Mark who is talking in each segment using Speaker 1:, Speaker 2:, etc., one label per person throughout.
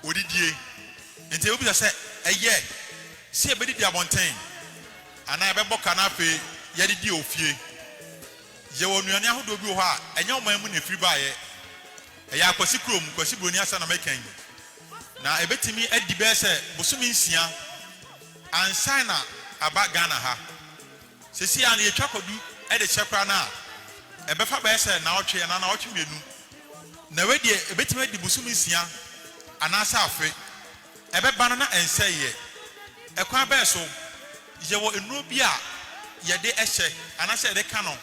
Speaker 1: odidie enti obi say eye se e be di abonten ana e be boka na afi ye di ofie ye wonuane ahodo bi ho a enya oman mu na firi baaye eya akwasi krom kwasi broni asa na mekan na ebetimi adi be se bosumi nsia ansan na aba Ghana ha sesi an ye twakodu e de chekra na ebefa be se na otwe na otwe menu na we de ebetimi adi bosumi nsia anasa afi ebeba no na enseye ekwa be so ye wo enu bi a ye de ehye anasa de kano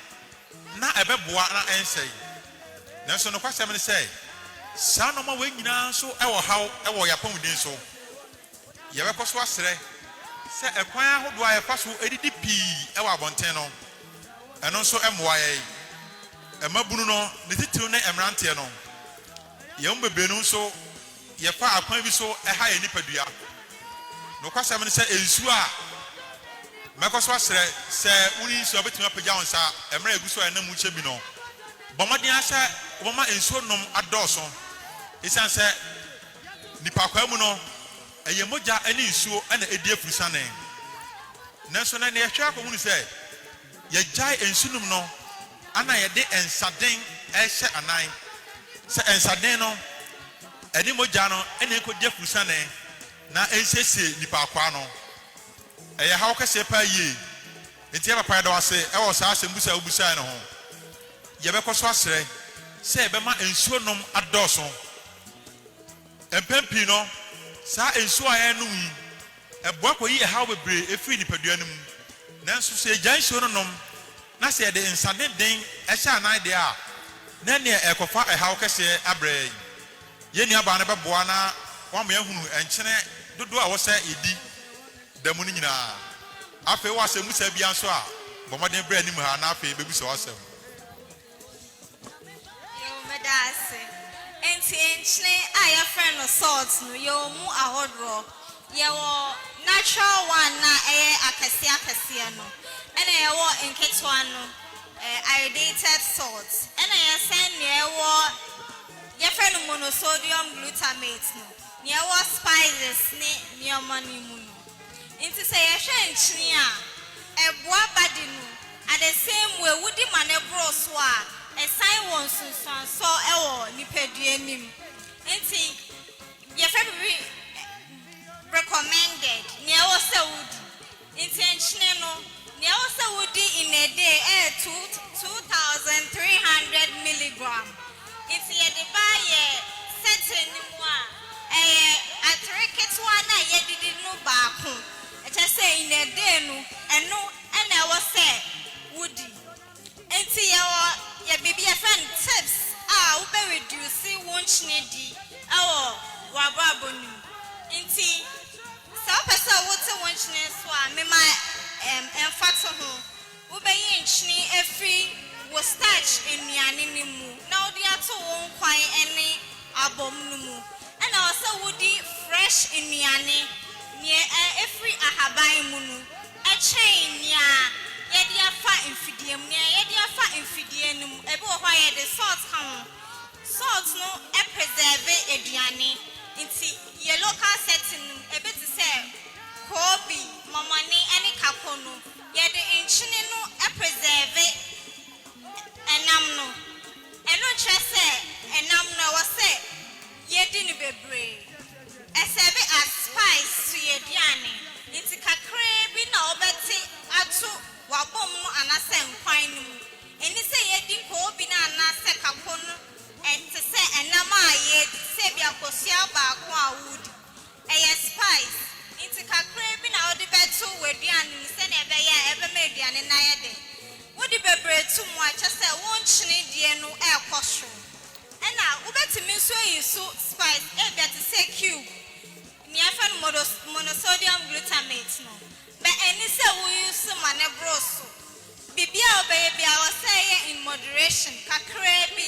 Speaker 1: na ebeboa na enseye na so no kwasem ne say sa no ma we nyina so e wo haw e wo yapon din so ye be koso asre se ekwan ahodo a ye fa so edidi pii e wo abonten no eno so emoa ye emabunu no ne titiru na emrante no ye mbebenu so ye fa akwan bi so e ha ye nipadua no kwasem ne say ensu a mekoso asre se uni so obetuma pagya wonsa emra eguso a na mu che bi no bomadi asa obama ensu nom adoso isan se nipa kwa mu no eye moja ani nsuo ana edi afurusane nanso na ne yehwe akomu se ye jai ensunum no ana ye de ensaden ehye anan se ensaden no eni moja no ene ko di afurusane na ensese nipa kwa no eye hawo kase pa ye enti papa do ase e wo sa asembusa obusa ne ho ye be koso asre se be ma ensuo nom adoso empempi no sa ensuo ayenu yi eboa ko yi hawo bebre efiri nipadua no mu nanso se gyan ensuo no nom na se de nsade den ehye anan de a na ne ekofa hawo kese abre ye ni aba na be boa na wa mo ehunu enkyene dodo a wo se edi damu ni nyina afi wa se musa bia so a bomoden bre anim ha na afi bebu se wasem
Speaker 2: medase enti enchine aya friend no salt no yo mu ahodro ye wo natural one na akase no ena ye wo enketwa no iodated salt ena ye sen ye wo ye friend monosodium glutamate no ye wo spices ni niomani mu no enti se ye hwe enchine a eboa badi no at the same way wudi manebro so a sign one sunsan so ewo nipadua nim enti ye be recommended ne ewo se wudi intention no ne ewo se wudi in a day 2300 milligram enti ye de ba ye certain mu a atreketwa na ye didi no baako e che say in a day no eno na ewo se wudi enti ye baby a friend tips we be reduce won't need wababonu enti sa person what won't need so me my emfato ho we be yinchini every wo starch enuane ni mu na odi ato won kwan ene abom no mu and also woody fresh enuane near every ahaban mu no a chain ya yedi afa infidiem ne yedi afa infidiem ebe wo hwa yedi salt kan salt no e preserve eduane nti ye local setting ebe ti say kobi mamani any kapono yedi enchine no e preserve enam no eno che say enam no wo say yedi ni bebre e serve as spice to yediane nti kakre bi na obeti atu wabom no anase nkwan no mu eni se yedi ko bi na anase kapo no enti se enam a yedi se bi akosia ba ko awudi eye spice nti kakre bi na odi betu weduane ni se na ebe ya ebe meduane na yede wodi bebre tu mu a chese wonchini die no ekosho ena ubetimi so yisu spice e bi ati se cube ni afan monosodium glutamate no but any say we use manebroso bibia obey bia o say in moderation kakra bi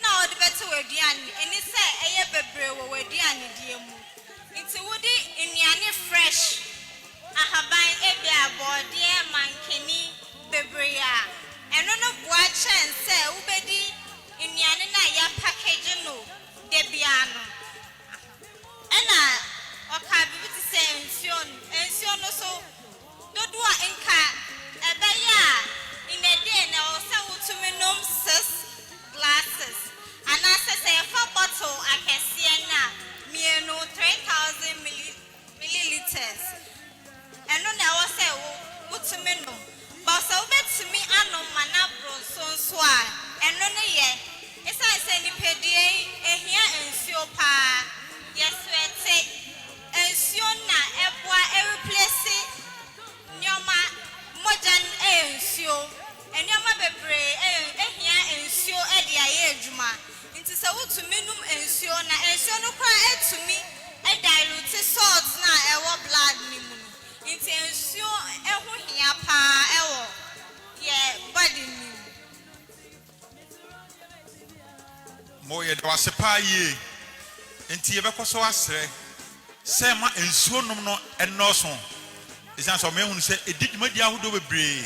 Speaker 2: na odi beto weduane any say eye bebre wo weduane die mu nti wodi enuane fresh ahaban e bia body mankeni bebre a eno no boa chen say ubedi enuane na ya package no de bia no ena sɛ wotumi num ensuo na ensuo no kora etumi dilute salt na ɛwɔ blood ni mu no nti ensuo ɛho hia paa ɛwɔ yɛ body ni
Speaker 1: mo yɛ do asepa yie nti yɛbɛkɔ so asrɛ sɛ ma ensuo nom no ɛnɔso ɛsan so mehunu sɛ edidwumadi ahodo bebree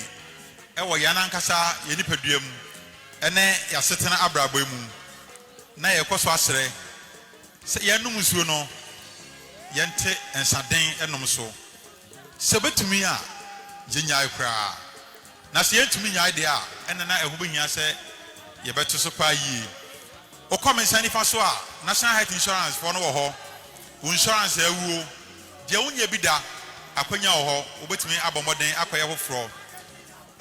Speaker 1: ɛwɔ yɛn ankasa yɛ nipadua mu ɛne yɛasetena abrabɔ mu na yɛkɔ so asrɛ sɛ yɛnum nsuo no yɛnte nsaden ɛnom so sɛ betumi a gyenyae koraa na sɛ yɛntumi nyae deɛ a ɛne na ɛho behia sɛ yɛbɛto so paa yie okɔm nsa nifa so a national health insurance for no wɔ hɔ wo insurance awuo deɛ wonya bi da akwanya wɔ hɔ wobetumi abɔ mmɔden akɔyɛ foforɔ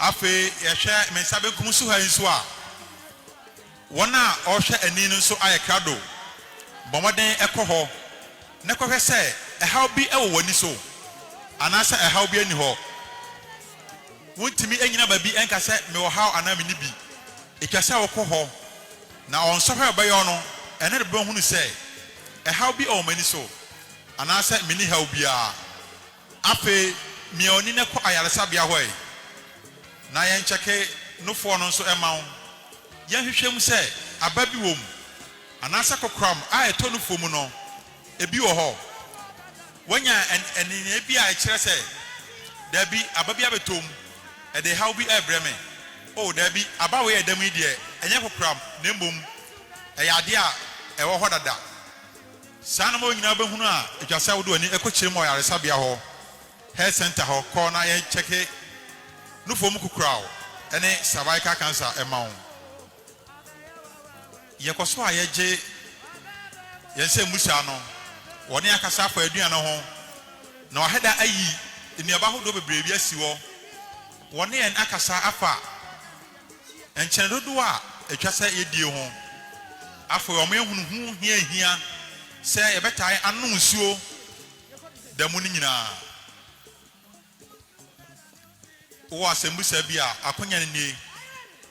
Speaker 1: afei yɛhwɛ mensa benkum so ha nso a wɔn a ɔhwɛ ani no nso ayɛ krado bɔ mmɔden ɛkɔ hɔ na kɔhwɛ sɛ ɛhaw bi ɛwɔ w'ani so anaasɛ ɛhaw bi ani hɔ wontumi anyina baabi ɛnka sɛ mewɔ haw anaa menni bi ɛtwa sɛ wɔkɔ hɔ na ɔnsɔhwɛ ɛbɛyɛ no ɛne de bɛhunu sɛ ɛhaw bi ɛwɔ m'ani so anaasɛ menni haw biara afei mmea oni ne kɔ ayaresabea hɔ yi na yɛnkyɛke nofoɔ no nso ɛma wo yɛnhwehwɛ mu sɛ aba bi wɔ mu anaasɛ kokoram a ɛtɔ nofoɔ mu no ebi wɔ hɔ wɔnya ɛnene bi a ɛkyerɛ sɛ dabi aba bi abɛtɔ mu ɛde haw bi ɛbrɛ me o dabi aba wɔ yɛ dɛm yi deɛ ɛnyɛ kokoram na mmom ɛyɛ adeɛ a ɛwɔ hɔ dada saa na mo nyinaa bɛhunu a etwa sɛ wode w'ani ɛkɔkyerɛ mu ɔyaresabea hɔ health center hɔ kɔ na yɛnkyɛke nofoɔ mu kokoraw ɛne cervical cancer ɛma wo yɛkɔ so a yɛgye yɛn sɛ musa no wɔne akasa afa aduane ho na waheda ayi nnuaba ahodoɔ bebree bi asi hɔ wɔne yɛn akasa afa nkyɛn dodoɔ a atwa sɛ yɛdie ho afei wɔn ehunu ho hia sɛ yɛbɛtae anom nsuo da mu no nyinaa wɔ asɛmbusa bi a akonya nie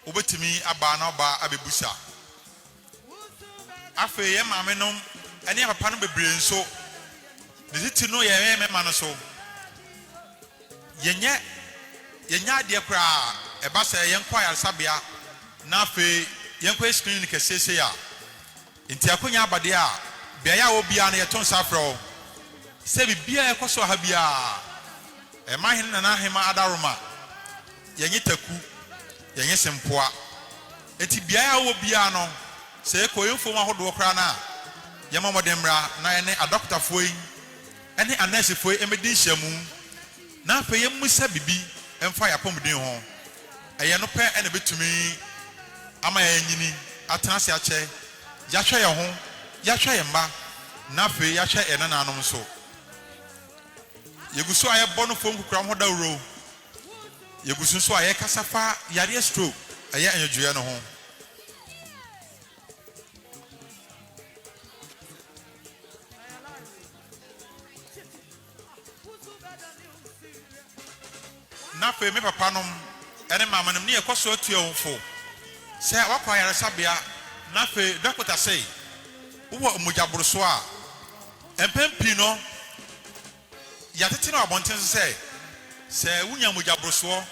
Speaker 1: wobɛtumi aba na ɔba abɛbusa afei yɛ maame nom ɛne papa no bebree nso ne titi no yɛ mɛma no so yɛnyɛ adeɛ koraa ɛba sɛ yɛnkɔ ayaresabea na afei yɛnkɔ screen no kɛseesei a nti akonya abade a beaeɛ a wɔbia no yɛto nsa frɛ wo sɛ bibia ɛkɔ so ha biara ɛma hene nana ahema adaroma yɛnye taku yɛnye sempoa enti beaeɛ a wɔbia no sɛ ɛkɔ yɛmfom ahodoɔ koraa no a yɛma mmɔden mmra na yɛne adɔktafoɔ yi ɛne anɛsefoɔ yi ɛmɛdi nhyiamu na afei yɛmmu sɛ bibi ɛmfa yɛapɔmuden ho ɛyɛ no pɛ ɛna bɛtumi ama yɛnyini atena se akyɛ yɛahwɛ yɛn ho yɛahwɛ yɛn mma na afei yɛahwɛ yɛn nananom nso yɛgu so a yɛbɔ no fom kokora ho dawuro yɛgu so nso a yɛkasa fa yareɛ stroke ɛyɛ anyadwoeɛ no ho na afei me papa nom ɛne mama nom ne yɛkɔ so atua wo fo sɛ wakɔ ayaresabea na afei dɔkota sɛ wowɔ mmogyaboroso a mpɛn pii no yɛatete no abɔnten so sɛ wonya mmogyaborosoɔ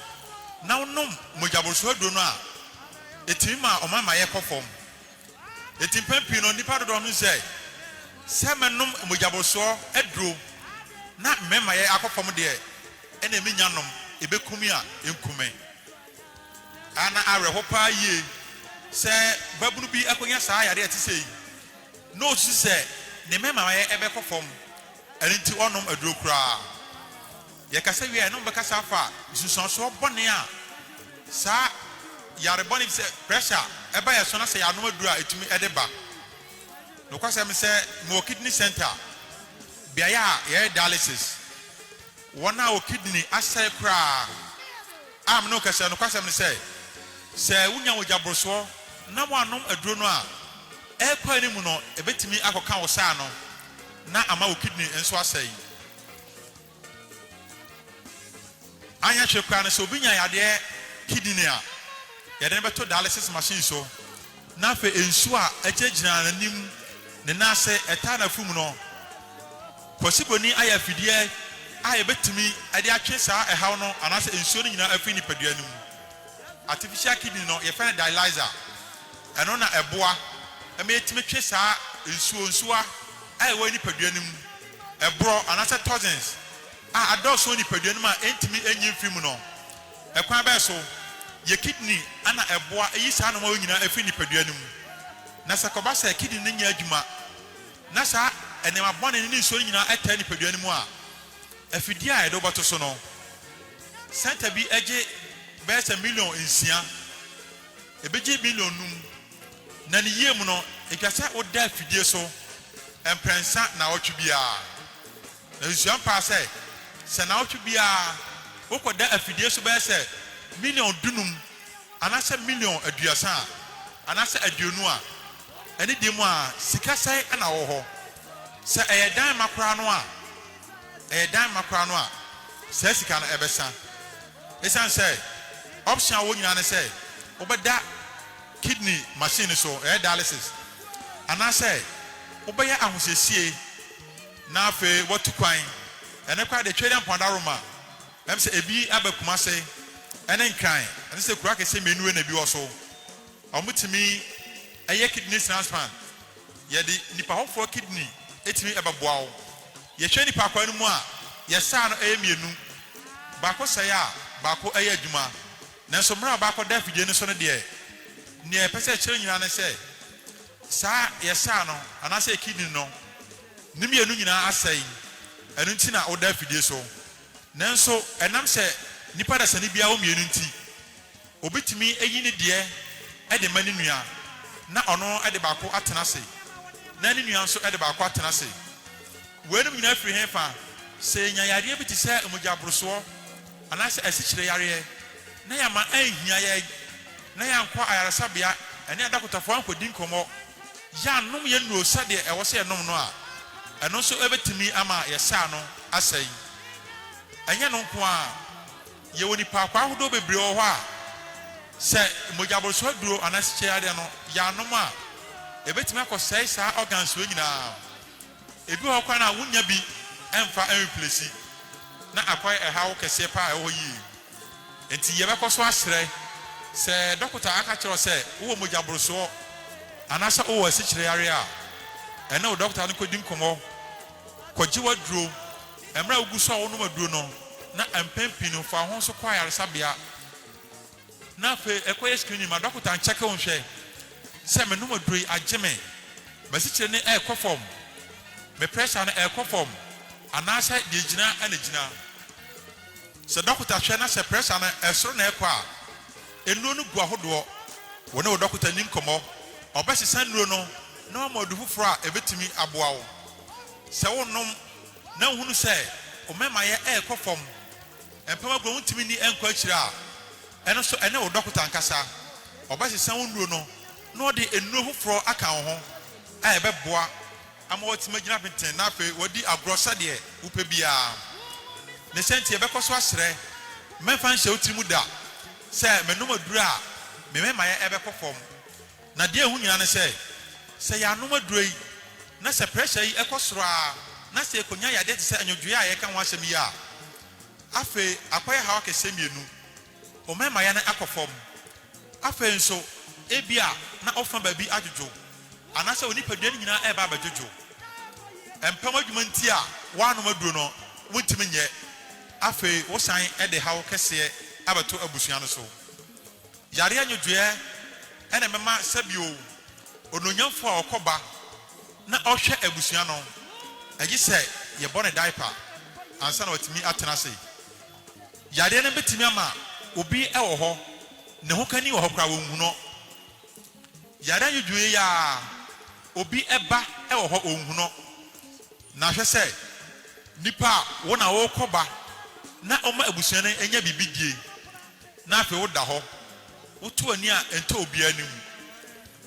Speaker 1: na wonom mmogyaborosoɔ aduro no a ɛtumi ma ɔmama yɛkɔ fam ɛti mpɛn pii no nnipa dodoɔ no sɛ mɛnom mmogyaborosoɔ aduro na mmɛma yɛ akɔ fam deɛ ɛna ɛmenya nom ebekumi a enkume ana awerɛhɔ paa yie sɛ babunu bi akonya saa yare ɛte sɛ yi na osu sɛ ne mɛma yɛ ɛbɛkɔ fam ɛne nti ɔnom aduro koraa yɛkasa wie ɛnom bɛkasa afa nsusuansoɔ bɔne a saa yare bɔne sɛ pressure ɛba yɛ so na sɛ yɛanom aduro a ɛtumi ɛde ba nokwasɛm sɛ mewɔ kidney center beaeɛ a yɛyɛ dialysis wɔn a wɔ kidney asɛe koraa am no kɛsɛ no kwasɛm ne sɛ wonya wɔgyaborosoɔ na wɔanom aduro no a ɛkɔ anim no ɛbɛtumi akɔka wo saa no na ama wo kidney nso asɛe anya hwɛ koraa no sɛ obi nya yadeɛ kidney a yɛde no bɛto dialysis machine so na fe ensu a egyina nanim ne nase eta na fum no possibly aya fidie a yebetimi ade atwe saa ehaw no anase ensuo no nyina afi nipadua nim artificial kidney no ye fa dialyzer eno na eboa emetimi twe saa ensuo a ewa nipadua nim ebro anase toxins a adoso nipadua nim a entimi enyi film no ekwan ba so ye kidney ana eboa eyi saa no ma nyina afi nipadua nim na sakoba sa kidney no nya adwuma na saa enema bone ni nsuo nyina eta nipadua nim a afidie a edo bato so no center bi eje bese million nsia ebeje million num na ne yie mu no ekasa oda afidie so emprensa na otwibia na nsuan pa se na otwibia okoda afidie so bese million dunum anase million aduasa anase aduonu a ene demu a sika sai na wo ho se eyedan makra no a eyedan makra no a se sika na ebesa esan say option wo nyina ne say obeda kidney machine so dialysis anase obeya ahosesie na afa watu kwan ene kwa de twede mponda roma em se ebi abakuma se ene nkran ene se kura ke se menu na bi wo so omutimi eye kidney transplant ye di nipa hofo kidney etimi ebeboa wo ye hwe nipa kwan mu a ye sa no mienu baako sai a baako eye adwuma nanso mra baako da fidie ne so ne de ne pese kire nyina ne se sa ye sa no anase kidney no ne mienu nyina asai enu nti na oda fidie so nanso enam se nipa da sane bia wo mienu nti obetimi eyi ne de e de mani nua na ono e de baako atena se na ne nua nso e de baako atena se wenum nyina afiri hefa se nya yare bi ti se emugya boroso anase asikyire yare na ya ma anhia ye na ya nkwa ayaresabea ene adakotafo ankodi nkomo ya nom ye nuo sade e wo se nom no a eno so ebetimi ama ye sa no asai anya no nko a ye woni pa kwa hodo bebre wo ho a se emugya boroso duro anase yare no ya nom a ebetimi akosai sa organs we nyina ebi ho kwa na wunya bi emfa replace na akwai ehawo kese pa eho yi enti ye bekoso asre se doctor aka kiro se wo mogya boroso anasa wo asikyire yare a ene o doctor no kodi nkomo kwaji waduro emra oguso a wo no maduro no na empempi no fa ho so kwa yare sabia na fe ekoye screen ma doctor check on hwe se me no maduro ageme basikyire ne ekofom me pressure na ekofom anasa de gina ana gina se doctor hwe na se pressure na esoro na ekwa enu no gu ahodo wona o doctor nim komo obesesa nuro no na ma odu fufuro a ebetimi aboa wo se wonom na hunu se o mema ye ekofom empama gbo ntimi ni enko akira eno so ene o doctor nkasa obesesa nuro no na odi enu fufuro aka ho a ebeboa ama otima gina penten na fe wodi agrosa de upe bia ne senti ebekoso asre memfa nche otirimu da se menum aduru a memema ye ebekofom na de ehu nyina ne se ya anum aduru yi na se pressure yi ekosoro a na se ekonya ya de se anyodwe a ye ka ho asem yi a afe akwai ha okese mienu o mema ya na akofom afe nso ebia na ofa ba bi adwojo anase oni padua nyina eba abajojo empam adwuma nti a wanum aduro no wontimi nye afi wo san e de hawo kese abato abusua no so yare anyodwe ene mema sabio ononyamfo a okoba na ohwe abusua no agi se ye bone diaper ansa na otimi atena se yare ne betimi ama obi e wo ho ne ho kani wo ho kra wo nhu no yare anyodwe ya obi eba e wo ho onhu no na hwe se nipa wo na wo koba na oma abusua ne enya bibidie na afi wo da ho wo to ani a ento obi anim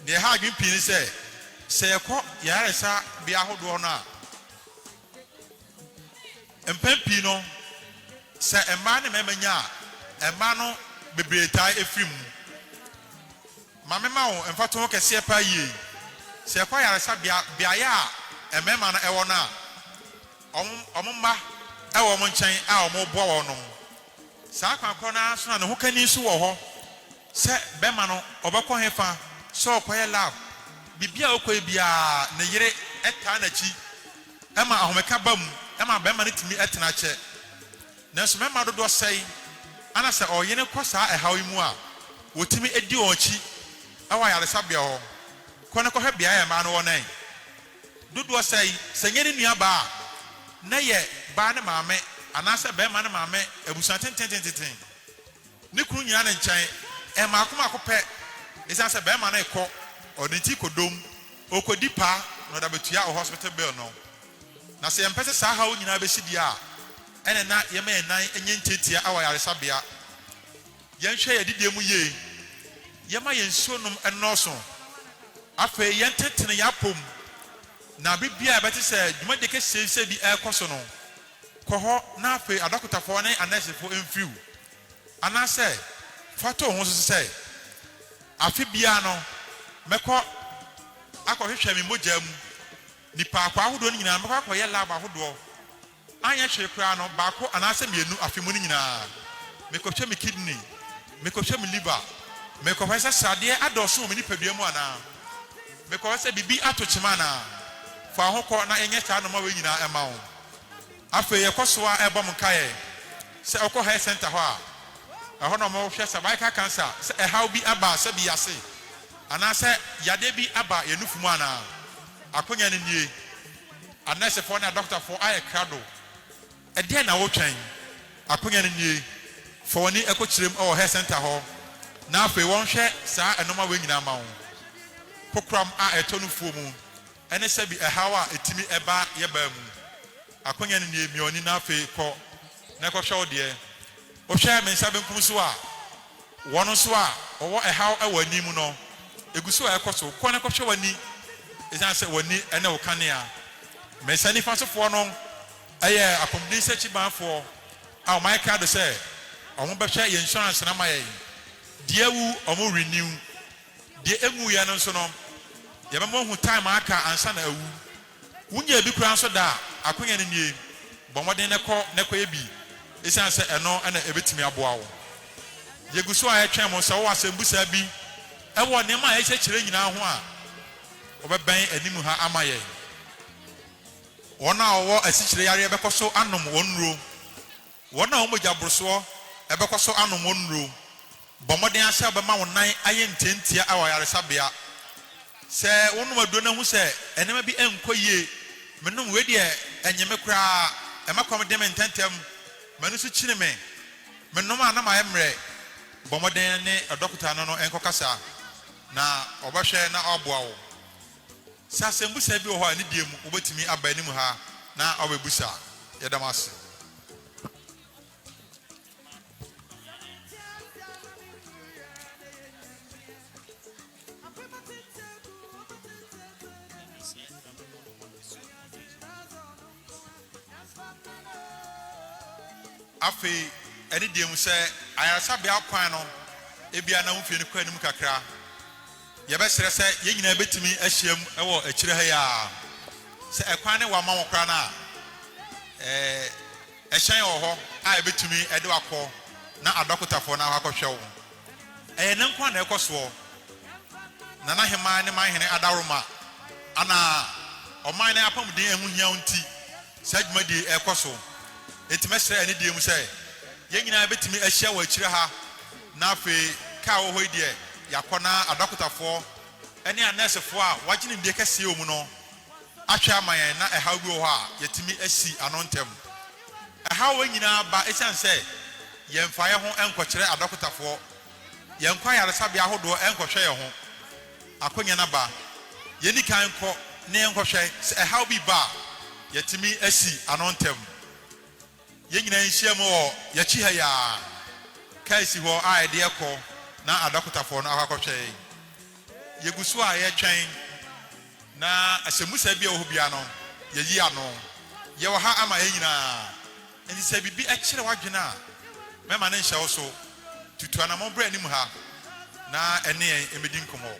Speaker 1: de ha adwin pin se yeko yaresa bia hodo no a empempi no se emma ne memanya emma no bebretai efrim Mame ma wo emfato ho kese pa yie. Se kwa yaresa bia ya emema na ewo na omumma ewo mo nchen a omo bo wo no. Saa kwankọ na so na ne ho kani so wo ho. Se bema no obekọ hefa so okoye lab. Bibia okoye bia ne yire eta na chi. Ema ahomeka bam ema bema ne timi etena che. Na so mema dodo sei ana se oyene kosa ehawi mu a wotimi edi ochi awa yaresa bia ho. Kone ko hebia ya ma no wonan dodo sei senyeni nua ba na ye ba ne maame anase be ma ne maame abusan tenten ne kunu nyina ne nkyɛn e ma akoma akopɛ isa se be ma na ekɔ odinti kodom okodi pa no da betua o hospital bill no na se empese saa ha wo nyina be sidi a ene na ye ma enan enye ntetia awa yaresa bia ye nhwɛ ye didie mu ye ye ma ye nsuonom enoso afe yentetene yapom na bibia beti se dwumade ke sese bi ekoso no koho na afe adokotafo ne anesefo emfiu anase fato ho so se afi bia no mekọ akọhwehwe mi mogya mu nipa akwa ahodo nyina mekọ akọye lab ahodo anya hwe kra no baako anase mienu afi mu nyina mekọhwe mi kidney mekọhwe mi liver mekọhwe se sade adoso mi nipadua mu ana because bibi atochima na fa hokọ na enye cha no ma we nyina ema wo afa ye koso a ebom kae se okọ health center ho a ho no mo hwe cervical cancer se how bi aba se bi yase ana se yade bi aba ye nufu mu ana akonya ne nie anase for na doctor for aye krado e de na wo twen akonya ne nie for ni ekọchirem o health center ho na afa won hwe saa enoma we nyina ma wo Pokram a etonu fuomu ene se bi ehawa etimi eba yeba mu akonya ne emioni na afi kọ na kọ hwe ode o hwe me nsa benkum so a wono so a owo ehaw ewani mu no eguso a ekoso kọ na kọ hwe wani esan se wani ene wo kanea me sani fasofo no eye akomdi sechi banfo a o my card se omo be hwe ye insurance na maye diewu omo renew de emu ya no so no ye bemo hu time aka ansa na awu wunya bi kura so da akonya ne nie bomoden ne kọ ye bi esan se eno na ebetimi aboa wo ye guso a etwen mo se wo asembusa bi e wo ne ma ye kyekire nyina ho a obeben animu ha amaye wona owo asikyire yare ebekoso anom wonro wona o mogya broso ebekoso anom wonro bomoden asha be ma wonan aye ntentia awa yaresa bia se wonu ado na hu se enema bi enkoyie menum we de enyeme kura emakom dem ntentem manu su kyine me menum ana ma emre bomoden ne dokota no enkokasa na obahwe na oboa wo sa sembusa bi wo ho ani die mu obetimi aba ani mu ha na obebusa yedamase afi eni die mu se ayarasa bia kwan no ebia na mfie ne kwa ni mu kakra ye be sere se ye nyina betimi ahyiam ewo akire ha ya se ekwan ne wa ma wokra na ehyan wo ho a ebetimi ede wakọ na adokotafo na akọhwe wo ne nkwa na ekoso na na hema ne man hene adaroma ana oman na apamuden ehu hia unti sajumadi ekoso etimesere ani die mu se ye nyina betimi ahyia wa akire ha na afi ka wo hoi de yakona adokotafo ene anesefo a wagine ndie kese omu no ahwe amayen na ehaw bi wo ha yetimi asi anontem ehaw nyina ba esan se yemfa ye ho enkokyere adokotafo yenkwa yaresa bia hodo enkohwe ye ho akonya na ba yeni kan ko ne enkohwe se ehaw bi ba yetimi asi anontem ye nyina nhia mu wo ya chi ha ya kaisi ho a ede ekọ na adokotafo na akọhwe ye gusu a ye twen na asemusa bia wo bia no ye yi ano ye wo ha ama ye nyina enti se bibi ekire wadwena mema ne nhye wo so tutu anamobra anim ha na ene emedi nkomo.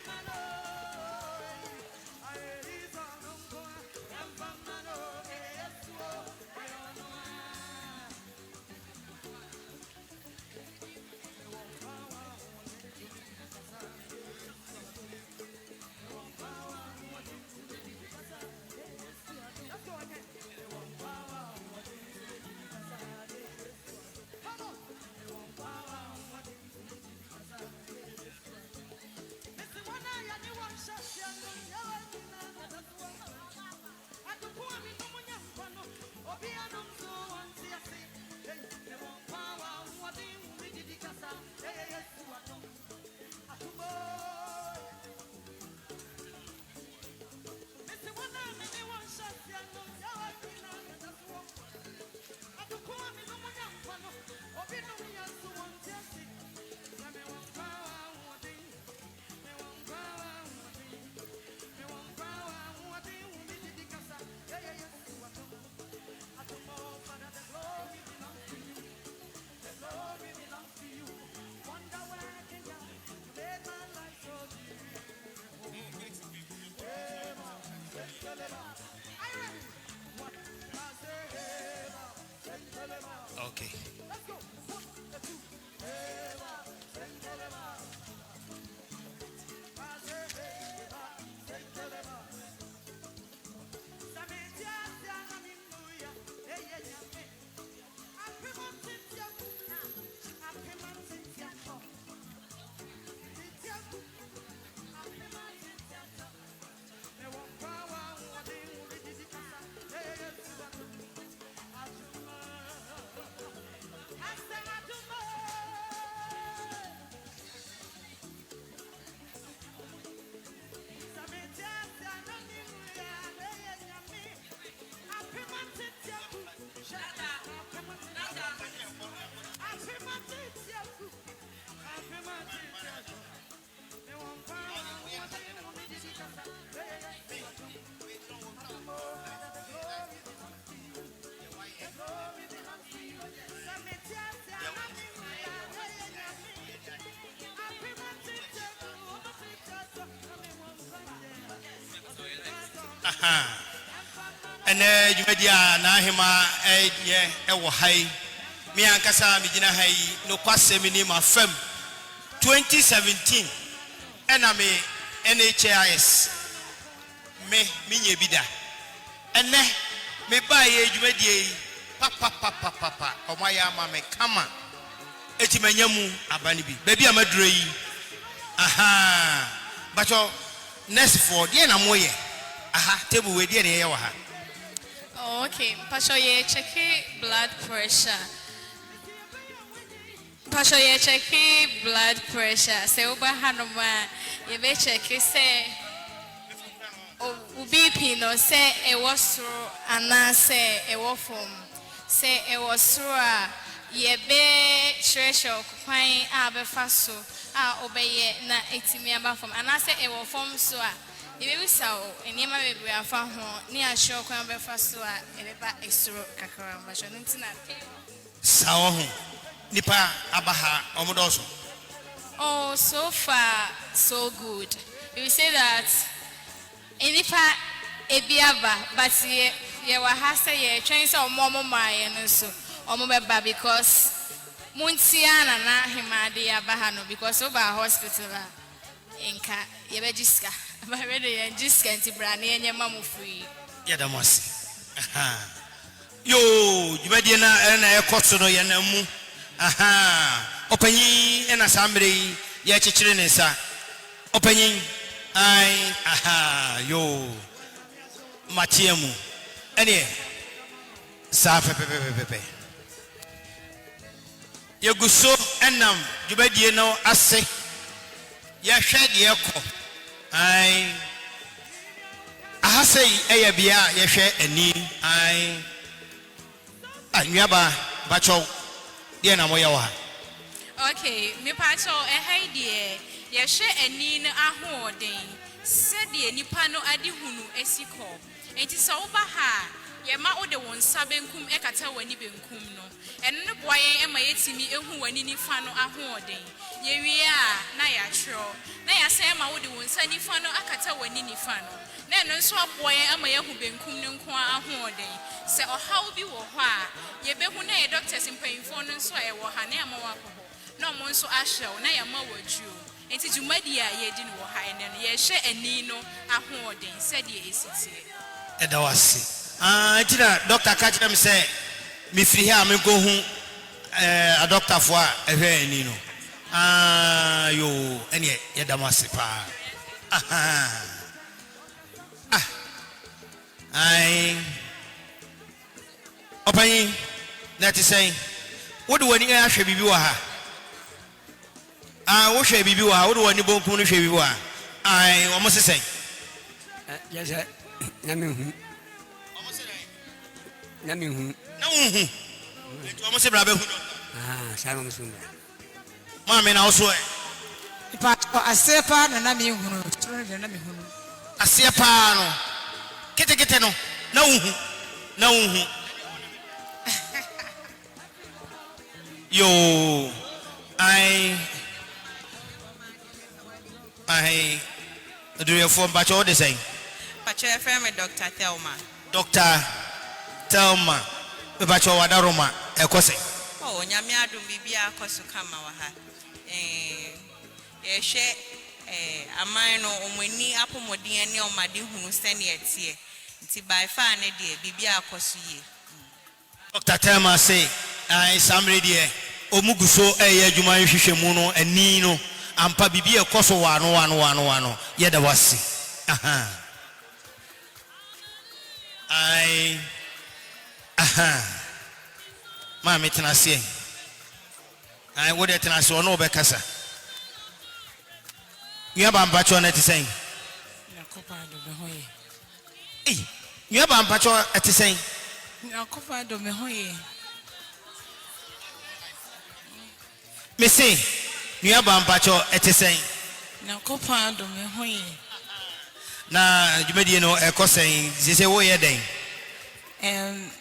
Speaker 3: Okay. And you media na hima ewo hai me ankasa me gina hai no kwase me ni ma fam 2017 ena me NHIS me nye bida ene me ba ye dwumadie papa omaya ma me kama eti manyamu abani bi baby amaduro yi bacho next for dey na moye table we dey na ye wa ha.
Speaker 4: Okay, Pastor, you check blood pressure. Pastor, you check blood pressure. Say over hanoma, you be check say BP no say e was through and say e was from say e was through ye be treasure kwai abefaso obeye na etimi aba from and say e was from so Ibe saw enema bebre afa ho ni ahwe kwan befa so a ebeba esuro kakra mba so ntina
Speaker 3: sawo ho nipa abaha omodoso.
Speaker 4: Oh, so far so good. We say that enipa ebiaba but ye wa ha say ye twen say omo maye no so omo beba because muntia na himade abaha no because oba hospital enka ye bejiska but ready and just can't brand any mamma free.
Speaker 3: Yadamasi. Yo, you made a costo no yanamu. Opening an assembly, yachichinesa. Opening, yo, Matiamu. Any Safe. You go so enam, you made no assay. Yashed yako. I say, Ayabia, Yashe, and me, Anyaba, Bacho, Diana Moyawa.
Speaker 4: Okay, me pacho a hey dear, Yashe and Nina a hoarding, said the Nipano Adihunu Esiko. It is over her, yema ode won sabenkum ekata wani benkum no eno ne boayen ema yetimi ehu wani nifa no ahoden ye wie a na ya hwero na ya se ema wode won sa nifa no akata wani nifa no na eno nso aboayen ema yehu benkum ne nko ahoden se ohaw bi wo ho a ye behu na ye doctors mpanyimfo no nso e wo ha na ama wakọ no mo nso ahyew na ya ma wajuo enti jumadi a ye di no wo ha ene no ye hye ani no ahoden se de esitie
Speaker 3: edawasi tira doctor catch them say me free here me go hu a doctor for a hwe ani no yo ene yedamasi pa ai open that is saying what do wani ahwe bibi wa ha wo hwe bibi wa wo do wani bonku no hwe bibi wa ai wo mo se say
Speaker 5: yes na me hu na me hu
Speaker 3: na hu wo mo se bra be hu
Speaker 5: sa mo so
Speaker 3: ma me na wo so
Speaker 6: ipa asepa na me hu no tro na me hu no
Speaker 3: asepa no kete no na hu yo I do you form batch all the same
Speaker 7: Pacho FM Dr. Thelma.
Speaker 3: Dr. Thelma batch all wadaroma ekose
Speaker 7: Oh nyame adum bibia akoso kama wa ha ye hwe aman no omani apomodin ani omade hunu sene etie nti by far ne de bibia akoso ye
Speaker 3: Dr. Thelma say I samre de omuguso adwuma hwehwemu no ani no ampa bibia ekoso wano ye da wasi ma metena se ai wo de tena se ono obekasa nua ba mpacho na ti sen
Speaker 6: yakopa do me hoye
Speaker 3: nua ba mpacho eti sen
Speaker 6: yakopa do me hoye
Speaker 3: me say nua ba mpacho eti sen
Speaker 6: yakopa do me hoye
Speaker 3: na dwumedie no ekosen sese wo ye den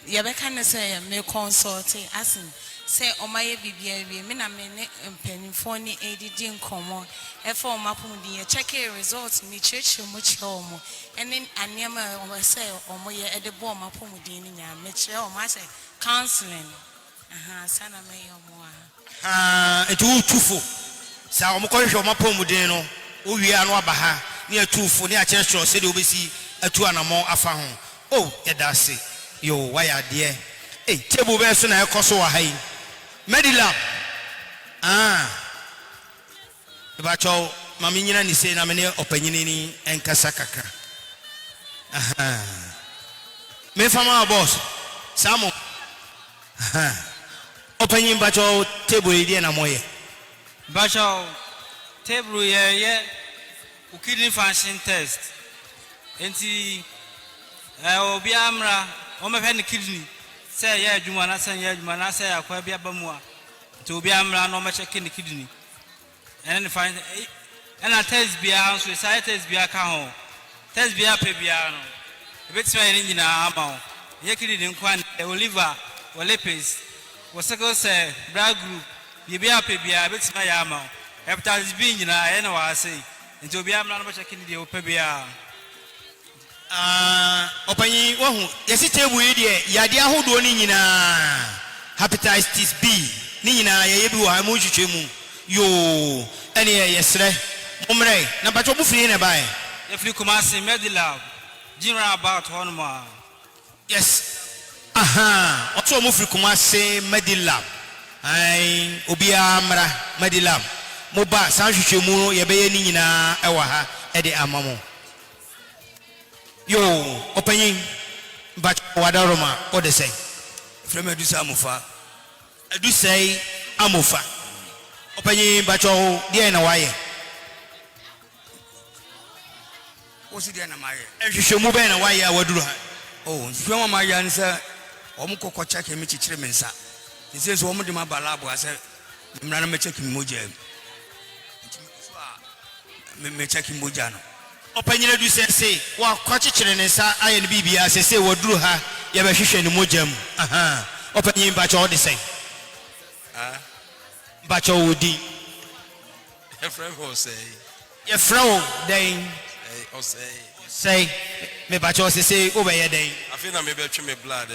Speaker 6: yabeka ne say me consult asin say omaye bibia wie me na me ne mpanimfo ni edidi nkomo efa omapum di ye check results ni cheche mo cheomo ene aniema o say omoye edebo omapum di ni nya me che o ma say counseling sana me yomo
Speaker 3: etu tufo sa omko hwe omapum di no o wie anu aba ha ni atufo ni a cheche se de obesi atu anamo afa ho oh yedase yo waya de table be so na ekoso wa hai medilab bacho mami nyina ni se na me ne opanyini ni enkasa kaka me fama boss samo opanyin bacho table ide na moye
Speaker 8: bacho table ye kidney function test enti obi amra o me fe kidney say ya adwuma na say ya adwuma na say akwa bia ba mu a to obi amra no me check ni kidney and find and test bia so say test bia ka ho test bia pe bia no ebetima ye nyina ama ho ye kidney nkwa liver o lipase o sickle cell blood group bia pe bia ebetima ya ama ho hepatitis B nyina ye na wa say nti obi amra no me check ni de o pe bia
Speaker 3: opanyi wahu yesi table yi de yade ahodo ni nyina hepatitis B ni nyina ye bi wa mu twetwemu yo ene yesre momre na bacho bufiri ne bae
Speaker 8: ye free Kumasi Medilab general about honma
Speaker 3: yes oto mo free Kumasi Medilab ai obi amra Medilab mo ba san twetwemu ye be ye ni nyina e wa ha e de amamo yo opanyin but wadaroma o de say from edusa amufa edusai amufa opanyin bacho de na waye
Speaker 5: o si de na maye
Speaker 3: ehwehwemu be na waye awaduru ha
Speaker 5: oh hwema maye an say o mu kokko check me chichire me nsa nse so o mu de ma balabo ase mra na me check me moja me check moja no
Speaker 3: opanyina du sense wa kwachichire ne sa aye ne bibia sese waduru ha yɛbɛhwehwɛ ne mogyam ɔpanyin mpakyɛ ɔde sɛn mpakyɛ wodi yɛfrɛ wo dɛn sɛi mepakyɛ ɔsese wobɛyɛ dɛn
Speaker 9: afei na mebɛtwe me blood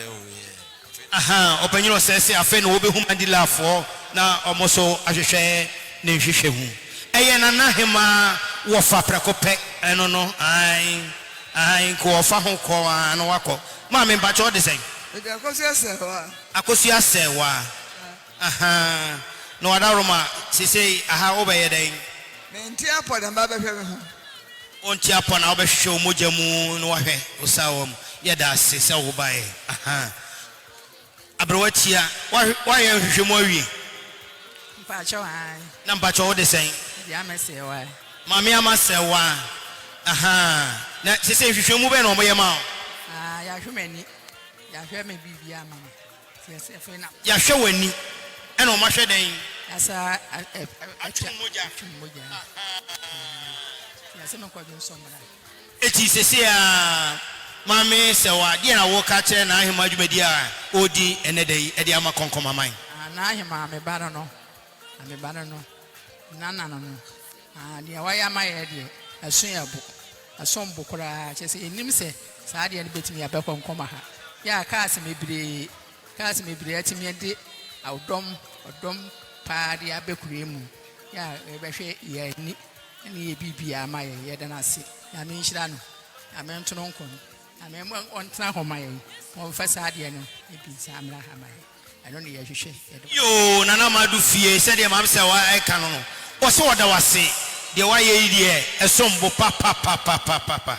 Speaker 3: ɔpanyin ɔsɛ sɛ afei na wobɛhu mandilafoɔ na ɔmo so ahwehwɛ ne nhwehwɛ hu ɛyɛ nana hema wɔfa prɛko pɛ ɛno no nko wɔfa ho kɔ no wakɔ ma mempakyɛ ɔde sɛn akosua sɛwa na wadaroma sesei aha wobɛyɛ dɛn
Speaker 10: menti apɔ na mba bɛhwɛ me ho
Speaker 3: onti apɔ na wobɛhwehwɛ wo mogya mu na wahwɛ wo sa wɔ m yɛda ase sɛ wobaeɛ aberɛwatia woayɛ nhwehwɛ mu awie na mpakyɛ wode sɛn mame ama sɛwa na sesei nhwehwɛ mu bɛɛ na ɔmoyɛ ma wo yɛhwɛ w'ani ɛna ɔmahwɛ dɛn eti sese a mame sɛwa deɛ na woka kyerɛ na ahema adwumadi a ɔdi ɛnɛ da yi ɛde ama kɔnkɔmaman
Speaker 11: na ahema mebara no nana no deɛ wayɛ ama yɛ deɛ ɛso yɛ bo ɛsom bo koraa kyɛ sɛ ɛnim sɛ saa deɛ no bɛtumi abɛkɔ nkɔma ha yɛ kaase mebree atumi de ɔdɔm paa de abɛkure mu yɛ ɛbɛhwɛ yɛ ani ne yɛ bibia ama yɛ yɛda no ase nyame nhyira no nyame nto no nkɔ no nyame ɔntena hɔ ma yɛ ɔmfa saa deɛ no ɛbi saa mmra ha ma yɛ ɛno ne yɛhwehwɛ
Speaker 3: yo nana ma Dufie sɛdeɛ mam sɛ ɛka no no wɔsɛ wɔda wase deɛ wayɛ yi deɛ ɛsom bo papapapapapa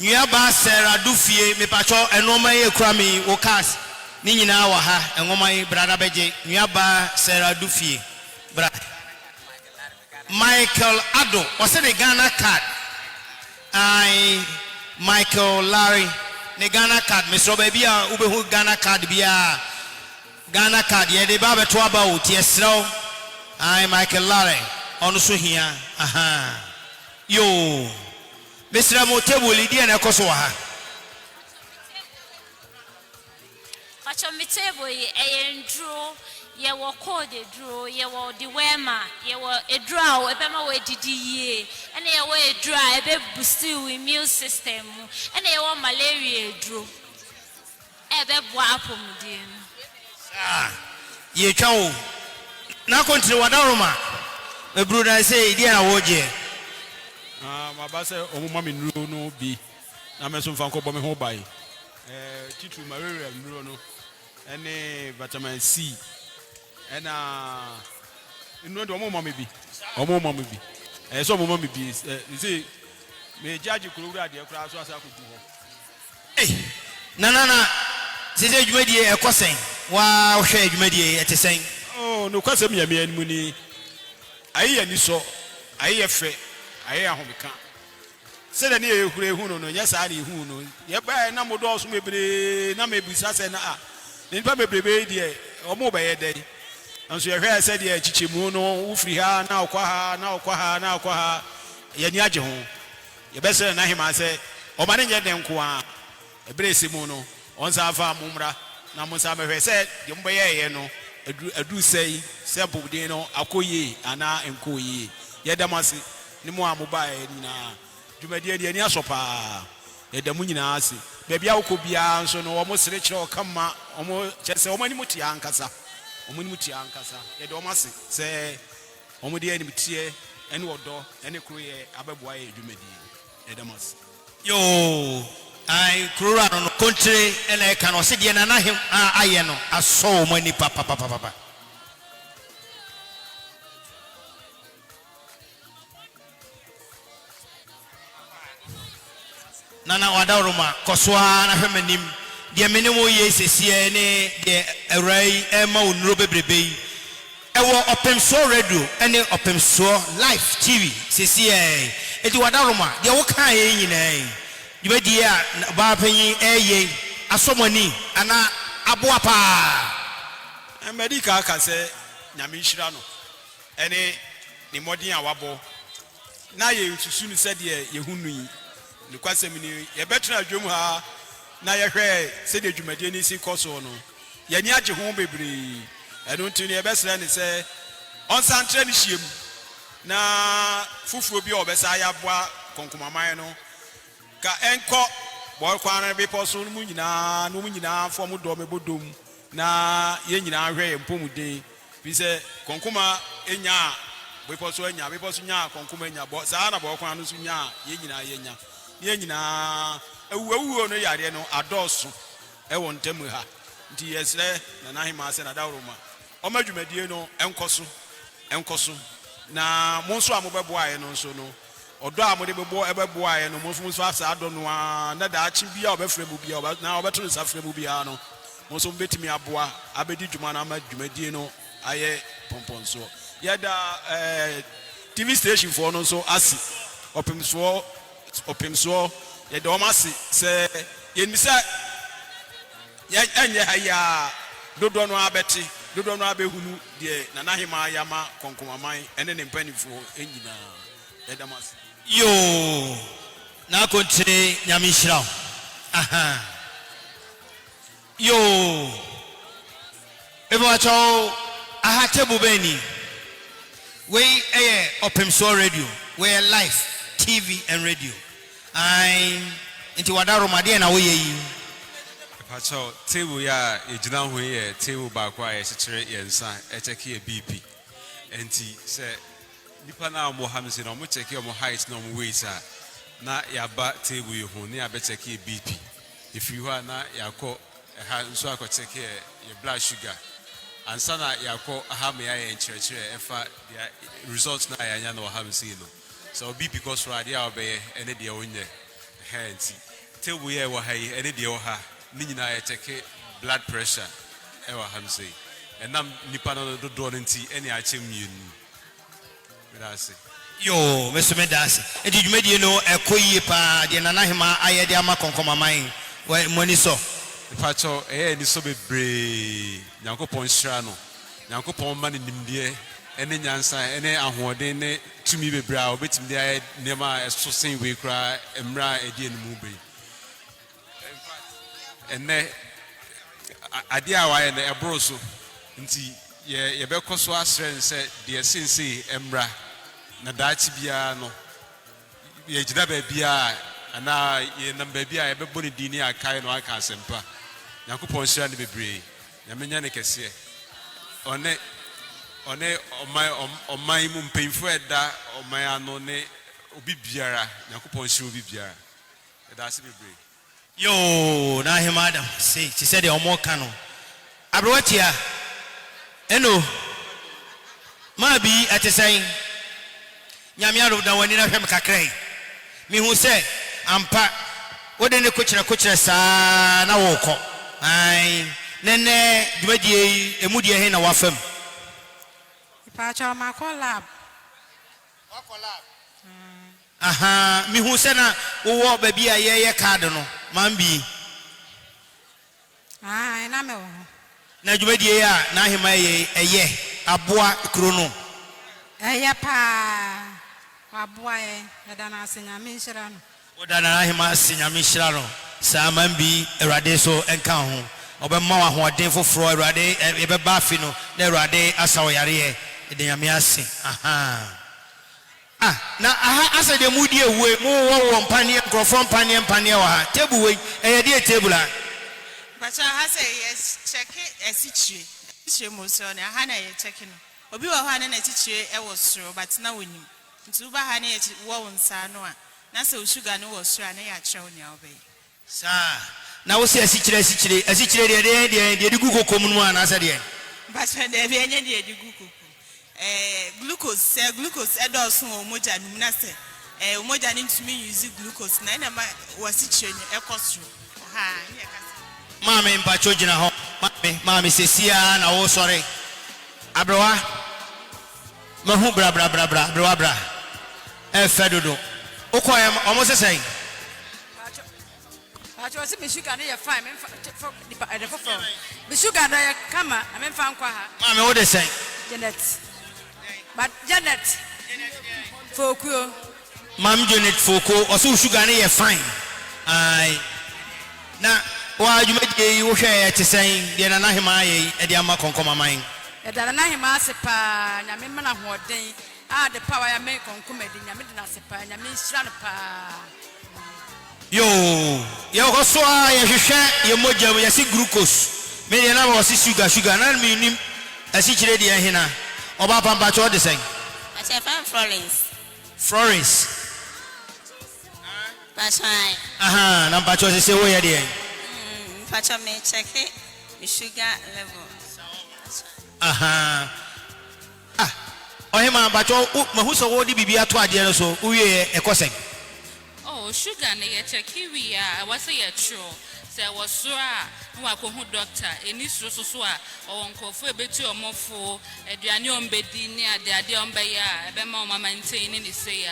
Speaker 3: nuaba Sarah Dufie mepakyɛ ɛnɔma yɛ kura me wo cars ne nyinaa wɔ ha ɛnwoma yi brada bɛgye nuaba Sarah Dufie bra Michael Ado ɔsɛ ne Ghana card Michael Larry ne Ghana card mesrɛ baabi a wobɛhu Ghana card biaa Ghana card yɛde ba bɛto aba wo ti ɛserɛ Michael Larry ɔno so hia yo mesrɛ mo table deɛ na ɛkɔ so wɔ ha
Speaker 12: Pacho mi table yi ndro ye wo code dro ye wo di wema ye wo edro a ebema wo edidi yie ene ye wo edro a ebe boost immune system ene ye wo malaria edro ebe bo apomdin
Speaker 3: ye twa wo na kontri wadaroma ebru na say dia na wo je
Speaker 13: ma ba se omuma mi nuro no bi na me so mfa nkɔ bɔ me ho bai titru malaria nuro no ene vitamin C ena inu do omuma me bi so omuma me bi say me judge kurowura de kura so asa kodu ho
Speaker 3: na sese adwumadie ɛkɔsɛn wa hwɛ adwumadie ɛte sɛn
Speaker 13: oh no kwasɛm yɛ me animu ni ayi ani so ayi yɛ fɛ ayi ahomeka sɛde ne yɛ hura ehu no nyɛ saa ne ehu no yɛ ba na modo so mebre na mebusa sɛ na a nipa bebrebe deɛ ɔmo bɛyɛ dɛ nso yɛ hwɛ sɛ deɛ kyikyemu no wofiri ha na ɔkɔ ha yɛ ni agye ho yɛ bɛsɛ na hema sɛ ɔma ne nyɛ dɛ nko a ebre simu no onsa afa mumra na monsa mehwɛ sɛ deɛ mbɛyɛ yɛ no adu sɛi sɛ bobden no akɔyie ana nkɔyie yɛda mase ne mu a mobae nyinaa dwumadie deɛ ni asɔ paa yɛda mu nyinaa ase baabi a wokɔ biara nso no ɔmo sere kyerɛ ɔkama ɔmo kyerɛ sɛ ɔmo anim tia ankasa yɛda ɔmo ase sɛ ɔmo de anim tie ɛne ɔdɔ ɛne koroyɛ abɛboa yɛ dwumadie yɛda mase
Speaker 3: yo kurura no kontre ena eka no se de na na hem ayɛ no asɔ mo ani papa nana wadawroma kɔsoa na hwɛ manim de menim wo yɛ sesie ne de awrai ɛma onuro bebrebe yi ɛwɔ Opemsuo radio ɛne Opemsuo live TV sesie edi wadawroma de wo kan yɛ nyinaa dibadi a ba panyin ɛyɛ asomani ana aboa pa
Speaker 13: medical ka sɛ nyame hyira no ɛne ne mmɔden a wabɔ na yɛ susu no sɛdeɛ yɛhu no yi ne kwasɛm ni yɛbɛtena adwom ha na yɛhwɛ sɛdeɛ dwumadie no si kɔ so no yɛni agye ho bebree ɛno nti no yɛbɛsrɛ ne sɛ ɔnsantrɛ no hyia mu na fufuo bi a ɔbɛsa yɛaboa kɔnkomaman no ka ɛnkɔ bɔɔkwan no bepɔ so no mu nyinaa fɔm dɔm ɛbɔdɔm na yɛn nyinaa hwɛ yɛn mpɔmuden bi sɛ kɔnkoma ɛnya a bepɔ so anya bepɔ so nya a kɔnkoma anya saa na bɔɔkwan no so nya a yɛn nyinaa awuo no yareɛ no adɔɔso ɛwɔ ntam ha nti yɛsrɛ Nanahemaa sɛ Nadaworoma ɔma dwumadie no ɛnkɔ so na mo nso a mobɛboaeɛ no nso no ɔdɔ a mode ɛbɛboaeɛ no mo nso asa adɔ no a na daakye bia ɔbɛfrɛ mu bia na ɔbɛto no nsa frɛ mu bia no mo nso mobɛtumi aboa abɛdi dwuma no ama dwumadie no ayɛ pɔmpɔnsoɔ yɛda TV station foɔ no nso ase Opemsuo yɛda ɔm ase sɛ yɛnim sɛ ɛnyɛ ha yi a dodoɔ no abɛhunu deɛ Nanahemaa yama kɔnkomaman ɛne ne mpanimfoɔ nyinaa yɛda m ase
Speaker 3: yo na kontire nyame hyira wo aha yo ebacho aha table bani we Opemsuo radio we live TV and radio into Wadaroma de na we yi
Speaker 9: pacho table ya ejina ho ye table ba kwa ye chekere yensa e check ye BP enti se nipa na mo hamse na mo check ye mo height na mo weight na ya ba table ye ho na ya be check ye BP if you are na yakọ ha nso akọ check ye blood sugar ansa na yakọ ha me ya nkyerɛkyerɛ ɛfa the results na ya nya na hamse no so BP because right there obey ene de onye enti table ye wo ha yi ene de wo ha ni nyina ya check blood pressure e wa hamse enam nipa no do nti ene a chem yenu medase
Speaker 3: yo mesome dase edi dwumadi no ekoyie pa de Nanahemaa aye de ama konkomaman we moni so
Speaker 9: pacho ni so bebre nyankopon hira no nyankopon ma ne nimde ene nyansa ene ahoɔden ne tumi bebre a obetim de aye nema eso sen we kra emra edi enmu be ene ade a waye na ebro so nti ye bɛkɔ so asrɛ nse de sense emra na daachi bia no ye gida ba bia ana ye namba bia ye bɛbɔ ne dini akai no aka asempa yakopɔn hyira ne bebre na menya ne kɛse one ɔman mu mpemfo ɛda ɔman ano ne obi biara yakopɔn hyira obi biara ɛda ase bebre
Speaker 3: yo Nanahemaa adam say she said the omo kano abrowatia eno ma bi atesɛn nyame aro da wani na hwem kakrai mi hu sɛ ampa wode ne kokyerɛ saa na wokɔ ai nene dwumadie emudie he na wafam
Speaker 6: Pacho ma collab
Speaker 3: aha mi hu sɛ na wo ba bi a ye card no mambi
Speaker 6: na me wo
Speaker 3: na dwumadie a Nanahemaa ye eye aboa kuro no
Speaker 6: eye pa aboa ye da na asenya me nhyira no
Speaker 3: oda Nanahemaa asenya me nhyira no saa mambi Awurade so enka ho obɛma wa hoɔden foforo Awurade ebɛba afi no na Awurade asa wo yare de nyame ase aha na aha asa de mudi ewe mo wo mpane nkrofo mpane wa ha table we eye de table a
Speaker 7: Pacha ha say yes check esichire mo so na ha na ye check no obi wo ha na esichire e wo soro but na wonim nti uba ha na ye wo nsa no a na se o sugar no wo soro na ya kyerɛ ne obey
Speaker 3: sa na wo se esichire de gugu komu no ana asa de
Speaker 7: Pacha de bi enye de gugu glucose edosun omoja num na se omoja ni ntumi use glucose na ma wasichire ni ekosoro ha ye ka
Speaker 3: mame mpacho gina ho mame sesia na wo sore abrewa mahu bra fedodo okoye omo sesai
Speaker 11: pacho se me sugar na ye fine me nipa edefo me sugar na ye kama na me fa nkwa ha
Speaker 3: mame wo de sai
Speaker 11: Janet but Janet
Speaker 6: Foko.
Speaker 3: Mam Janet Foko, or so sugar near fine. I now, why you make you share to saying, the Anahima, a Diama Konkomahemaa.
Speaker 11: The Anahima sepa, Yamina Horde, the power I make on comedy, Yamina sepa, Yamin Shanapa.
Speaker 3: Yo, also I share your mojo, you see glucose. Many an hour sugar, and mean a situation here. Obapa Bacho the same.
Speaker 14: I say
Speaker 3: Florence.
Speaker 14: That's right.
Speaker 3: Aha, number choice is where they are.
Speaker 14: Pacha may check it. The sugar level.
Speaker 3: Aha. Ohima Bacho, Mahusa Wodi Bibia to Adiana so, we a cosing.
Speaker 15: Oh, sugar, near Chekiwi, I was a true. Say, was sure, no, I could doctor, and this was so, or uncle for a bit or more for a Dianion Bedini, the Adion Baya, a Bema maintaining the say.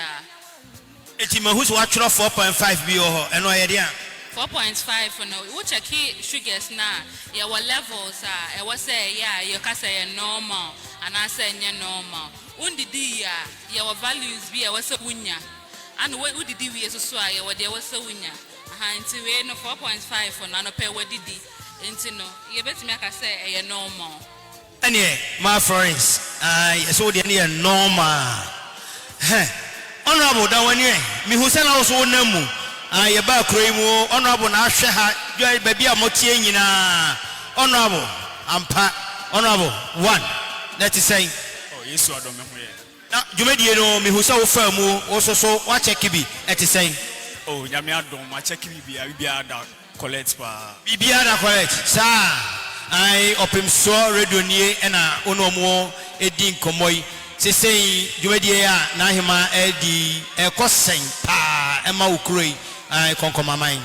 Speaker 3: It's him who's watching 4.5 bio and no idea.
Speaker 15: 4.5 for no, which a key sugars now, your levels are, I was say, yeah, you can say normal, and I say normal. Undi dia, your values be a was a winner. And what would the we as a swire, what there was a winner? Until we no 4.5 for none of pay what did he? No, you better make us say a normal.
Speaker 3: And yeah, my friends, I saw the near normal. Honorable, that one year, me who sent us one name. I about Cremo, honorable Nasha, baby, I'm not saying, honorable, I'm part, honorable, one. That is saying,
Speaker 13: oh, yes, I don't know.
Speaker 3: Now, you made you know me who saw firm also so watch a kibi at the saying.
Speaker 13: Oh, Yamia don't match a kibi, I be a collect pa.
Speaker 3: Bibiana collect, sir. I Opemsuo radio near and Unomo Edin Komoy. Say, you made Nahima Eddie, a costing pa, Emma Ukri, I Konkomahemaa.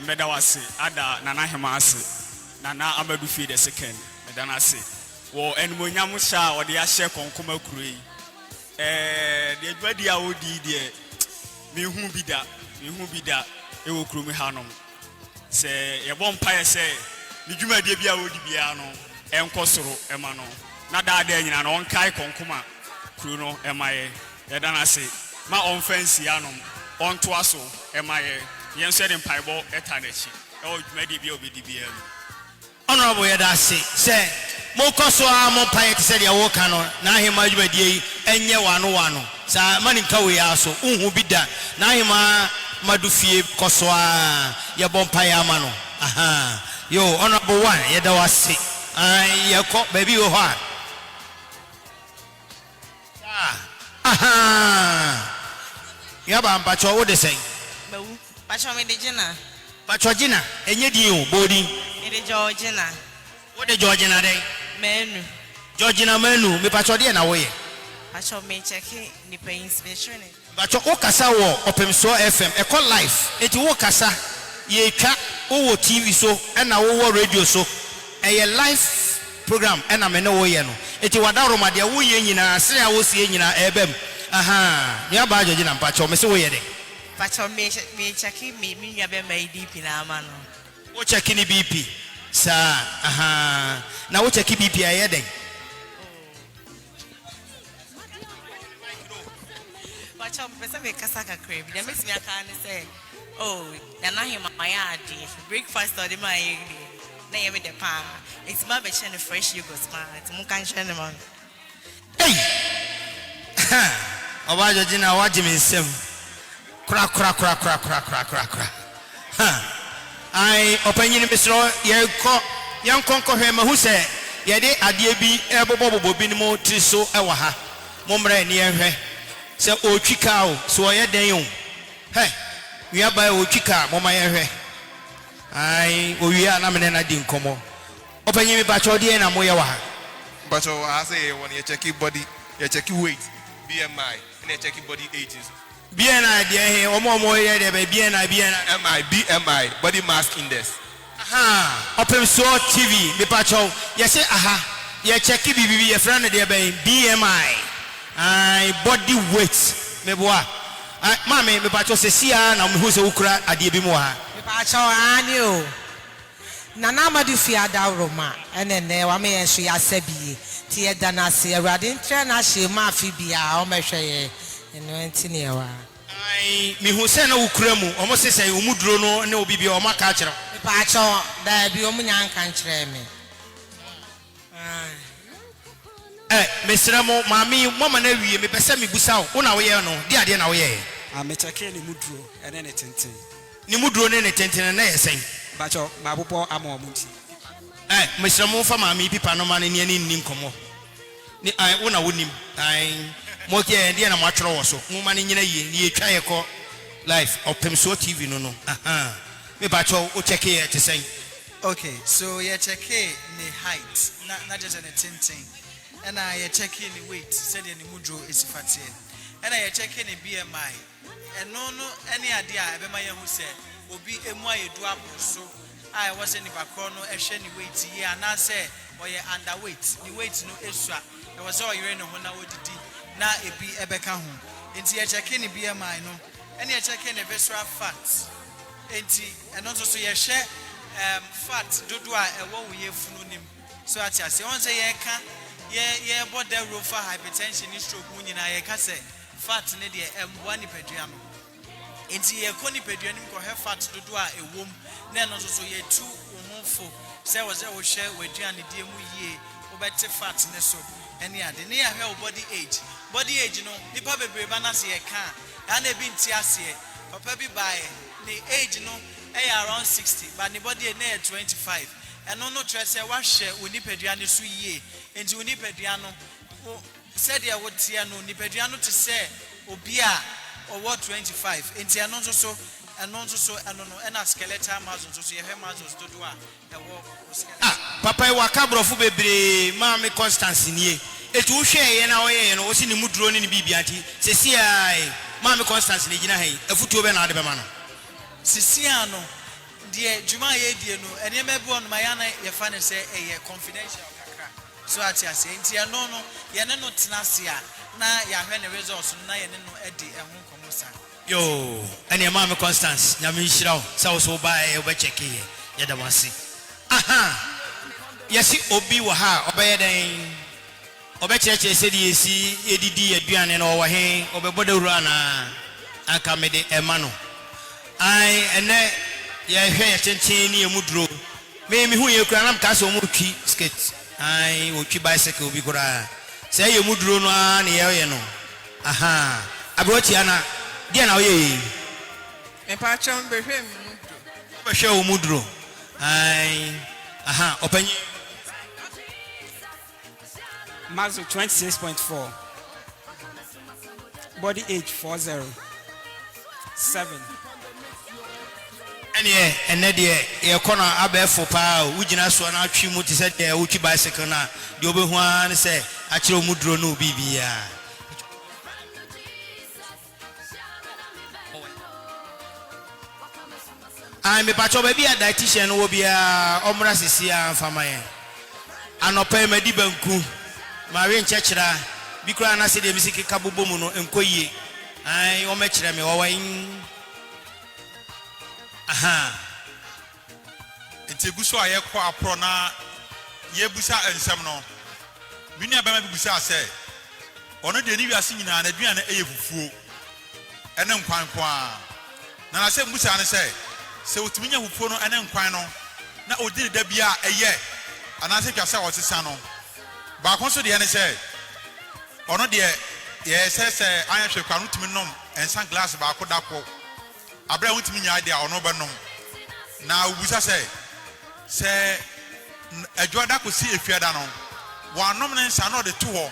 Speaker 13: Medawasi, Ada, Nanahimasi, Nana Dufie the second, Medanasi. Well, and when Yamusha or the Ashe Konkomahemaa. The Badia would dear. Me who be that, it will crew me hanum. Say, a vampire say, the Juma de Bia would be ano, and Cosoro, Emano. Not that day in an on Kai Konkoma, Cruno, M.I.A. Then I say, my own fancy anum, on Twasso, M.I.A. Yen said in Pieball, Etanechi. Oh, maybe be obedient.
Speaker 3: Honorable Yadasi, say, Mokoso Amo Payet said your work on Nahima Jubedi, and Yawano, Sa Maninkawi also, be that Nahima Dufie Koswa, Yabompaya Mano. Aha, yo, honorable one, Yadawasi, I caught baby Oha. Aha, Yabam Pacho, what they say?
Speaker 7: Pacho me de Gina.
Speaker 3: Pacho Gina, and you, body.
Speaker 7: It is Georgina.
Speaker 3: What the Georgina day?
Speaker 7: Menu.
Speaker 3: Georgina menu, me Pacho Diana way.
Speaker 7: Pacho me check it, the pain inspection.
Speaker 3: Pacho Okasa wo, Opemsuo FM, a call life. It Okasa, ye cat, oh TV so, and our radio so. A live program, and I'm no way. It was Daroma, the way in a say I was seeing in a ebem. Aha, near Bajajin and Pacho, Miss Way.
Speaker 7: Pacho me check it, me, you have made deep in our man.
Speaker 3: What checking the BP, sir? Aha, now what checking BP I had.
Speaker 7: Pacho, person make Kasaka crave. That makes me a kind of say, oh, they're not him my yard. Breakfast or the my name with the pan. It's my bitch and the fresh yogurt smart. Munkan Shannon.
Speaker 3: Hey! Obajo Jina, what you mean, Sim? Crack. I open in Mr. Young Konkomahemaa who said, Yade Adiebi, Ebo Binimo, Triso, Ewaha, Momre near her. Say, O Chikao, so I had them. Hey, we are by O Chika, Mama. I, we are Namana Dinkomo. Open you Bacho Diana Moyawa.
Speaker 16: But I say, when you check your body, you check your weight, BMI, and you check your body ages.
Speaker 3: BNI, dear, or more,
Speaker 16: BMI, body mass index.
Speaker 3: Aha, Opemsuo TV, me Pacho, yes, aha, you check it, be your friend, dear BMI. I body weight, me boy. Mammy, me Pacho says, see, I'm who's a ukra, a debimoa.
Speaker 6: Me Pacho, I knew. Nanama Dufie Roma, and then there were me and she has said,
Speaker 17: Tia Danasi, a radin trana, she mafi be our measure, and went in here.
Speaker 3: I me who send no cremu, almost say Umudrono, no bibi or macacho.
Speaker 17: Pacho, there be Omunyan country me.
Speaker 3: Mr. Ramo, Mammy, Mamma Nevi, me Pesami Busao, una way no, dear dear now, yeah.
Speaker 5: I'm a check in Mudro and anything.
Speaker 3: Nimudro and anything, and I say,
Speaker 5: Bacho, Babupo, Amo Munti.
Speaker 3: Mr. Mo for Mammy, Pipanoman in any Ninkomo. I won't win him. I Mokia and Diana Matro also, woman in a year, try a call life of Opemsuo TV, no. Me Bacho, check here to say.
Speaker 18: Okay, so you check the height, not just an tinting. And I check in the weight, said in the Mudro is fatty. And I check in the BMI. And no any idea, I remember who said, will be a more drop so. I was in the background, a shiny weight here, and I say, or you're underweight. The weight no extra. I was all you know when I would do. Now it be a becker home. Into your check in the BMI, no. And you check in the visceral fats. And also so you share fat, do a what we have from him. So I say, once a year can. Yeah, but the roof for hypertension is stroke when I can say fat nedia one pediano. Into a conny pedianum for her fat to do a womb, then also ye 2 or more. Say was I will share with Gianni Diemu ye, or better fatness so. And yeah, the near her body age. Body age, you know, the papa banas ye can, and they been tiasie, papa be by the age, you know, around 60, but the body near 25. And no trust a wash with Nipediano sui into Nipediano said I would see no Nipediano to say Obia or what 25 into an also and also and no and a skeletal muscles so you have muscles to do a walk.
Speaker 3: Papa Wakabro Fubebre, Mammy Constance in ye. It will share in our way and was in the Mudron in Bibianti. Cecilia, Mammy Constance in a foot over another man.
Speaker 18: Siciano. Dear Juma dear no, and you may be on my Anna, your fan say a confidential. So I say, no, you're not Nasia. Now you're having a resource, now you're no Eddie and Munkomusa.
Speaker 3: Yo, and your mamma Constance, Yamishra, so by a wetcheki, Yadamasi. Aha, yes, Obi Waha, Obey Obeche said, you see, Eddie, Adrian, and over here, Obedo Rana, and Kamede Emano. I and yeah, here, Chenchini, Mudro. Maybe who you can castle Muki skate. I will keep bicycle because say you Mudro no ano. Aha. Abotiana, Diana, ye.
Speaker 10: A patch on Behim.
Speaker 3: Show Mudro. Aha, open
Speaker 5: Mazo 26.4. Body age 40. 7.
Speaker 3: And a corner abe for power, which in us one out Chimuti said, Uchi bicycle now. The Obi one say, Achiro Mudro no BBA. I'm a patch of baby a dietitian will be a Omrasisia for my and Opay Medibanku, Marine Chechra, Bicrana said the music Kabubomuno and Koye. I ometch them away. Aha.
Speaker 1: Enti buso aye kwa aprona ye busa ensem no. Mini abama busa say. Ono de ni wiase nyina na aduane eye fufuo. Ene nkwan kwa. Na na se busa ne say. Se otumi nya fufuo no ene nkwan no. Na odi da bia eye. Ana se twase wosesa no. Ba kon so de ne say. Ono de ye se anya hwe kwa no tumi nom ensan glass ba ko da ko. Abra wutimi nya dia ono benom na ubusa say adwoda ko si efiada no wanom ne nsa no de to ho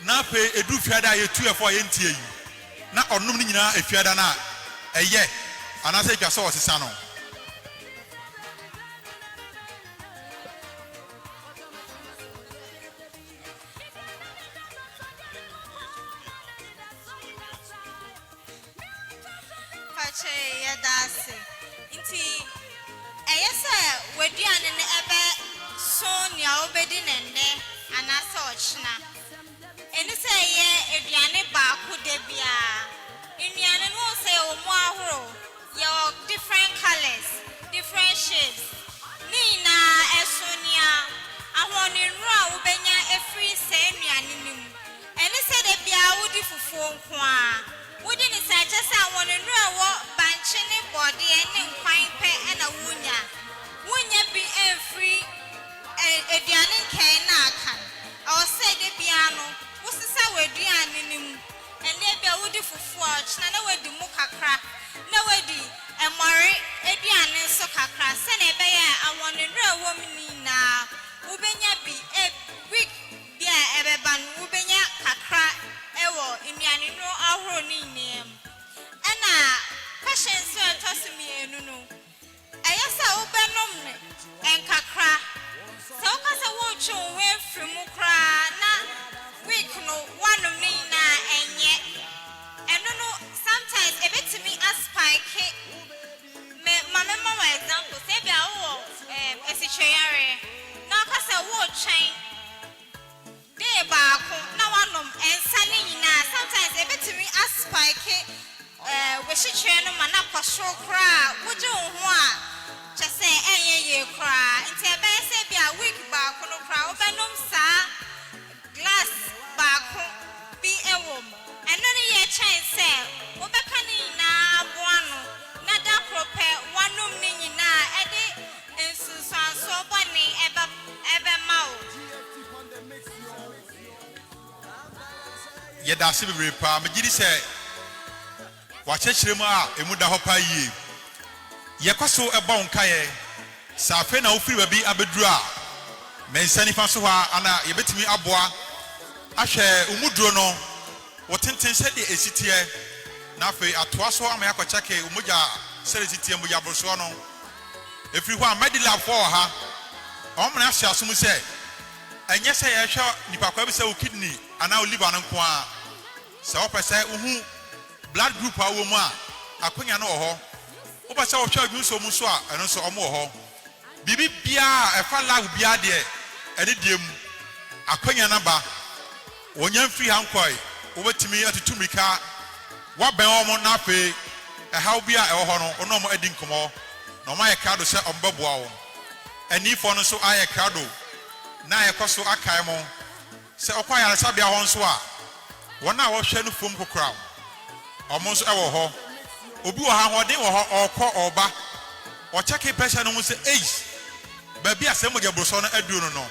Speaker 1: na pe edu fiada ye tu efo ye ntie yi na onom ne nyina efiada na eye anase twa so osesa no
Speaker 2: Yadasi. Inti Ayasa Wedian and Ebe Sonia Obedin and Anasochna. And it's a year Ediane Baku Debia. In Yan will say Omahro, your different colors, different shapes. Nina Esonia, I want in raw Ubenya free same yanim. And he said, if you are woody for 4 qua, wouldn't it say just I want to know what banching body and fine pay and a wunya? Wunya be free a dianin can. Or say the piano, what's the sour dianin? And there be a woody for 4, Nana where the muka crack, no way, and Murray, a dianin soccer crack, send a bear, I want to know woman now. Ubenya be a week, yeah, ebeban, Ubenya kakra, ewo, imiani no ahro ni name. And questions are tossing me, no. I saw Ubenom and kakra. So, as I watch you away from Mukra, na week no one of Nina, and yet, and no, sometimes a bit to me as spike. My mama example, say, a situation. Now, cause I watch chain. They back now one and sunny now. Sometimes a bit to me as spike. We should train them and up a show cry. Would you want? Just say, eh, cry. And tell me, say, be a week back on the crowd. Open glass back be a woman. And none of your chain say, Obecanina, one, not that prepare one room nina, Eddie. And Susan so bunny ever mouth.
Speaker 1: Yet that's a very palm. Did he say, watch a shrimmer, a muda hopa ye? Yakoso a bon kaye, Safena free will be a bedra. Men sani fansoa, Anna, you bet me a bois. Ashe umudrono, what Tintin said the ACTA. Nafe at Twaso, America Chake, Umuja, Sericity and Mujabosono. If you want medical for her, I'm going to ask you say, and yes, I shall Nipaka say kidney, and now live on Qua. So, I say, blood group, a woman, a queen and ho. Opa say, shall you so Muswa, and also Omoho. Bibi Bia, a falla Bia de, and it dim, a queen and number. When young free handquay, over to me at the Tumika, what by all Nafe, a how be a honor, or no more edding come on. No my cado say on Bobo. And if on so I a cado, na a coso a caimo. Say, Oquire Sabia Honswa. 1 hour shen from crowd. Almost our ho. Obu ha de or call or ba. Or check a person who say, Ace. Baby, a semi brosona eduno no.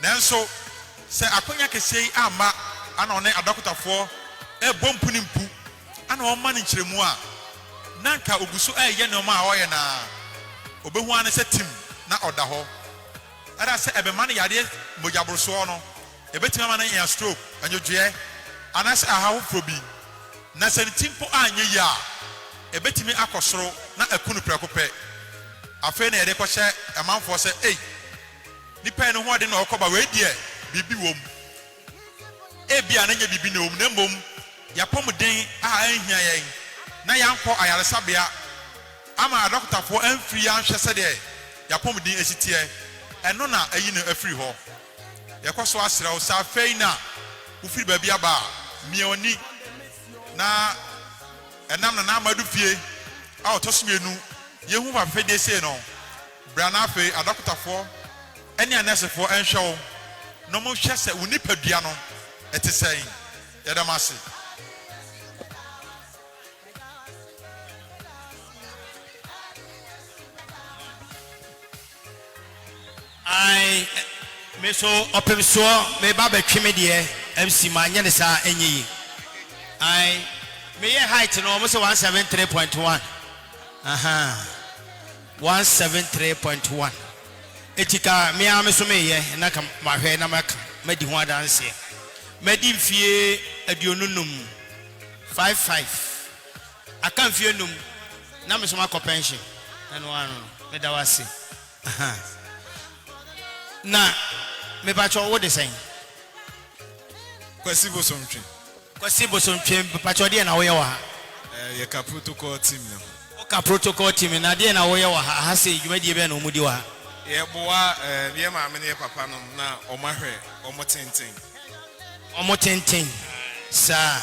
Speaker 1: Then so say, Akonya can say, Ama, and on a doctor for a bomb punim poo, and all money chrimua. Nanka ugusu yenoma oya na obehuane se tim na odaho ara se ebe mane yade mojabroso no ebetima mane ya stroke anyodwe anas ahawo probi na se timpo anye ya ebetimi akosoro na akunu prekope afa na yede kohye emanfo se nipa no ho de na okoba we die bibi wom bia na nya bibi na wom na mom yapom den a ahia yen na yanko ayaresabea ama doctor for free anhwe se de yapom din esitie eno na ayi no afiri ho yakoso asra o sa fei na ufiri ba bia ba mioni na enam na amadu fie a otosumenu yehu ba fe de se no brana fe doctor for eni anese for enhwe no mo hwe se unipadua no etesen yadamase.
Speaker 3: I me so Opemsuo me baba tweme de MC ma nya ne sa enyi I me ye height no almost 173.1 173.1 etika me am so me ye na ka ma hwe na ma di ho adanse me di mfie aduonunum 55 aka mfie num na me so ma pension na no anu me da wase na me pacho wo de sen
Speaker 16: Kwasi bosomtwe
Speaker 3: pacho de na wo ye wa ha
Speaker 16: ye ka protocol team no
Speaker 3: o ka protocol team na de na wo ye wa ha se dwumadi be na omudi wa ha
Speaker 16: ye boa ye ma me ne papa no na omahwe
Speaker 3: omotenten sa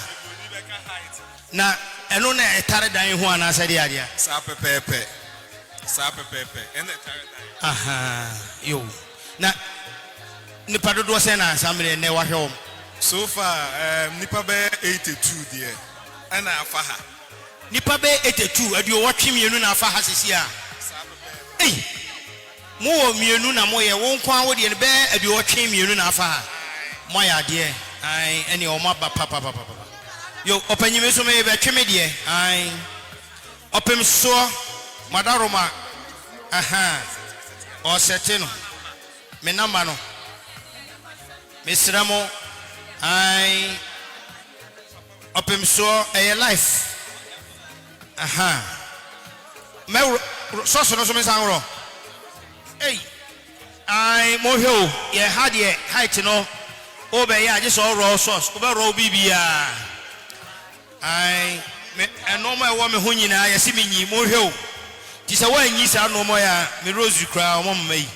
Speaker 3: na eno na etare dan ho ana sa de ade
Speaker 16: sa pepepe ene etare dan
Speaker 3: yo na nipa dodo se na assemble ne wa hwe
Speaker 16: so far nipa be 82 there and afaha
Speaker 3: nipa be 82 adio watwe mienu na afaha sisi a ei mo wo mienu na mo ye wo kwa wo de be adio watwe mienu na afaha mo ya de ai ene o ma ba papa yo opanyime so me be tweme de ai Opemsuo madaroma aha o setino me namba no me sramo ai Opemsuo a life aha me so no so me sanro ei ai mo hwe ye ha de height no o be ya je so ro sauce o be ro bibia ai me enoma e wo me ho nyina ye se me nyi mo hwe ti se wa nyi sa no mo ya me rose kra o mo mai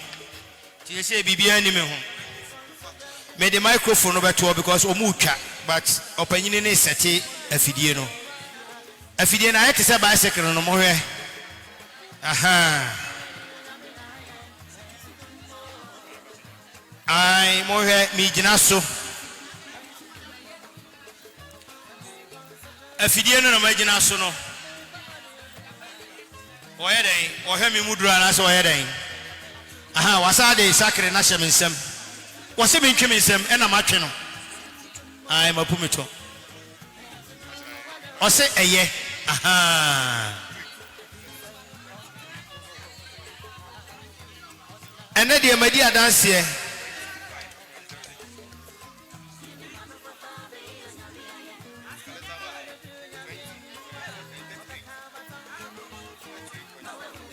Speaker 3: ti ye se bibia ni me ho me the microphone beto because o mu twa but opanyini ne sete afidie no afidie na yete se bicycle no mo hwe aha ai mo hwe mi gina so afidie no na ma gina so no oye den o hwe mi mudura na so oye den aha wasa de sakre na hye mensem wase bi ntwe mensem e na matwe no ai mapumito ose eye aha ene de madi adanse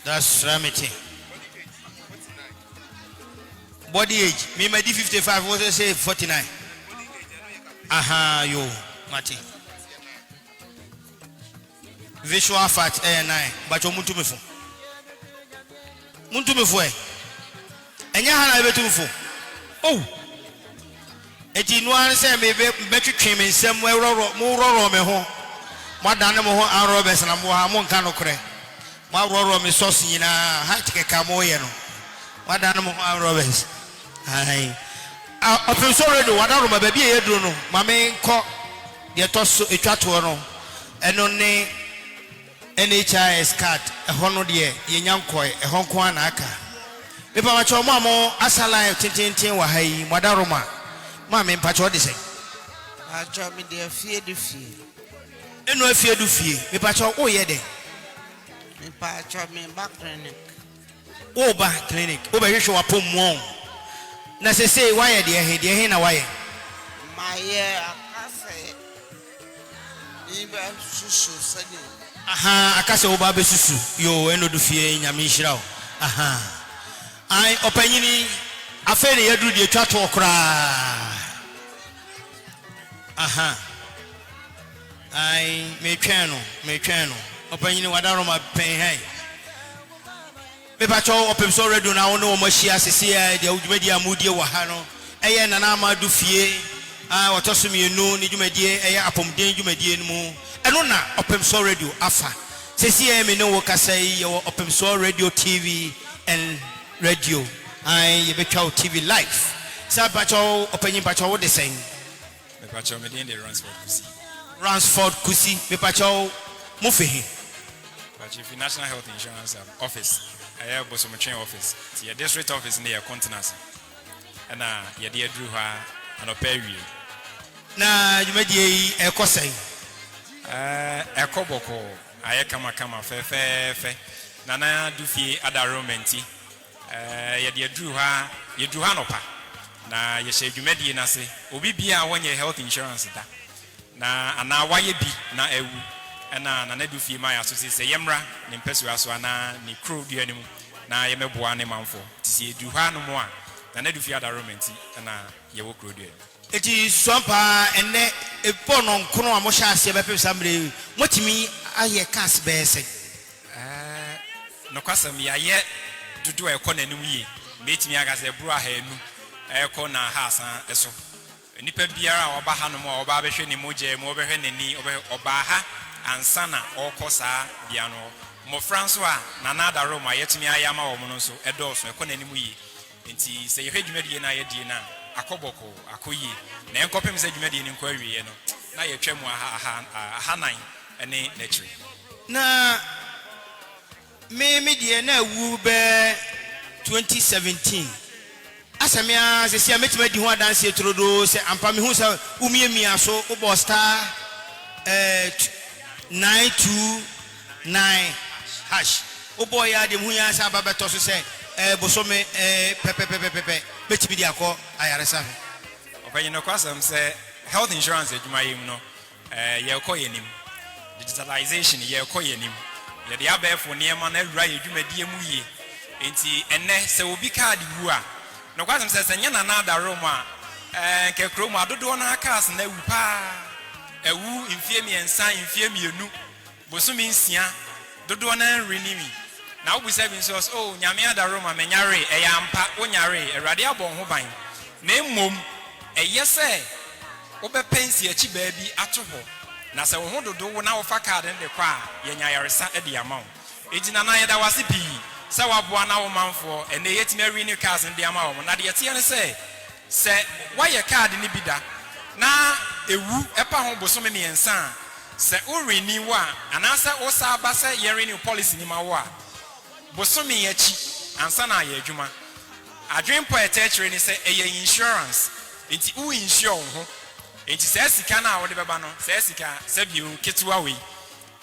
Speaker 3: that's remedy body age me madi 55 what say 49 aha yo mati visual fat 9 but o muntu mefo enya hana betumfo oh eti no an say me betwetwe me nsem mo me ho madane mo ho anro bes na mo ha mo nka no kore mo roro me sauce nyina ha tikeka mo ye no madane mo ho anro bes ai Opemsuo radio wadaro ma ba bi e duro no ma me nko de toso etwato no eno ne NHIS card ehọ no de ye nyankoi ehọ nko ana aka me pa ma cho mo amo asala tintintin wa hai wadaro ma me pa cho de se
Speaker 19: a cho me de afie Dufie
Speaker 3: eno afie Dufie me pa cho o ye de
Speaker 19: me pa cho me back clinic
Speaker 3: o ba clinic o ba hwehwe wa pom mo na se say why de he na why
Speaker 19: my akase iba susu sani
Speaker 3: aha akase o ba be susu yo eno Dufie nyame hira o aha ai opanyini afere yaduru de twato okra aha ai me tweno opanyini wadaro ma pen hai me pa cho Opemsuo radio na wono mo hia sese ya de dwumadi amudie wa ha no eye nana ma Dufie wotoso mienu ni dwumadie eye apomden dwumadie mu eno na Opemsuo radio afa sese ya me no wo kasai yo Opemsuo radio TV and radio ai ye betwa TV live sa pa cho opanyin pa cho wo de sen
Speaker 20: me pa cho me de
Speaker 3: Ransford Kusi me pa cho mo fehi
Speaker 20: pa chief national health insurance office I have Bosomtrain office. The district office near continents. And you dear drew her and a perry.
Speaker 3: Na you made a cosay.
Speaker 20: A coboko. I come fe. Nana Dufie ada romanti. You dear drew her, you drew hanopa. Na you say you made nasi. Obibia when your health insurance. Na and now why you be na ewu. Na Dufie my associate say Yemra, Nimpesu Aswana, ni crew the animal. Na Yemeboa ne manfo. Tisi Duha no more. Na Dufie ada romanti na yewo crew the.
Speaker 3: It is swampa and a ponon kono amosha se be sambre. Motimi aye cas be say.
Speaker 20: No kwasam ya ye dudu e ko nanim yi. Metimi aga se bro ha enu. E ko na ha asan eso. Nipa biara oba ha no mo oba behwe ni moje mo behwe nani oba ha ansana okosa biano mo Francois na nada Roma yetimi ayama wo no so edoso e ko nanimu yi enti se ye hwedwumadi na ye die na akoboko akoyi na enkopem se dwumadi ni nkwa wiye no na yetwa mu aha nan ene lecture
Speaker 3: na me die na wu be 2017 asamia se sia metima di ho adanse etrodo se ampa me hu se umiemia so obo star 929 hash obo ya de hu ya sa babeto so se bosome pepepepepe betimi di akọ ayaresa
Speaker 20: obanyi no kwasam se health insurance adwuma yim no ye ko yenim digitalization ye ko yenim ye de abefo niema na awura ye dwumadi mu ye enti enne se obi card wu a no kwasam se nya na na da room a ke krom adodo na cars na wu pa ewu mfie miensa mfie mienu bosumi nsia dodo na renimi na obu se bin so oh nyame ada room a menyare eyampa onyare erade abon ho ban na emmom eyese obepensi achi baabi atoho na se wo ho dodo wo na wo fa card de kwa ye nyayaresa de amount ejina na yeda wase pi se waboa na wo manfo ene yetime renew cards de amount na de yete ne se waye card ni bida na ewu epa ho bosome miensa se o renew a anasa o sa ba se ye renew policy ni ma wo a bosome yachi ansa na ye adwuma adwen po etechere ni se eye insurance enti u insure ho enti se sika na wo de beba no se sika se biu ketuwa we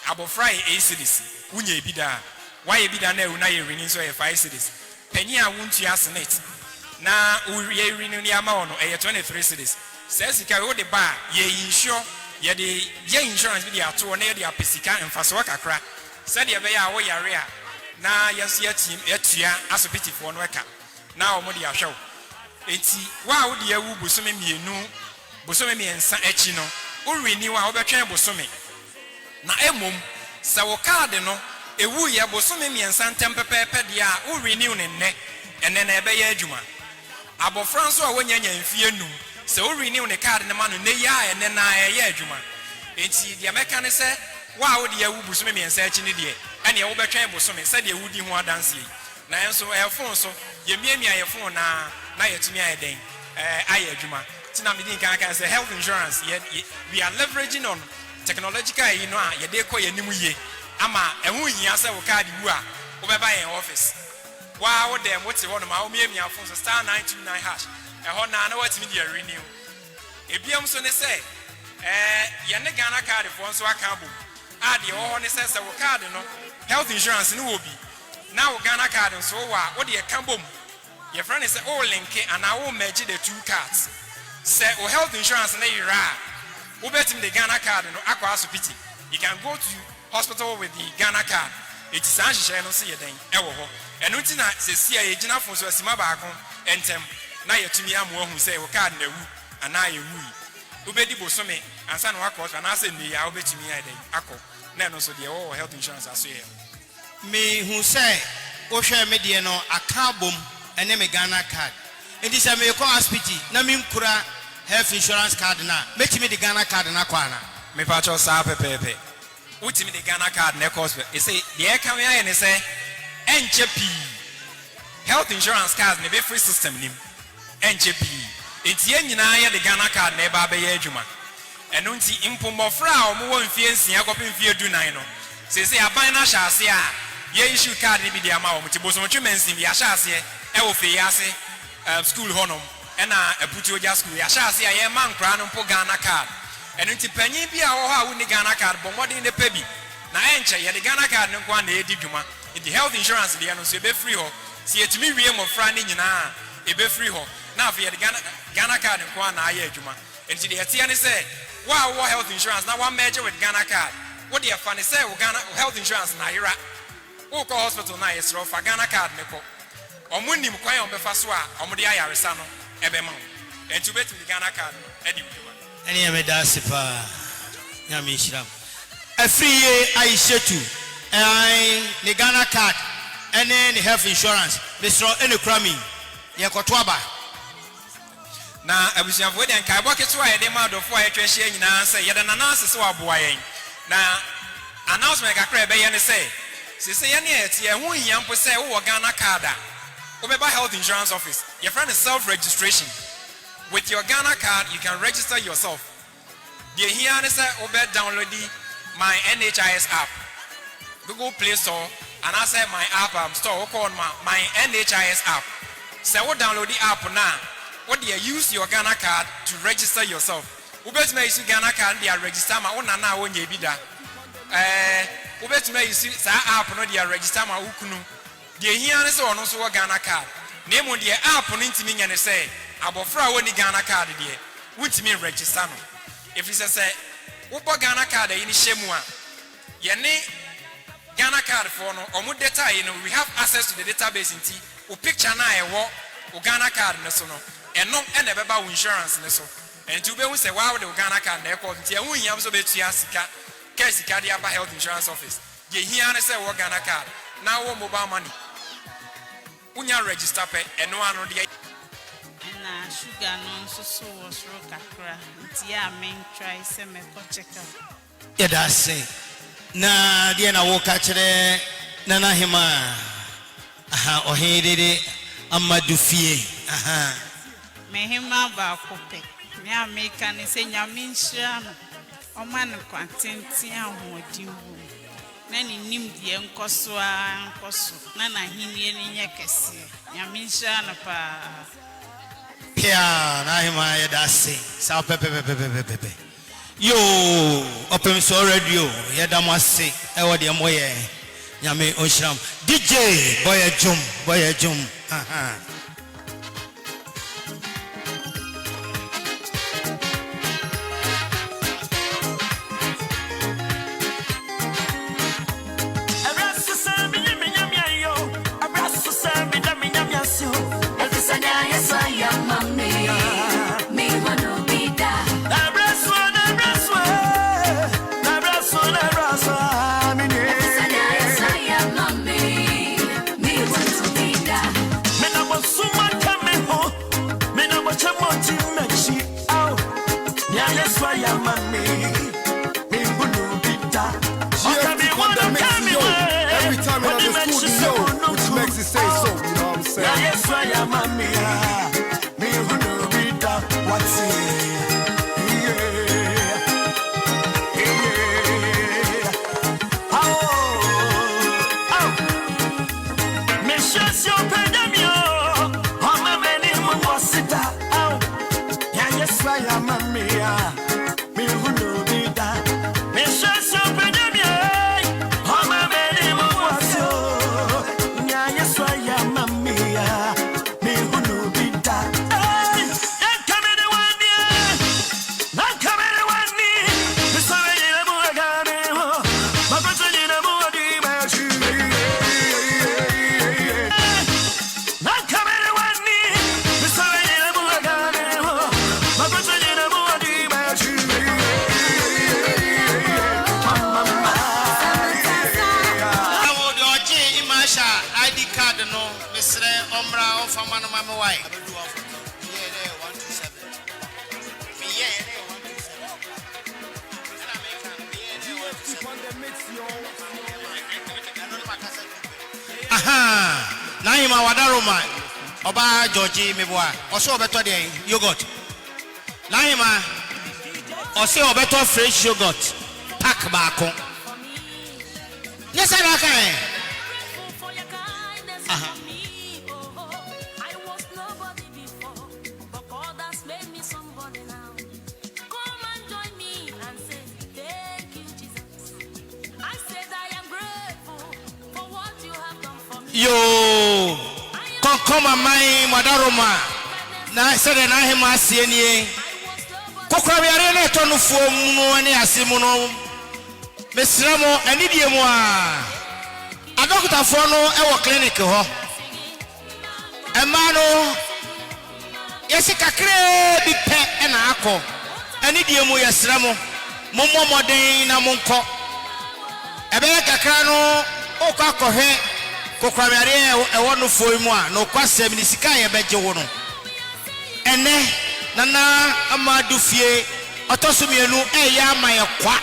Speaker 20: abofra e cities unye ebida why ebida na ewu na ye renew so ye 5 cities penny a wuntu asenet na ye renew ni ama ono eye 23 cities se sika wo de ba ye insure ye de ye insurance bi de ato na ye de apesika emfaso kakra se de be ya wo yare a na yes team etua asopitifo no eka na omo de ahwew enti wa wo de awu bosome mienu bosome miensa echi no o renew a obetwen bosome na emom se wo card no ewu ye bosome miensa ntempepepe de a o renew ne nne ene na ebe ye adwuma abofran so a wonyanya mfie num se o renew ne card ne ma no ne ya ene na ye adwuma enti de meka ne se wa wo de awu bosome miensa echi ne de ene wo betwen bosome se de wudi ho adanse na enso phone so ye miamia ye phone na yetumi ayeden aye adwuma tina me din kan say health insurance we are leveraging on technological you know ye de ko ye nimu ye ama ehun hia se wo card wu a wo be ba yen office wa wo dem wote ho no ma wo miamia phone so star 929 hash ho na watimi de renew ebiam so ne say ye ne Ghana card for so aka bo ade ho ne say wo card no health insurance ni wo bi na wo Ghana card so wa wo de ka bom your friend is all link and I will merge the two cards say o health insurance na yira wo betim the Ghana card no akwa asopiti you can go to hospital with the Ghana card it is an share no say den e wo ho eno nti na se sia ye gina fon so asima ba ko entem na yetumi amu ahu say wo card na wu ana ye wu wo bedi bosome ansa na wakọ so na say ni ya wo betumi ya den akọ na no so de wo health insurance aso ye
Speaker 3: me hu say o hwe me de no akabom ene me Ghana card enti se me ko hospital na me nkura health insurance card na metimi de Ghana card na kwana
Speaker 20: me pa cho sa pepepe utimi de Ghana card na cost e say de ka we aye ne say enche pi health insurance card ne be free system nim enche pi enti enyina ye de Ghana card na e ba be ye adwuma eno nti impomofra a omo wo mfie nsia kopem fie dunan no se aban na hya ase a ye issue card ni bi de ama wo mti boso twe mensim ya hya ase e wo fe yase school honom ena eputi oja school ya hya ase a ye man kra no mpo Ghana card eno nti panyin bi a wo ha wo ni Ghana card bo modern ne pebi na enche ye de Ghana card no kwa na edi dwuma the health insurance de no so be free ho si etimi wie mo fra ni nyina e be free ho na afi ye de Ghana card kwa na aye adwuma enti de etia ne say wa wo health insurance na wa merge with Ghana card what the funny say we Ghana health insurance na ira wo ko hospital na yesro fa Ghana card ne ko omunim kwan o befa so a omde ayaresa no ebe ma enti betim the Ghana card edi wuma
Speaker 3: eni e me da sipa nya mi shiram afriye aishetu the Ghana card ene the health insurance besro ene krami ye koto aba
Speaker 20: na abusiafo de nkai boketo a ye de ma dofo a ye twehye nyina se ye de nanase se waboa yen na announcement kakra ebe ye ne se se ye ne etie hu hiampo se wo Ghana card a wo be ba health insurance office your friend is self registration With your Ghana card, you can register yourself. The here is download my NHIS app, Google Play Store, and I say my app store called my NHIS app. So we download the app now. What do you use your Ghana card to register yourself? Ubet me use Ghana card they register my own na won ye bi da. Ubet me use sa app no they register my ukunu. The here is ono so Ghana card. Name on the app no ntimi nya ne say abofra woni Ghana card de wuntimi register no. If you say wo Ghana card e ni shemu a ye ne Ghana card for no omo data we have access to the database inti o picture na e wo o Ghana card ne so no eno e na beba wo insurance ne so enti ube hu say wow the Ghana card na e ko nti e hu hia so betua sika ka sika dia ba health insurance office ye hia ne say wo Ghana card na wo mobile money unya register pe eno ano de
Speaker 21: na sugar no so was ro kakra nti ya men try say me ko check out
Speaker 3: yeah that's it na dia na wo ka kire na na hema aha ohedede amma Dufie aha
Speaker 21: me hema ba ko pe me America ni say nyame nhyira no o man kwantenti ahodin wu na ni nim die nkoso na na hinie ni nye kese nyame nhyira no pa
Speaker 3: pia na hema ya dase sa pepe yo Opemsuo radio ya damase e wo de moye nyame onhram DJ boy jum aha
Speaker 22: Every time in the studio, which makes it say so, you know what I'm saying? Yes, I am a me who know be that what's aha na hima wadaroma oba George meboa oso obeto de yogurt na hima ose obeto fresh yogurt pack baako yes I can aha yo Konkomahemaa madaroma na sede na hema asie nie kokwabiare na etonufuo mu ne asimu no mesramo anidie mu a adokutafo no ewo clinic ho ema no yesi kakre bi pe na akọ anidie mu yesramo momomoden na monko ebe kakra no okwakohwe kokwabiare ewo no foi mu a no kwasem ni sika ye beje wo no ene nana ama Dufie otosumienu eya amaye kwa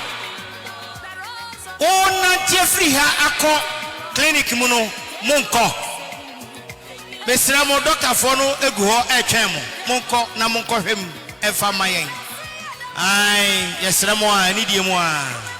Speaker 22: ona tie free ha akọ clinic mu no monko Mesra mo doctor for no egu ho etwen mo. Monko na monko hwem efa mayen. Ai, yesra mo a ni die mo a.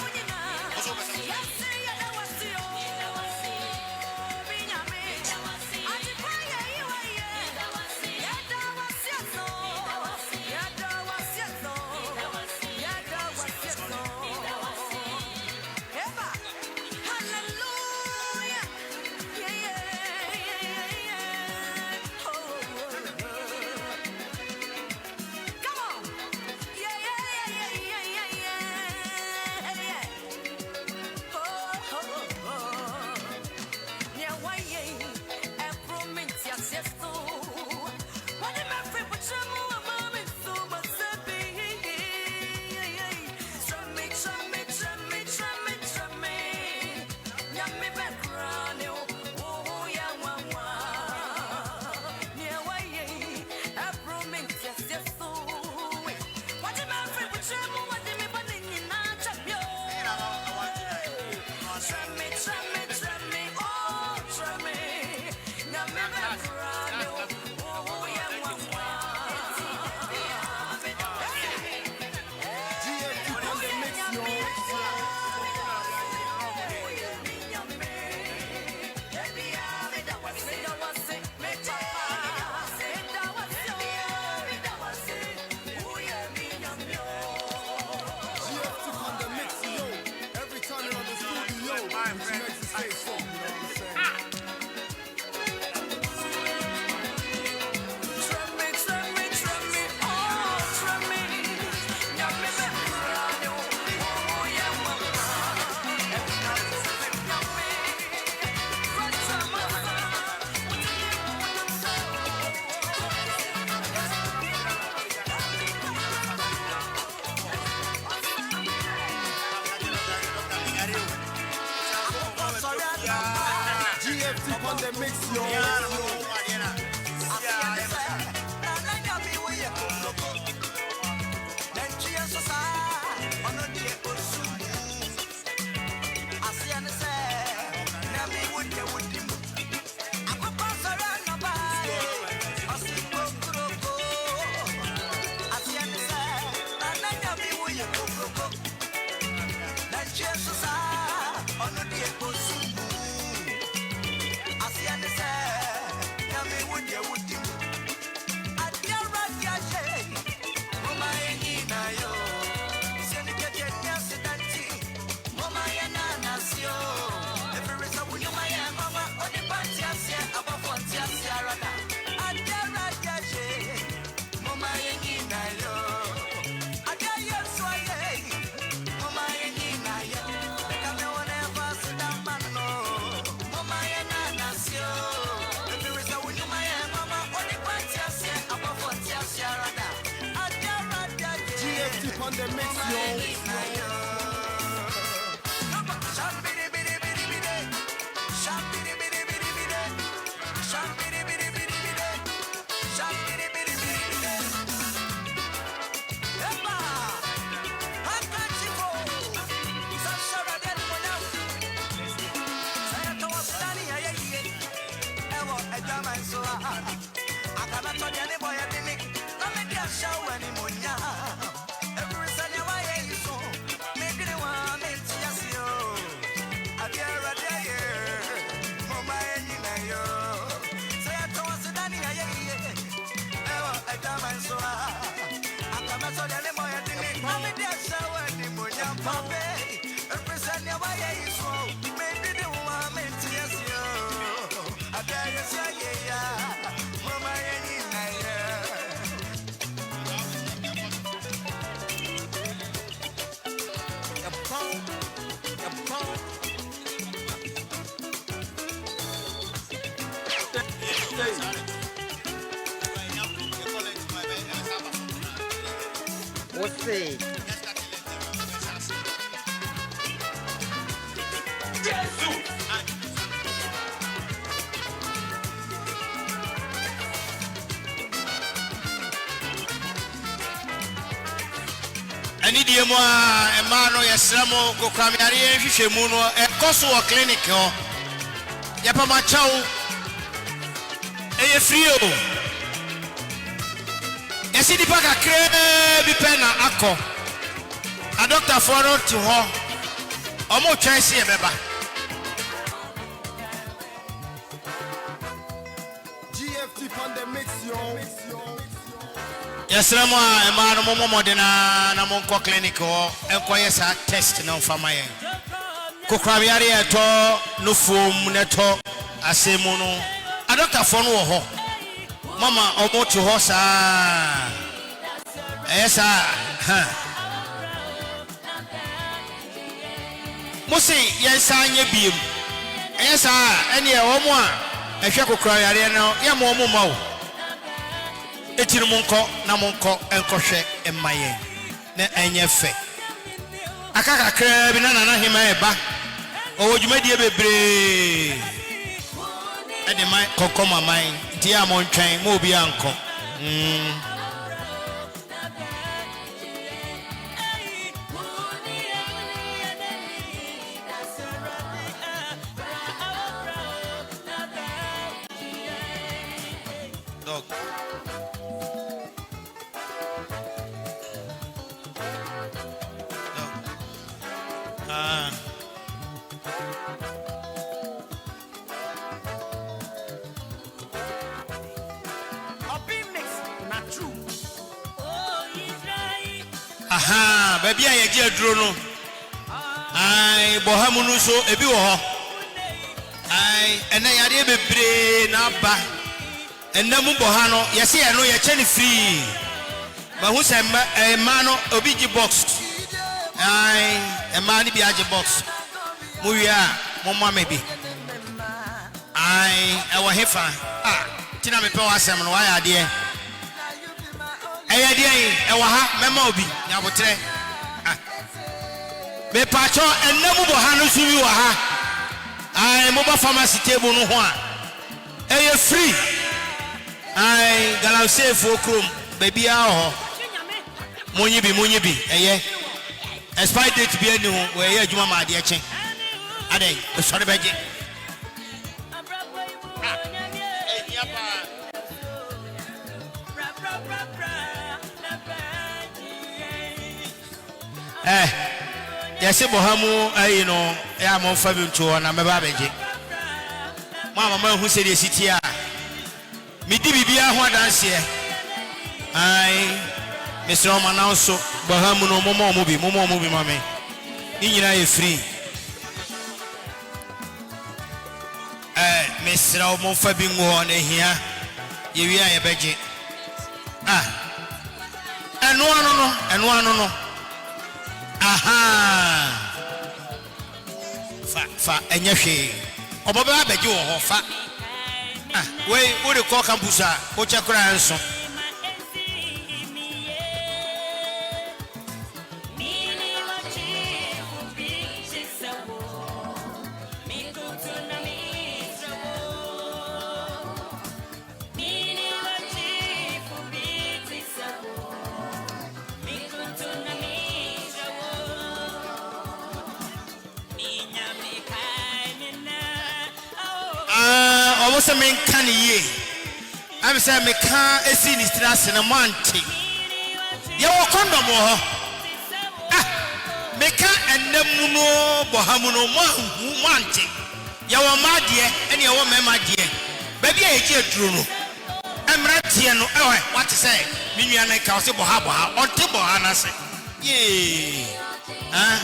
Speaker 19: Você.
Speaker 22: Ani die mo a ema no yesra mo kokramyare hwehwɛ mu no ekoso wo clinic ho yepa ma chawo Eye free o. Yesi di paka kre bi pe na akọ. A doctor for to ho. Omo twan se e beba.
Speaker 4: GFT pandemic yo.
Speaker 22: Yesremo a ema no momo modena na monko clinic ho enko yesa test na mfama yen. Kokrawiyare eto no fom neto asemu no. A doctor for no ho. Mama omo to ho sa. Esa ha. Musi yensa anye biem. Esa ene e omo a ehwe kokrawiyare no ye mo omo ma wo. Etiri monko na monko enkohwe emmayen na enye fe. Akaka kra bi na nana hema eba. Owo dwumadie bebre. Ede mai Konkomahemaa nti a montwan mo obi anko. Dog. Aha, baby a yeje aduro no. Ai, bohamu no so ebi wo ho. Ai, ena yare bebre na ba. Ena mu boha no, yese ye no ye cheni free. Ba hu se ma no obi gi box. Ai, ma ni bi agi box. Mu wi a, mo ma me bi. Ai, e wo hefa. Ah, tina me pe wa asem no wa ya de. Eye de e wa ha mema obi nyabotre. Ah. Me pacho enamu boha no suwi wa ha. Ai, mobile pharmacy table no ho a. Eye free. Ai, galam safe okrom baby a ho. Munyi bi eye. Expire date bi ani ho we ye adwuma ma ade eche. Adai, sorry beje. Yesi bohamu ayi no ya mo fa bi nto na me ba beje. Mama hu se de siti a. Mi di bibia ho adanse e. Ai, Mr. Omananso bohamu no momo bi mame. Ni nyina ye free. Mr. Omo fa bi ngo na hia. Ye wi a ye beje. Ah. Enu anu no. Aha. Fa enye hwe. Obo ba beje wo ho fa. Ah, we wo de call campus a wo chekura enso. Omosa men kan ye. Am say me kan esi ni stress na monte. Ye wo condom ho. Ah, me kan enemu no bohamu no monte. Ye wo madie ene ye wo mema die. Ba bia ye ji aduro no. Emra tie no what say? Me nua na ka wo se boha onte boha na se. Ye. Ah.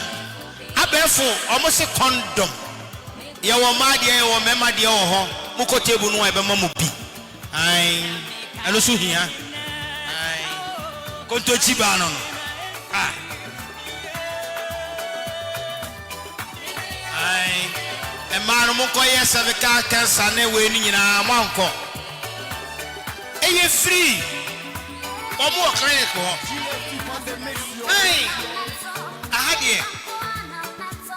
Speaker 22: Abefo omo se condom. Ye wo madie ye wo mema die wo ho. Muko table no ebe mamu bi. Ai, eno so hia. Ai. Konto chiba no. Ah. Ai. E manu muko ye cervical cancer na we ni nyina manko. Eye free. Omo clinic ho. Ai. Ahadie.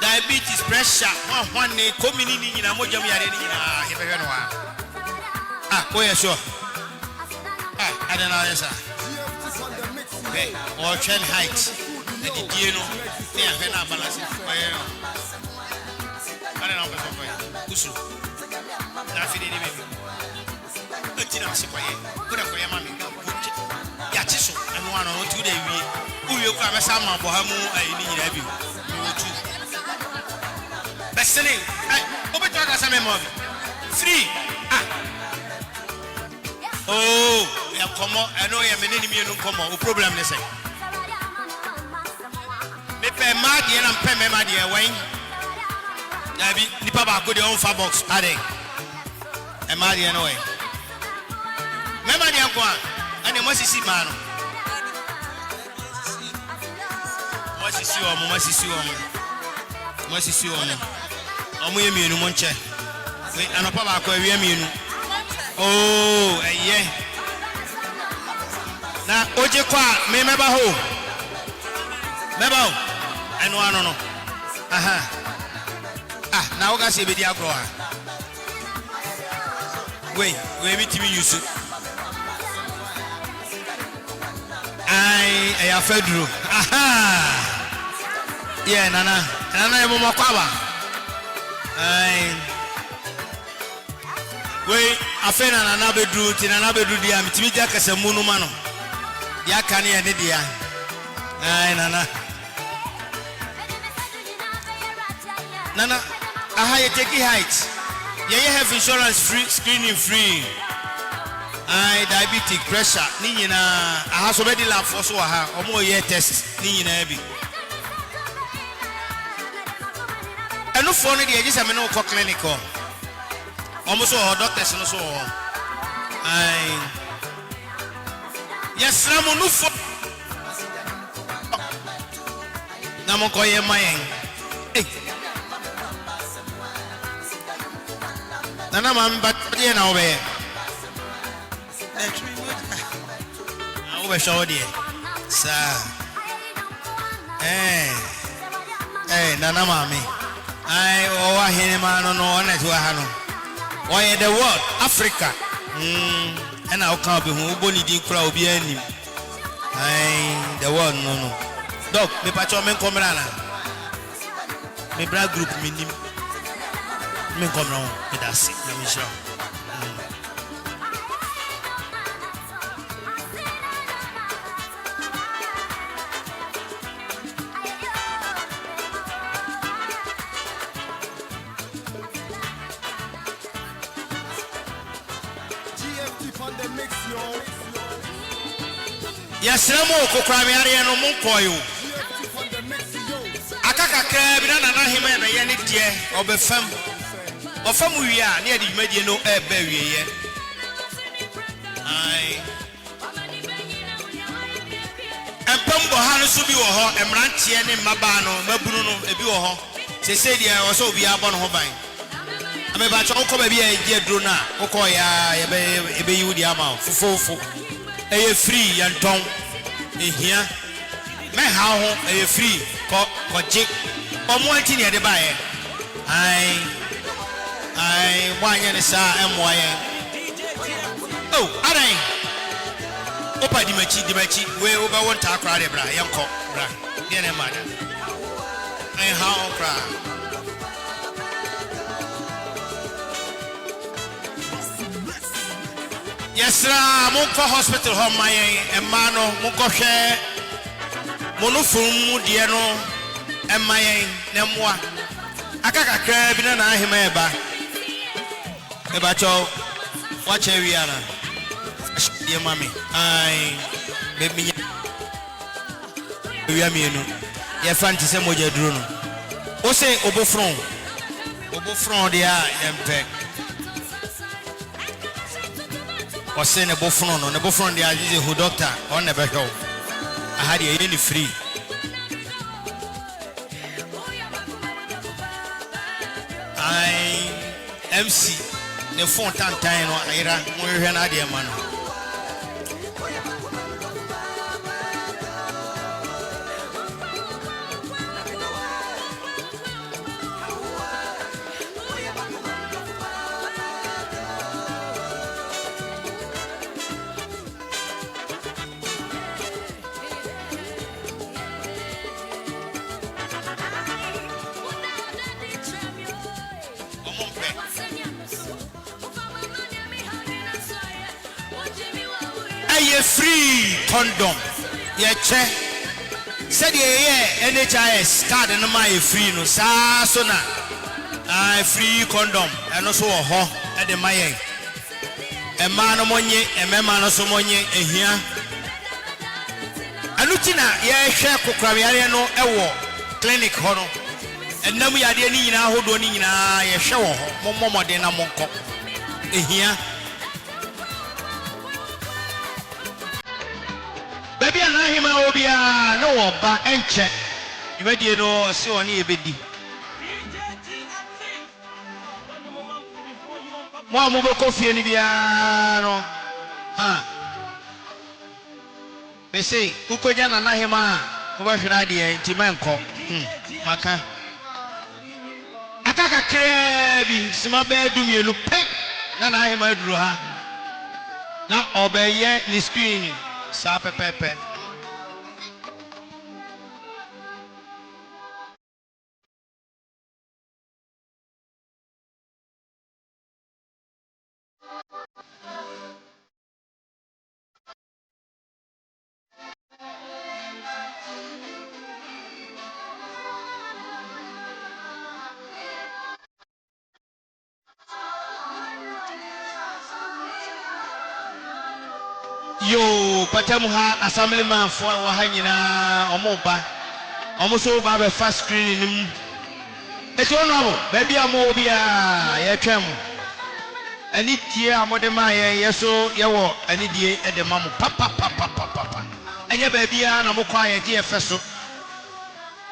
Speaker 22: Diabetes, pressure, one day, community in a mojam yard in ah, oh, yeah, sure. Ah, I don't know, yes, sir. Hey, or trend height. The Dino, they are very balance. I don't know, Usu. Nothing in tina se kwaye kuda kwaye mami ya chiso eno ano no tu de wie kwa mesa ma bo ha mu ayi ni nyina bi wo tu besene obetu aka sa me mo free oh ya komo eno ya meneni mi enu komo o problem ne say me pe ma de na pe me ma de wen ya bi nipa ba go de on fa box ade e ma de no we me ma de anko a ane mo sisi ma no mo sisi o mo omo ye mienu mo nche we anopa ba ko awie mienu oh eye na oje kwa me meba ho eno ano no aha na oga se be di agro ha we mi timi yusu ai ya fedro aha yeah nana e mo kwa ba ai we afena nana bedru ti nana bedru dia mitimi ja kasa munu ma no ya kan ye ne dia ai nana aha ye take height ye have insurance free screening free ai diabetic pressure ni nyina aha so be di lab for so aha omo ye test ni nyina bi enu fo no de ye se me no ko clinic o omo so doctors no so ai yes ramo no fo na mo ko ye mayen nana ma mba de na obe obe show de sa nana ma mi ai o wa hene ma no na tu ha no oye the world Africa and I can't be who boni din kura obi anim ai the world no dog me pacho men komra na me bra group me nim me komra me da sit na me show yes ramo kokra me are no mon koyo akaka kra bi na na hima na ye ne die obefam ofam wi a ne ade dwumadie no e ba wie ye ai empambo ha no so bi wo ho emrantie ne mmaba no mabunu no ebi wo ho sese die wo so obi abọ no ho ban ameba cho ko ba bi e die dro na kokọ ya ebe yi wudi ama fofofo eye free yanton ehia me ha ho eye free ko je omo anti ne de ba ye ai wanya ne sa emo ye oh adan opa di machi we oba won ta akra de bra yanko bra de ne ma da ai ha ho kra yesra monko hospital ho mayen emano monko hwe monofum de no emayen nemwa akakakra bi na ahema eba cho watch wiana dear mami ai bebi wi amienu ye fanti se moja duro no o se obofron de a empe o se ne bofron de a je hu doctor on ne be hwo ahadi ye ni free ai MC ne phone tantan no ayira mo hwe na de ma no ye free condom ye che said ye NHIS card no my free no sa so na free condom and also ho e de maye e ma no monye e mema no so monye ehia anutina ye hwe kokraware no ewo clinic ho no enam yade ni nyina hodo ni nyina ye hwe wo ho mommode na monko ehia baby anahima obia no oba enche ibedie no se oni ebedi mo mo be kofie ni bia no ha be say ukonya na anahima ko ba hwira de ntimenko maka ataka krebi sima be dumielu pe na anahima duru ha na obeye ni screen sa pepepe yo patamuha assemblyman for wa hanyina omoba omoso ba be fast screen nim eti ono abo baby amo bia ye twem ani tie amode ma ye yeso ye wo ani die e de mamu papa anya baby a na mo kwa ye die feso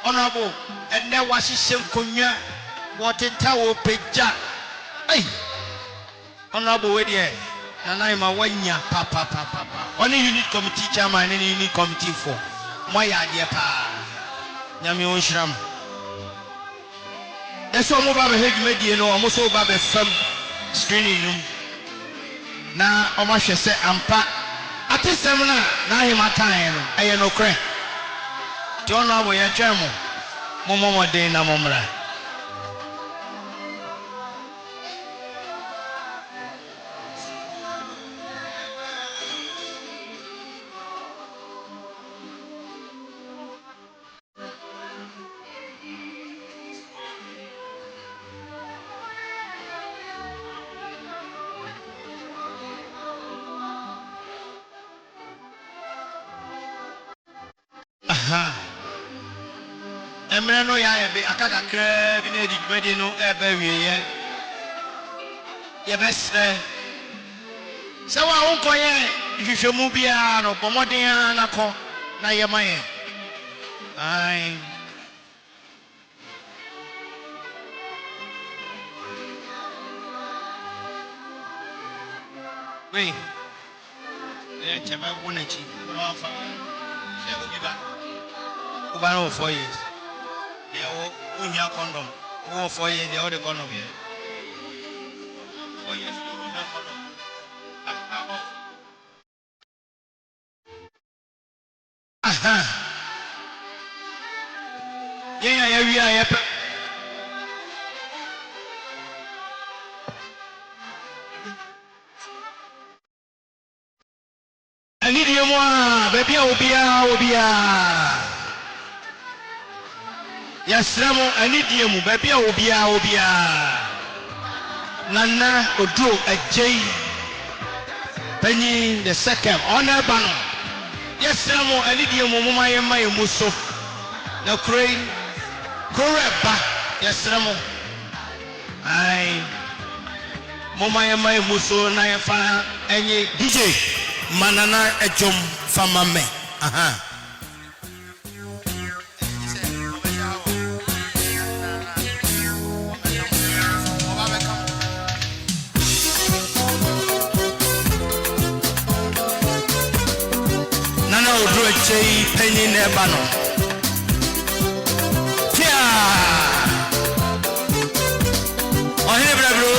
Speaker 22: ono abo enne wasise nkonwa wotenta wo peja ai ono abo we die Nana ima wanya papa. Only unit committee chairman and unit committee for my idea pa. Nyami onshram. That's all mobile head media no almost over the film screening room. Na omashe se ampa. Ati semna na him atane no. Aye no kre. Ti ono abo ye twemo. Momo den na momra. Emre no ya ebe akaka kra bi na edwedi no ebe wiye ye besre se wa wonko ye hwehwemu bia no bomoden na ko na ye maye ai we ye chama wona chi no fa se go biba uba no 4 years yeah, unya condom. 4 years, the other condom here. 4 years, unya condom. Aha. Yeah. I need you more, baby. Obia. Yes, Ramo. I need you more, baby. Obia. Nana Odu Ajay Penny the second honor banner. Yes, Ramo. I need you more, my muso. No crane. Correct. Yes, Ramo. I. Mama my muso na yafa enye DJ manana ejom fama me aha nana odro echei penny ne bano tia ohe bro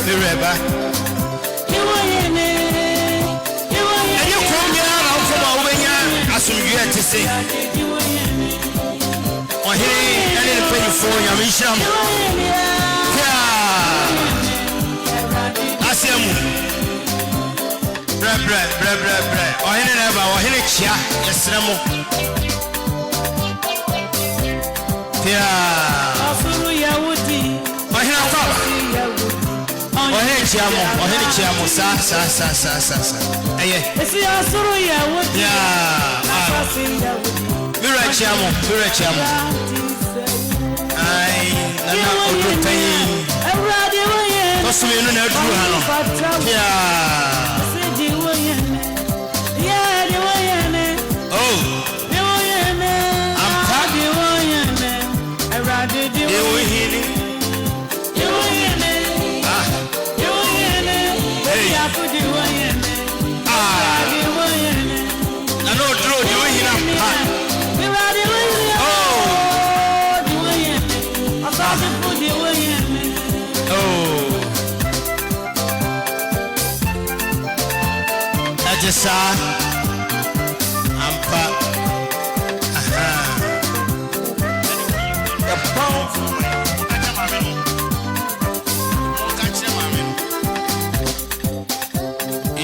Speaker 22: Mireba. te se ɔhene ɛne ne mpanyinfoɔ nyame nhyira mo aseɛ mu brɛ ɔhene na ɛba ɔhene kyia yɛserɛ mo ɔhene akɔba ɔhene kyia mo saa ɛyɛ mira kyia mo ai nana ɔduru panyin ɔsomenu na aduru ha no Sa ampa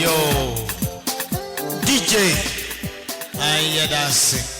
Speaker 22: yo DJ ayi that's it.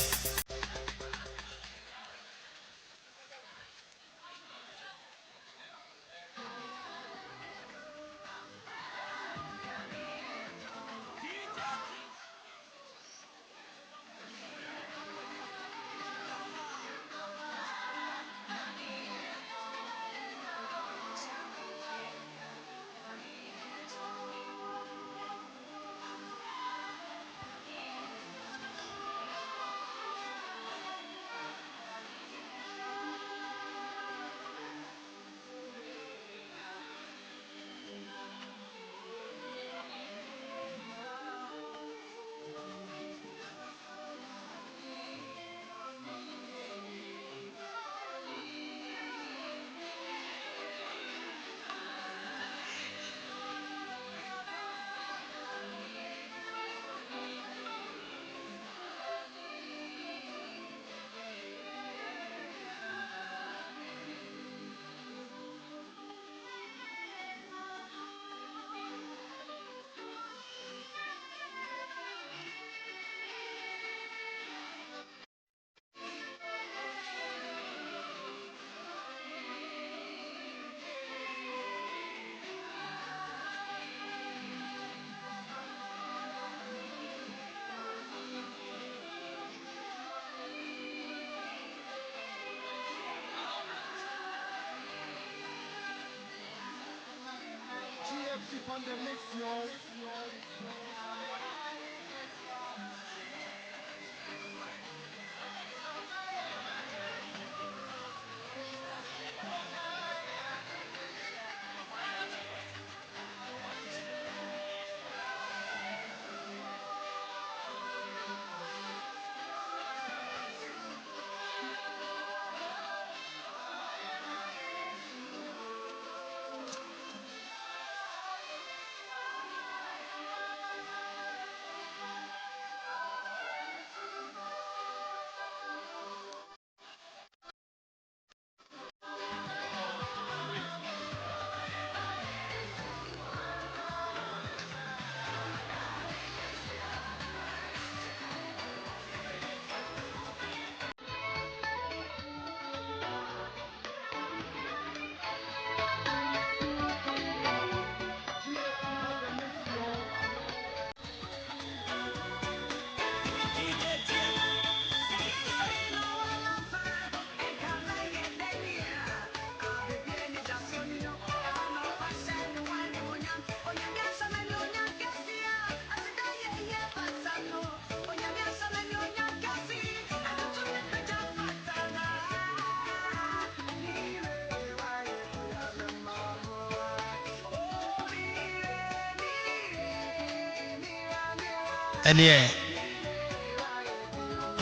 Speaker 22: ɛneɛ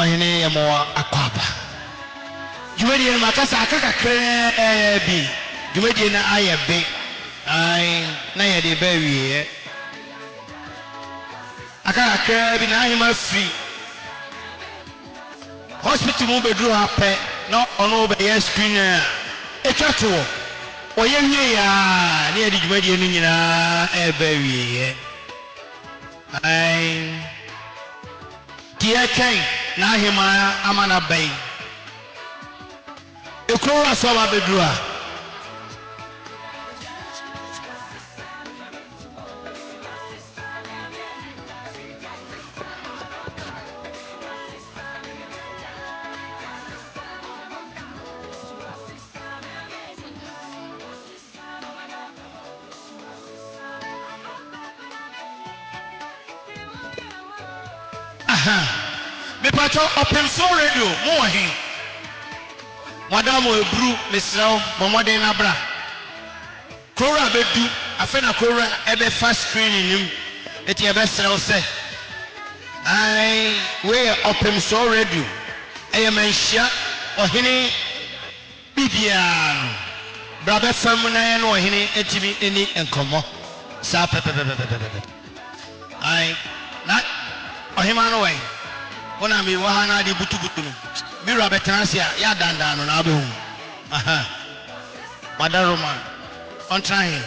Speaker 22: ɔhene yɛ mɔ akwaba dwumadie no makasa aka kakraa bi dwumadie no ayɛ be na yɛde ba awieɛ aka kakraa bi na ahema firi hospital mu beduru ha pɛ na ɔno bɛyɛ screen a etwa to ɔyɛ wie ya ne yɛde dwumadie no nyinaa ɛbɛ wie ai deɛ twɛn na ahema ama na bɛn ekuro asɔ ba beduru a Mepacho Opemsuo radio mo hin madam ebru mesraw momoden na bra Kora bedu afena kora ebe fast screening nim eti ebe sraw se ai we Opemsuo radio eye menhia ohene bibia bra be fam na no ohene etimi eni enkomo sa pepe ai na ohema no we Ona mi wahana di butu no. Mira betansia ya danda no na abehu. Aha. Madaroma. On trying.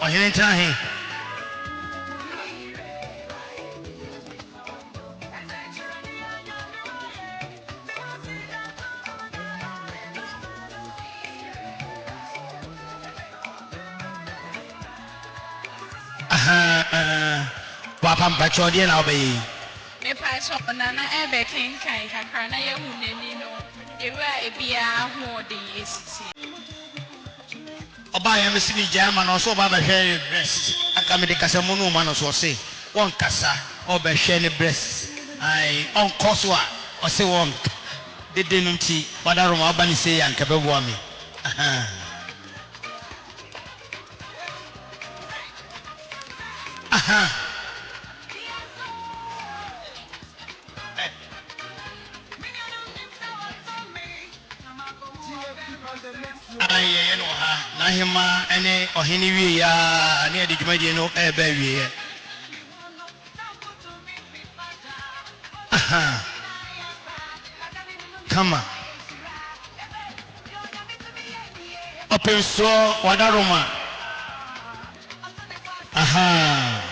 Speaker 22: Oh, he ain't trying. Aha. Papa mpacho die na obeyi
Speaker 10: me pacho nana ebe kenkan kakra na ye hunani no ewa ebia ho de esisi
Speaker 22: oba ya mesini jama no so oba be hwe breast aka me de kasa mu no ma no so se won kasa oba hwe ne breast ai on koso a o se won de de nti wadaro ma oba ni se ya nka be bo ami aha aha aye no ha na hema ene ohini wie ya ne de dwumadie no eba wie aha kama Opemsuo wadaroma aha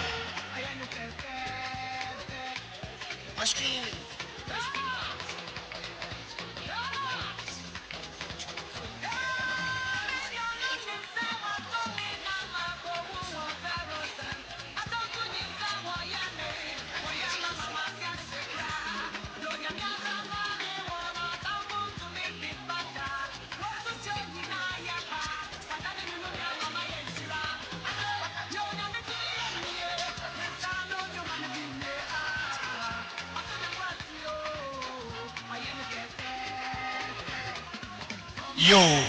Speaker 22: yo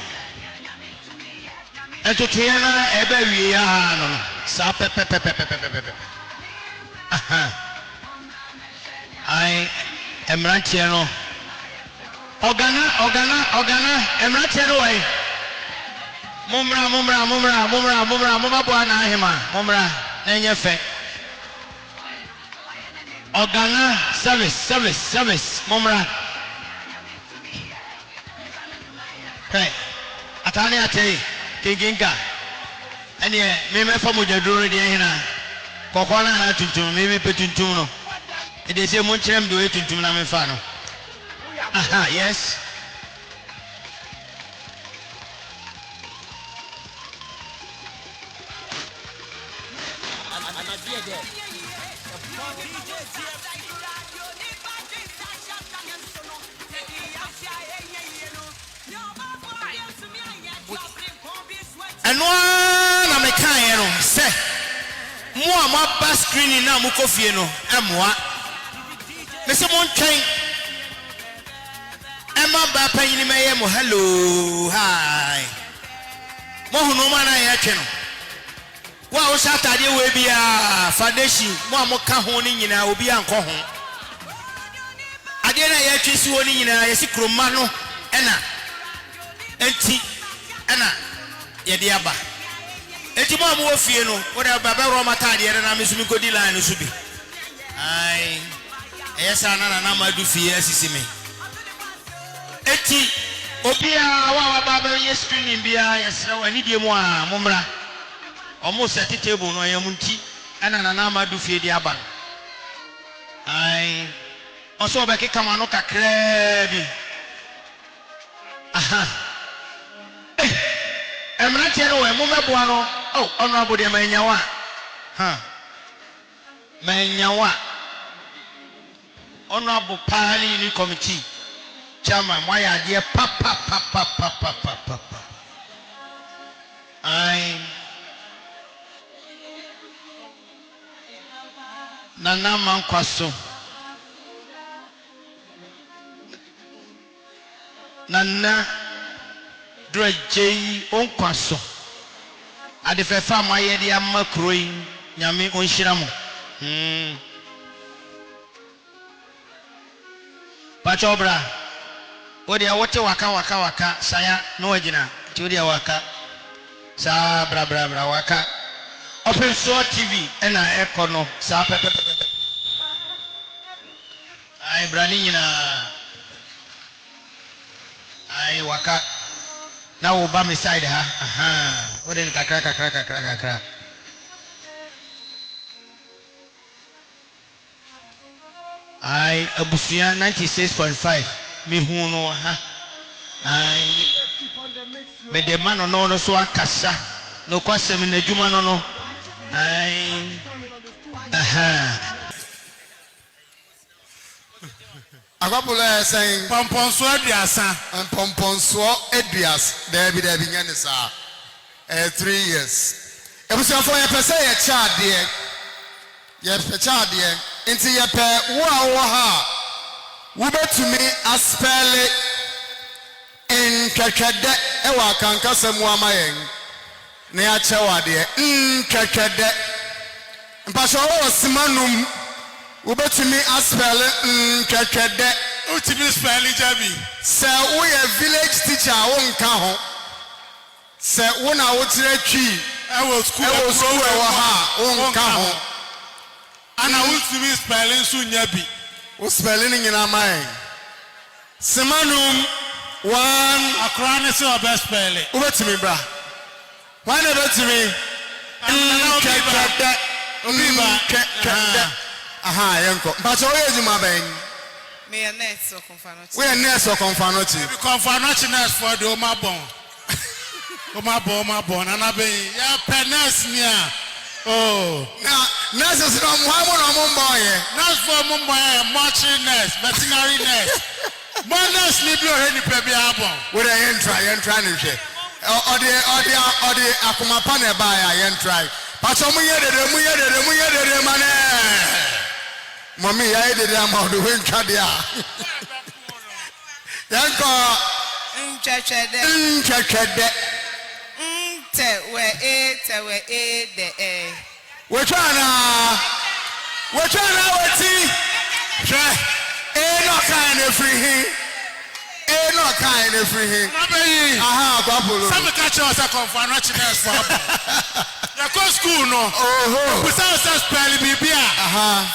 Speaker 22: entotiana ebe wie ya no sa pepe aha ai emrantie no ogana emrantie no wai mumra bo na ahema mumra enye fe ogana service mumra hey atani ate kinginga ene me me fa mujaduro de hina kokona na tuntum me petuntum no e de se mo nkyerem do etuntum na me fa no aha yes Enwa na mekan ye no se mo amaba screening na mo kofie no emoa me se mo ntwen ema ba panyin me ye mo hello hi mo hunu ma na ye twe no wa o sha tade we bia foundation mo amoka ho ni nyina obi anko ho ade na ye twe si wo ni nyina ye si kroma no ena enti ena ye dia ba enti mo amu ofie no wo da baba ro mata de na me sumi kodi line so bi ai Esa na ma Dufie asisi me. Eti obia wa baba ye screening bia yesra wani die mu a momra. Omo set table no yamunti ana na ma Dufie di aba. Ai oso be keka ma no kakra bi. Aha. Emra tiere we mo meboa no. Oh, honorable de manyawa. Ha. Manyawa. Honorable Party Committee Chairman, why are there papa. I Nana Mankwaso Nana Dredge Onkwaso Adifefa Mayedi Amakroi Nyame Onshiramo. Pachobra Odia wote waka saya no ejina Odia waka sa bra waka Opemsuo TV ena ekono sa pepe ai brani nyina ai waka na wo ba me side ha aha ode kakra ai abusia 96.5 mi hu no ha ai me de mano no so akasa no kwasem na djuma no ai aha
Speaker 4: Agwabula saying
Speaker 22: Pomponsuo aduasa
Speaker 4: and Pomponsuo Edias there be nyane sa 3 years. Ebusia for your pese ye chade ye chade enti ye pe wo ha wo betumi aspele in kekede e wa kankasa mu amayen na ya chewade kekede mpasho wo simanum wo betumi aspele kekede
Speaker 22: utimi spell jabi
Speaker 4: se wo ye village teacher wo nka ho se wo na wo tire twi
Speaker 22: e wo school
Speaker 4: e wo ha wo nka ho
Speaker 22: ana utimi spell nso nyabi
Speaker 4: wo spelling nyina amayen simanum 1
Speaker 22: akra ne se obest spell
Speaker 4: wo betumi bra why never to me kekede aha yenko mpacho we ejuma ben
Speaker 7: me a nurse or confanoti
Speaker 4: we nurse or confanoti
Speaker 22: confanoti nurse for the omabon and be ya penas nia oh
Speaker 4: na nurses no mo boy
Speaker 22: nurse for mo boy mortuary nurse veterinary nurse nurse ni bi o he ni pe bi abon
Speaker 4: we dey try ni hwe odi akomapa na ba ya yen try pacho mu ye dede mane mommy ya ye dede am do we ntwa de a yanko nchechede
Speaker 7: te we de
Speaker 4: we try na wati hwe no kind of free aha kwapolo
Speaker 22: some catch us a confanoti nurse for ya go school no we say spell bibia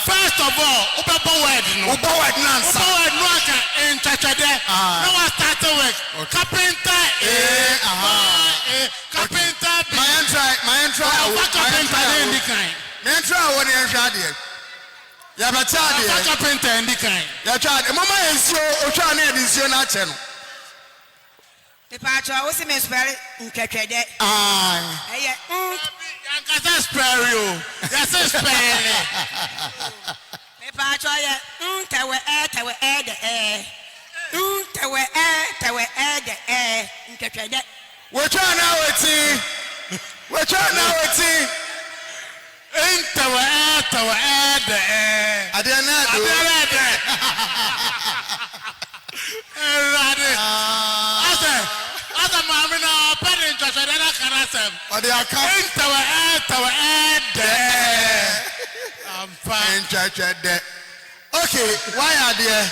Speaker 22: first of all ubebo word no aka enchachade no wa start work carpenter carpenter
Speaker 4: my try what you try there ya batade
Speaker 22: ya carpenter ndikan
Speaker 4: ya try mama ensio o try na edisio na che no
Speaker 8: the patch I was in spell nkekede
Speaker 22: eye yankasa spell yo yasa spell
Speaker 8: the patch I tewe de nkekede
Speaker 4: we try now wati
Speaker 22: Tawa
Speaker 4: Adena
Speaker 22: Asa mami na peni nchashadana kanasem.
Speaker 4: Ode aka
Speaker 22: tawa
Speaker 4: nchachade. Okay, why are there?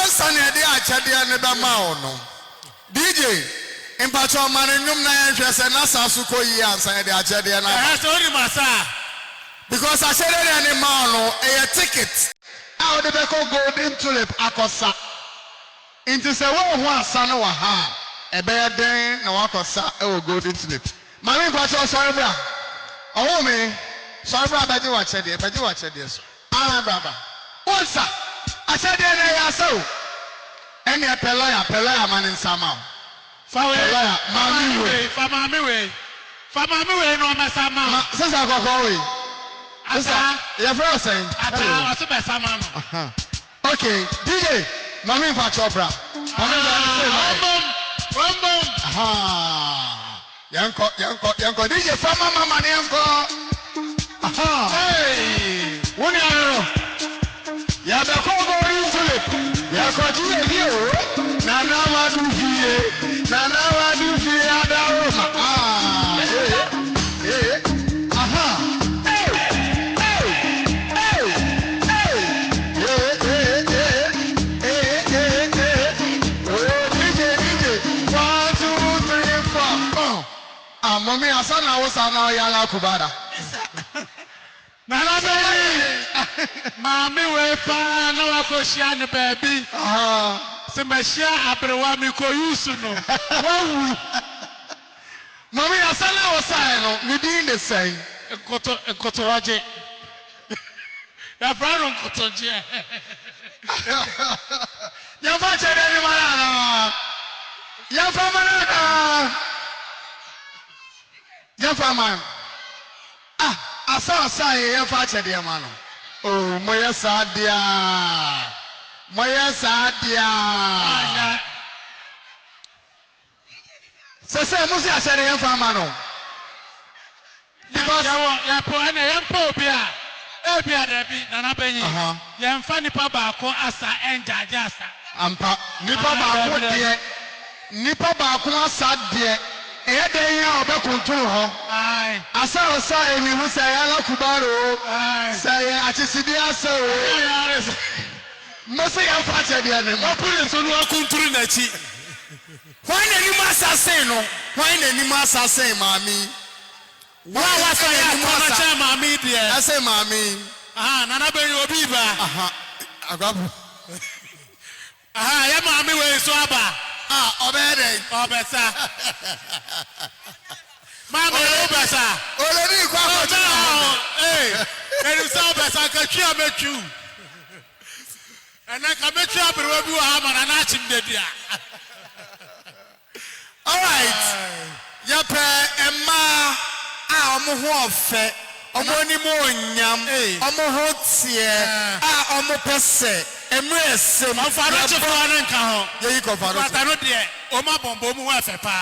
Speaker 4: Answer ne de achade ne ba ma ono. DJ Impacho mane nyum na yenhwe se na sasu ko yi ansa de achade na.
Speaker 22: So ni masa.
Speaker 4: Because I said any man no a ticket. a ɔde bɛkɔ golden tulip akɔsa nti sɛ wɔn ho asa no wɔ ha ɛbɛyɛ den na wakɔsa ɛwɔ golden tulip maame nkwakyɛ ɔsɔre bra ɔwɔ mi sɔre bra bɛgye w'akyɛdeɛ so braba wɔnsa akyɛdeɛ na ɛyɛ asa o ɛnna pɛlɔya ma ne nsa ma o pɛlɔya maame wei na ɔmɛsa ma o sisan kɔkɔɔ wei sisan yɛfrɛ ɔsɛn
Speaker 9: ɔsɛ bɛsa ma no
Speaker 4: okay DJ maame nkwakyɛ ɔbra
Speaker 9: Rambom.
Speaker 4: Yanko. DJ Fama Mama Yanko. Hey. One year. Ya be ko go ri tulip. Ya ko ji e Nana wa du fie ada Mommy, asana wasana yala kubada.
Speaker 9: Nana baby, mommy we pa na wakoshia ne baby. Se mashia abrewa mi ko yusu no. Wow.
Speaker 4: Mommy, asana wasana no. Me di the same.
Speaker 9: Koto roje. Ya brano koto je.
Speaker 4: Ya fa chere ni mana. Ya fa mana. Yafaman. Asa ye yafa chede mano. Oh, moya sadia. Sese musi achede yafa mano. Because
Speaker 9: ya po ana yampo obia. Ebia dabi nana benyi. Yamfa nipa baako asa enjaje asa.
Speaker 4: Ampa nipa baako de. Nipa baako asa de. Eya de ya obe kontrol ho. Asa emi hu say ala kubaro. Say achisidi asa o. Mo say ya fa che dia ne. Mo put so no kontrol na chi. Why na ni masa say no? Why na ni masa say mami? Why say ya kona cha mami dia? I say mami.
Speaker 9: Nana be obi ba.
Speaker 4: Agabu.
Speaker 9: Ya mami we so aba.
Speaker 4: Obesa.
Speaker 9: Mama obesa.
Speaker 4: Oleni kwa kwa.
Speaker 9: Hey. Eni so obesa ka twa metu. Ena ka metu abrewa bi wa ha ma na achim dedia.
Speaker 4: All right. Yape emma omo ho ofe. Omo ni mo nyam. Omo ho tie. Omo pese. Emrese
Speaker 9: mafaro chefo na nka ho
Speaker 4: yeyi kofaro
Speaker 9: patano de o ma bombo mu wa fe pa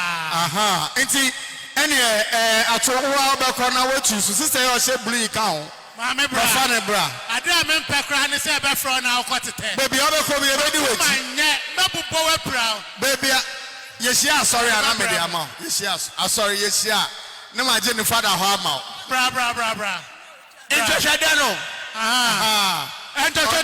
Speaker 4: enti ene ato wa obekọ na wetu su sister yo she blue ka ho
Speaker 9: maame bra
Speaker 4: fa ne bra
Speaker 9: ade a me mpekra ne se be fro na okotete
Speaker 4: baby obekọ bi ebedi wetu
Speaker 9: manye mebubo we pra
Speaker 4: baby yeshia sorry ana me de ama yeshia sorry yeshia ne ma je ne father ho ama
Speaker 9: bra
Speaker 4: intro de no
Speaker 9: and to get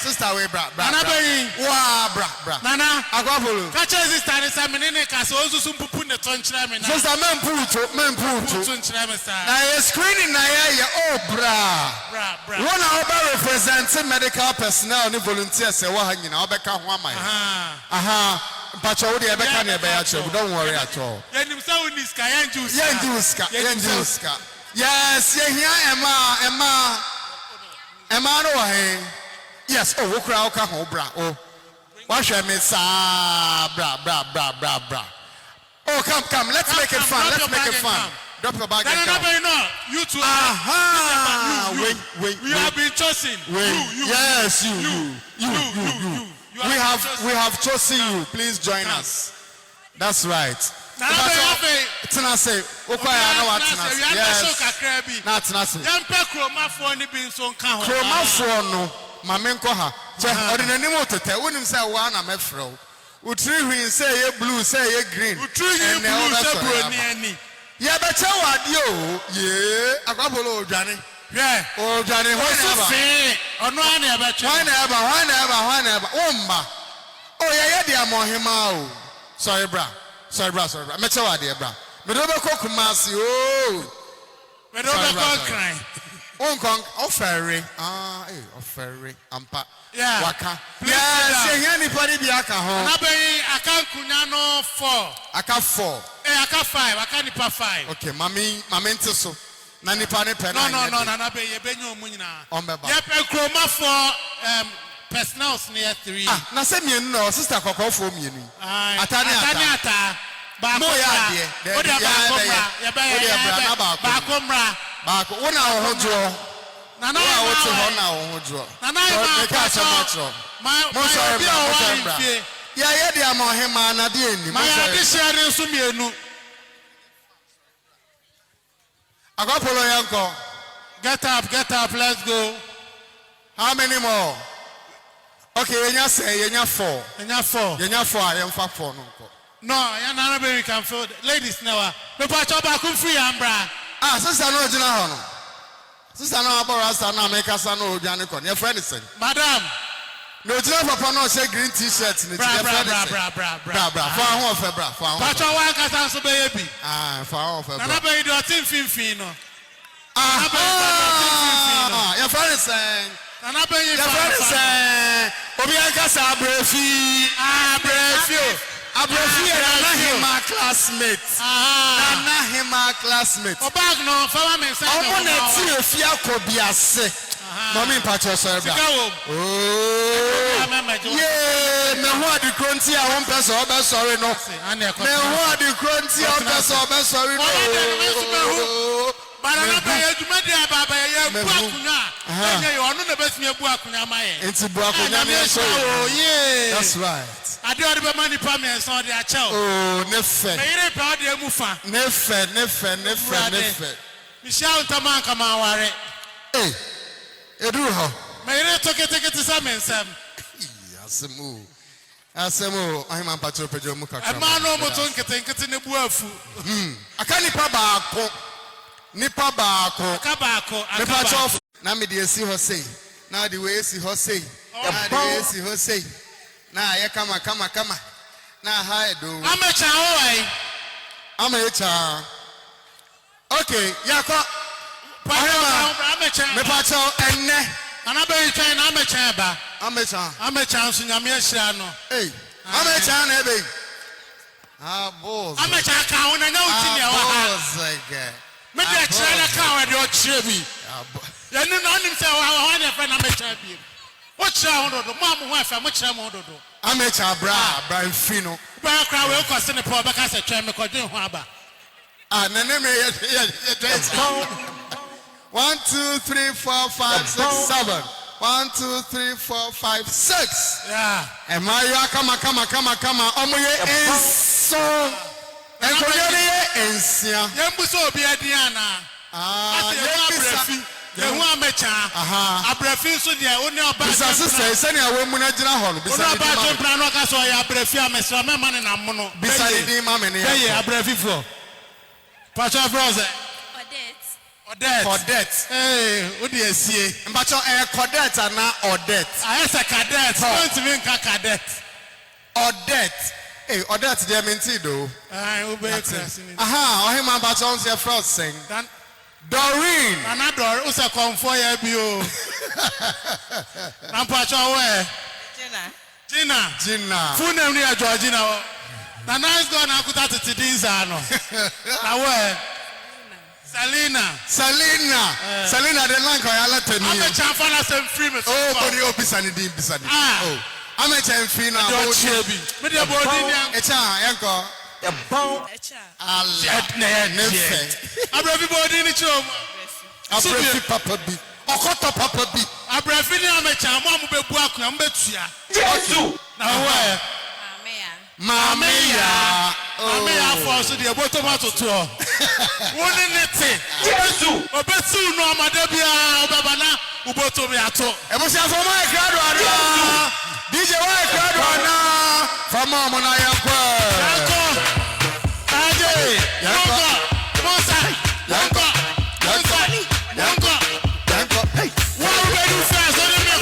Speaker 4: Sister way, bra. Nana, Agwabulu.
Speaker 9: Catch this time, is a minute, cast also some pupun the tonchra.
Speaker 4: Sister, men put. Now, screening, bra. One hour representing medical personnel and volunteers, say, what hanging, I'll back out one mile. But you don't worry at all. Yes, Emma, yes, oh, okra, bra, oh, wash your miss, bra. Oh, come, let's make it fun, Drop your bag.
Speaker 9: No, you two.
Speaker 4: Wait.
Speaker 9: We have been chosen.
Speaker 4: Yes, you. We have chosen you. Please join us. That's right. Tenase, okwaya na wa tenase. Yes. Na tenase.
Speaker 9: Yampe kromafo ni bi nso nka ho.
Speaker 4: Kromafo no, mame nko ha. Che ordinary mo tete, wonim say wa na mefrɛ. Utri hwin say ye blue, say ye green.
Speaker 9: Utri ye blue say broni ani.
Speaker 4: Ya beche wade o. Ye, akwabolo odwane.
Speaker 9: Yeah.
Speaker 4: Odwane ho na ba.
Speaker 9: Ono na ebe twe.
Speaker 4: Why never. Umba. Oh yeah, the Konkomahemaa. Sorry, bra. Me tell you, bra. Me do be Kumasi. Oh.
Speaker 9: Me do be cry.
Speaker 4: Offery. Offery. Ampa.
Speaker 9: Yeah.
Speaker 4: Waka. Yeah, say here ni pari bi aka ho.
Speaker 9: Na be aka kunya no 4.
Speaker 4: Aka 4.
Speaker 9: Aka 5, aka nipa 5.
Speaker 4: Okay, mami nti so. Na nipa ne pe
Speaker 9: na. No, na be ye benyo mu nyina.
Speaker 4: Ombeba.
Speaker 9: Ye pe kroma for personals near 3.
Speaker 4: Na say mienu no sister kokko for mienu. Atani ata.
Speaker 9: Ba ko ya. O de ba ko mra.
Speaker 4: Baako wona wo hojo
Speaker 9: na
Speaker 4: wo te ho na wo hojo
Speaker 9: na ma ka so
Speaker 4: mo sorry bra ya ye de Konkomahemaa na de eni
Speaker 9: mo sorry ma ya de nso mienu
Speaker 4: agapolo yanko
Speaker 9: get up let's go.
Speaker 4: How many more? Okay, yenya 4 a yemfa 4 no nko
Speaker 9: no ya na be we can feel ladies now me pa cho ba kun free ambra.
Speaker 4: Sister no jina ho no. Sister no abora sta na make asa no oduane ko. Your friend is
Speaker 9: Madam.
Speaker 4: No jina papa no say green t-shirt ni your friend is. Bra. For ho ofe bra. For ho.
Speaker 9: Pacho wan kasa so be yebi.
Speaker 4: For ho ofe bra.
Speaker 9: Na be do tin finfin no.
Speaker 4: Your friend is
Speaker 9: na be
Speaker 4: your friend is obi akasa abrefi. Abrofie Konkomahemaa classmate. Konkomahemaa classmate.
Speaker 9: Obag no fama me say.
Speaker 4: Omo na ti ofia kobiase. Mommy mpacho sorry bra. Oh. Yeah, me ho adi kronti a won pese obe sorry no. Me ho adi kronti a won pese obe sorry no.
Speaker 9: Bara na be adwumadi ababa ye bu akunya. Enye yo no na betimi abu akunya maye.
Speaker 4: Enti bu akunya me so.
Speaker 9: Oh yeah.
Speaker 4: That's right.
Speaker 9: Ade ode be mani pa me so de ache o.
Speaker 4: Oh, ne fe.
Speaker 9: Me yire pa ode emu fa.
Speaker 4: Ne fe.
Speaker 9: Michelle Taman kama ware.
Speaker 4: Eh. Edu ho.
Speaker 9: Me yire tokete sa mensam.
Speaker 4: Asemu Konkomahemaa mpacho pejo mu kakra.
Speaker 9: E ma no moto nkete ne bu afu.
Speaker 4: Aka nipa baako.
Speaker 9: Aka baako.
Speaker 4: Na me de esi ho sei. Na de we esi ho sei. Na de esi ho sei. Na ye kama. Na ha edo.
Speaker 9: Amecha ho ai.
Speaker 4: Amecha. Okay, yako.
Speaker 9: Amecha.
Speaker 4: Me pacho enne.
Speaker 9: Ana be twan na amecha ba.
Speaker 4: Amecha
Speaker 9: so nyame ahira no.
Speaker 4: Hey. Amecha na ebe. Boss.
Speaker 9: Amecha ka ho na nya uti ne wa ha.
Speaker 4: Boss.
Speaker 9: Me de chira na ka wa de o chire bi. Ya nu na onim se wa na fe na amecha bi. O chira ho dodo, mo am ho afa mo chira mo dodo.
Speaker 4: Amecha bra mfino.
Speaker 9: Ba kra we ko se ne po ba ka se twan me ko dwen ho aba.
Speaker 4: Na me ye 1 2 3 4 5 6 7. 1 2 3 4 5 6.
Speaker 9: Yeah.
Speaker 4: And my kama. Omo ye enso. And ko ye ensia.
Speaker 9: Yembuso obi adiana. Yembisa. Yehu amecha. Abrafi so de oni oba.
Speaker 4: Bisa sister se ne awemu na gina ho no. Bisa
Speaker 9: ni ma. Oni oba plan no ka so ya abrafi amesra me ma ne na mo no.
Speaker 4: Bisa ni ma me ne ya.
Speaker 9: Beye abrafi fo. Pacha brother. Odette. Hey, what do you see?
Speaker 4: Mbacho cadet and now Odette.
Speaker 9: I say cadet. Don't even cadet.
Speaker 4: Odette. Hey, Odette, they mean to do. Konkomahemaa mbacho on your first sing. Doreen.
Speaker 9: Another who's a comfort bio. Nampacho where? Gina. Full name near Georgina. Na nice girl na kuta titidinza no. Na where? Selena
Speaker 4: the lank or yala teni.
Speaker 9: I'm a champion as a free me.
Speaker 4: Oh, body bisani. Oh, I'm a champion now.
Speaker 9: Don't chebi. Me the body ni.
Speaker 4: Echa yanko. Allah. Nefe.
Speaker 9: Everybody ni chom.
Speaker 4: Abrefi papa bi. Okoto papa bi.
Speaker 9: Abrefi ni amecha mo amubebu akuna mbetua. Jesu. Na where? Mameya for so the tomato to one nete Jesu obetu no amade bia obabana uboto mi ato
Speaker 4: e mo sia for my crowd ana DJ why crowd ana for mama na yanko
Speaker 9: aje yanko mosa yanko hey what we do first so let me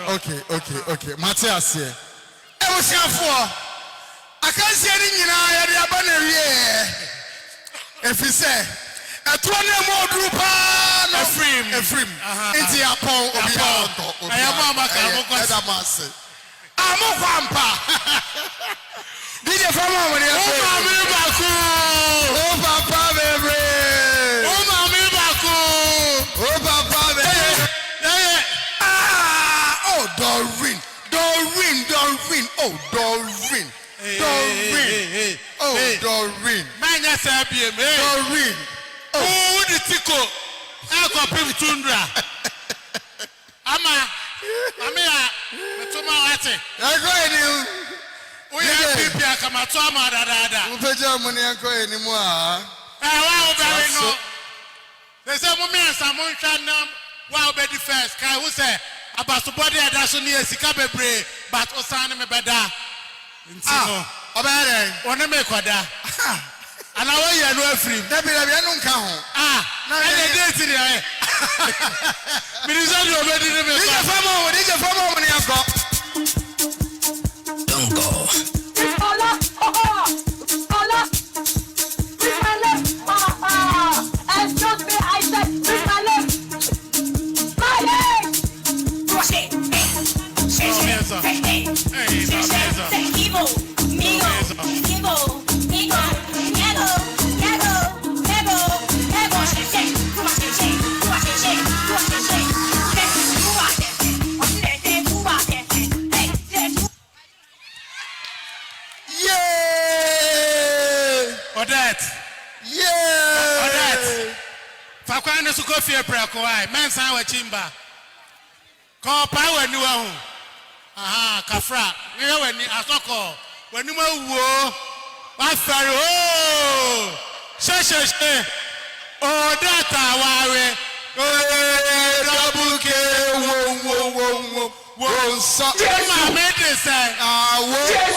Speaker 4: Okay. Matthias here. I was here for. I can't see any in our banner. If you say, a 20 more group, Ephraim, into your paw, I am a Wampa. Did you from over there? Oh, Papa, baby. Oh, Papa, baby. Doreen. Oh, Doreen. Oh, Doreen.
Speaker 9: Manya Sabi,
Speaker 4: Doreen.
Speaker 9: Oh, the Tico. Alcohol Pim Tundra. Ama, Tomawati.
Speaker 4: I go in you.
Speaker 9: We have people come at Toma,
Speaker 4: Who pay your money and go anymore?
Speaker 9: There's a woman, someone can wow, Betty first. Kai who say, about the body at Asuni, Sikabe, but Osana Beda. One make what that. And I wear no free.
Speaker 4: Debbie, I don't count.
Speaker 9: Now I did it. Minister, you already did it.
Speaker 5: Don't go.
Speaker 11: With my left. Excuse me, I said, with my left. My leg.
Speaker 9: Fakwana su kofi e preko ai mensa wa chimba Call power new one. Aha, Kafra. We are when Asoko. When you were Afari. Oh, she. Oh, that our Rabuke. Whoa, so my medicine.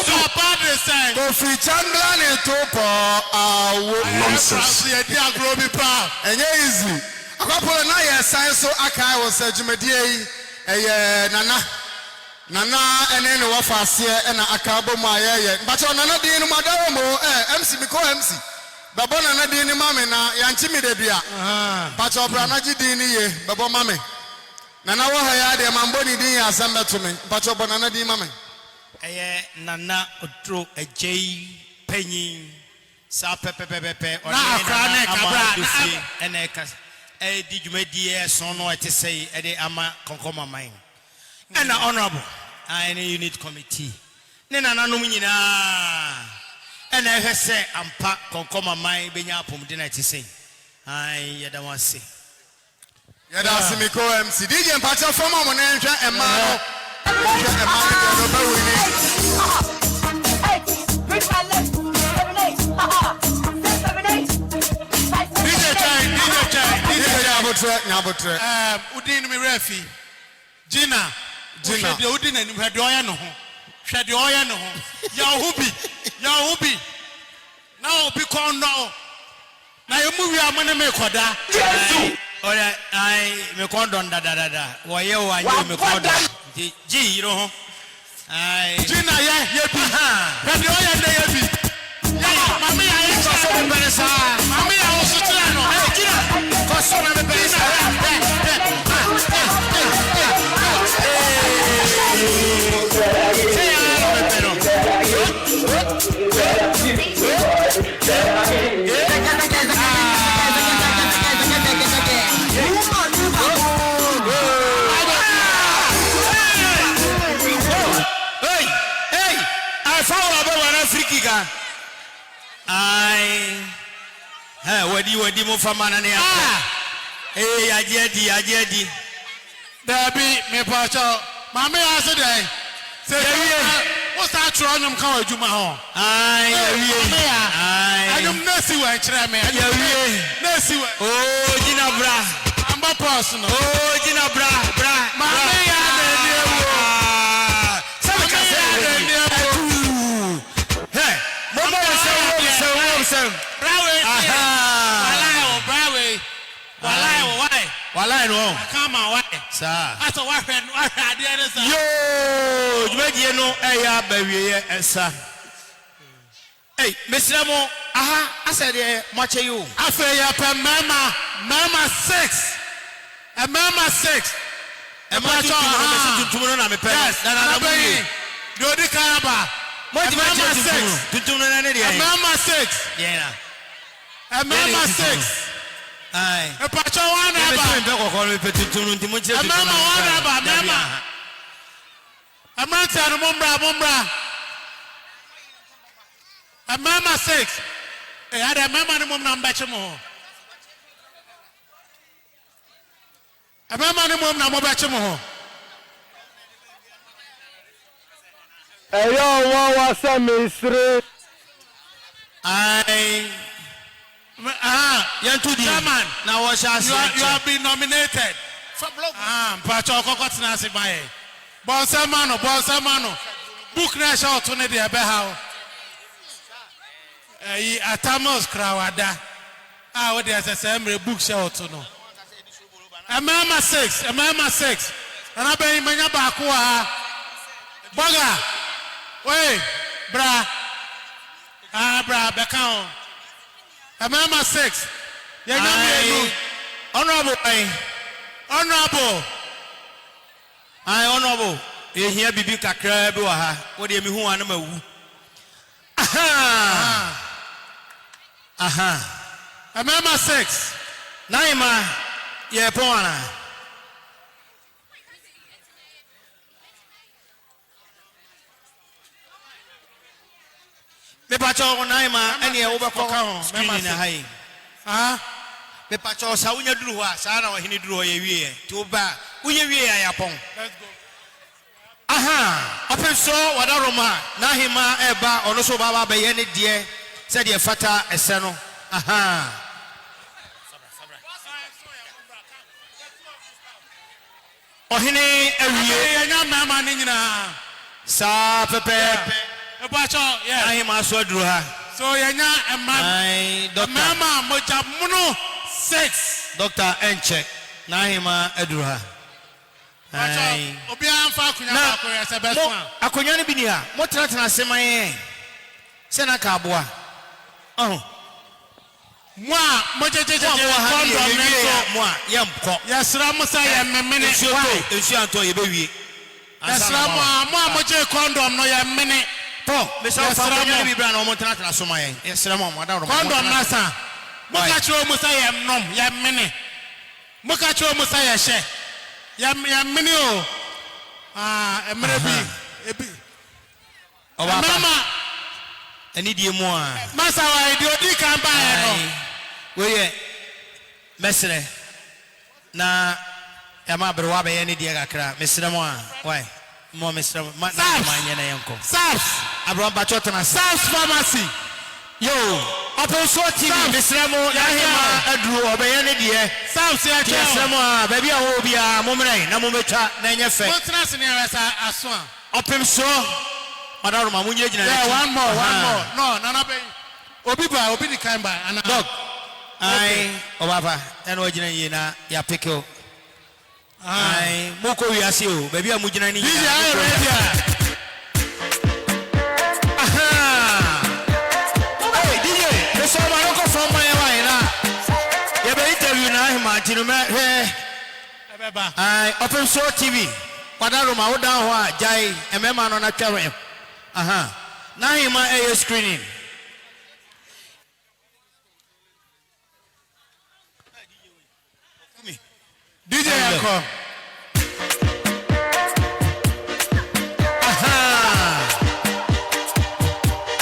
Speaker 9: So bad design.
Speaker 4: Go free Chandlan and Topo.
Speaker 9: Nonsense.
Speaker 4: And easy. A couple of nights, science so Akai was a Jumedi, Nana, and then Wafasia and Akabo Maya. But on another day, Madamo, MC, because MC. Babona Nadini Mamma, Yantimidebia. But of Branaji Dini, Babo Mame. Nana Wahaya, Mamboni Dia, Samba to me, but of Banana Di Mame.
Speaker 22: Nana Utro, a J. Penny, Sapepepe, or Dufie, and Ekas. Did you make the son or to say, Eddie Ama Konkomahemaa? And honorable, any unit committee. Nana Numina. And I have said, I'm packed Konkomahemaa, Benyapum, dinner to say. I don't want to say.
Speaker 4: Yadasimiko MC DJ and Pacha from Monenja and Mano.
Speaker 9: Udin mi refi. Gina. The Udin and Hadoya no. Shadoya no. Yahubi. Now become no. Now you move your money make order.
Speaker 22: Oya, I me condon da. Wa ye wa ye me condon. G, you know. I
Speaker 9: Gina yebi. Hadoya na yebi. Mami ayi
Speaker 22: so me pensa.
Speaker 9: Mami ayi so tira no.
Speaker 22: Gina. So me pensa. Wadi mo famana ne ajedi
Speaker 9: Dabi me pacho mama aso dey say wo start tro nyum kan adwuma ho anyum nasi wa kire me nasi wa
Speaker 22: Gina bra
Speaker 9: amba pos no
Speaker 22: Gina bra
Speaker 9: mama ya na ni ewo
Speaker 22: sabe ka say hey mama say
Speaker 9: brawe
Speaker 22: Walai no.
Speaker 9: Come on, why?
Speaker 22: Sir.
Speaker 9: That's a what idea.
Speaker 22: Yo, you know, I baby, sir. Hey, Mr. Mo, I said, much of you.
Speaker 9: I say, Mama 6. A Mama 6. A Mama 6. Yes, I'm paying. You're the Caraba. Mama 6. Mama 6.
Speaker 22: Yeah.
Speaker 9: A Mama 6.
Speaker 22: Aye.
Speaker 9: A pacho one aba. A mama one aba. Mama. A manta no mumbra. A mama 6. Eh, ada mama no mum namba chemo. A mama no mum namba chemo.
Speaker 12: Eyo wa misri.
Speaker 22: Aye.
Speaker 9: Chairman,
Speaker 22: now what shall
Speaker 9: you have been nominated. Pacho Kokotna Sibaye. Bonsamano. Book na shout to the Abehow. Atamos Krawada. What there's a same book shout to know. A Mama 6. And I been Manya Bakua. Boga. Wait, bra. Bra, Beckham. A Mama 6.
Speaker 22: Honorable.
Speaker 9: Honorable.
Speaker 22: You hear Bibi Kakra Buaha. What do you mean? Who are you?
Speaker 9: A Mama 6.
Speaker 22: Naima. Yeah, Pona. Me pacho Naima. Any overcome. Screen high.
Speaker 9: Ah.
Speaker 22: Me pacho Saunya Drua. Sana or Hini Drua. To ba. Uye wie ayapon.
Speaker 9: Let's go.
Speaker 22: Aha, Opemsuo wadaroma na hima eba ono so baba be ye ne de se de fata ese no. Aha. Ohene awie
Speaker 9: Nya mama ni nyina.
Speaker 22: sa pepe.
Speaker 9: Ebacho, yeah.
Speaker 22: Na hima so aduru ha.
Speaker 9: So yenya mama moja muno 6.
Speaker 22: Dr. Enche na hima aduru ha.
Speaker 9: Ai. Obi amfa akunya ba ko yesa best one.
Speaker 22: Akunya ne bi ni ha. Mo tena seman se na ka aboa.
Speaker 9: Moi, mojejeje condom nenso.
Speaker 22: Moi, yemko.
Speaker 9: Yesra musa ye memene.
Speaker 22: Ensu anto ye bewie.
Speaker 9: Yesra mo moje condom no ye mene.
Speaker 22: Po, me so fa akunya bi bra na mo tena soma ye. Yesra mo da ro.
Speaker 9: Condom na sa. Mo ka cho musa ye nom, ye mene. Mo ka cho musa ye hye. Ya mene o. Emre bi. Ebi.
Speaker 22: Mama. Ani die mo a.
Speaker 9: Masa wa di odi kan ba ye no.
Speaker 22: Weye mesre na yama berwa be ye ne die kakra mesre mo a why mo mesre ma nye na yenko
Speaker 9: SARS
Speaker 22: abro ba chotana
Speaker 9: SARS pharmacy
Speaker 22: yo Opemsuo TV mesre mo ya hema aduru obeye ne die
Speaker 9: SARS ya che
Speaker 22: mesre mo a ba bia ho bia mo mre na mo betwa na nye fe
Speaker 9: mo trans ne resa aso a
Speaker 22: Opemsuo madaro ma munye gina
Speaker 9: yeah one more no nana be obi di kind by ana
Speaker 22: dog ai obaba eno gina yi na ya pickle ai moko wi ase o ba bia mu gina ni
Speaker 9: DJ ai ready
Speaker 22: aha hey DJ me so ma no ko from my wine na ye be interview na hima tinu me he
Speaker 9: ebeba
Speaker 22: ai Opemsuo TV kwadaro ma wodan ho a jai emema no na twere aha na hima air screening
Speaker 9: DJ Yako
Speaker 22: aha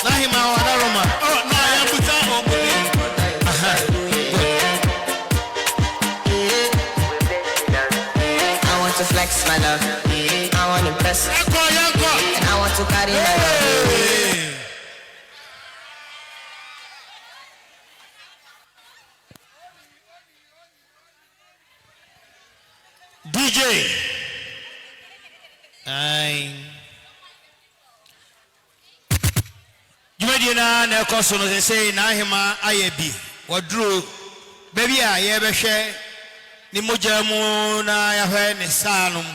Speaker 22: na hima wadaro ma
Speaker 9: oh no ya buta omuli
Speaker 22: aha
Speaker 14: I want to flex my love. I want to impress.
Speaker 9: Yako
Speaker 14: And I want to carry my love.
Speaker 22: DJ ai Jumadi na ekoso no say na hima ayebi waduro baby a ye behwe ni moja mu na ya hwe ne sanum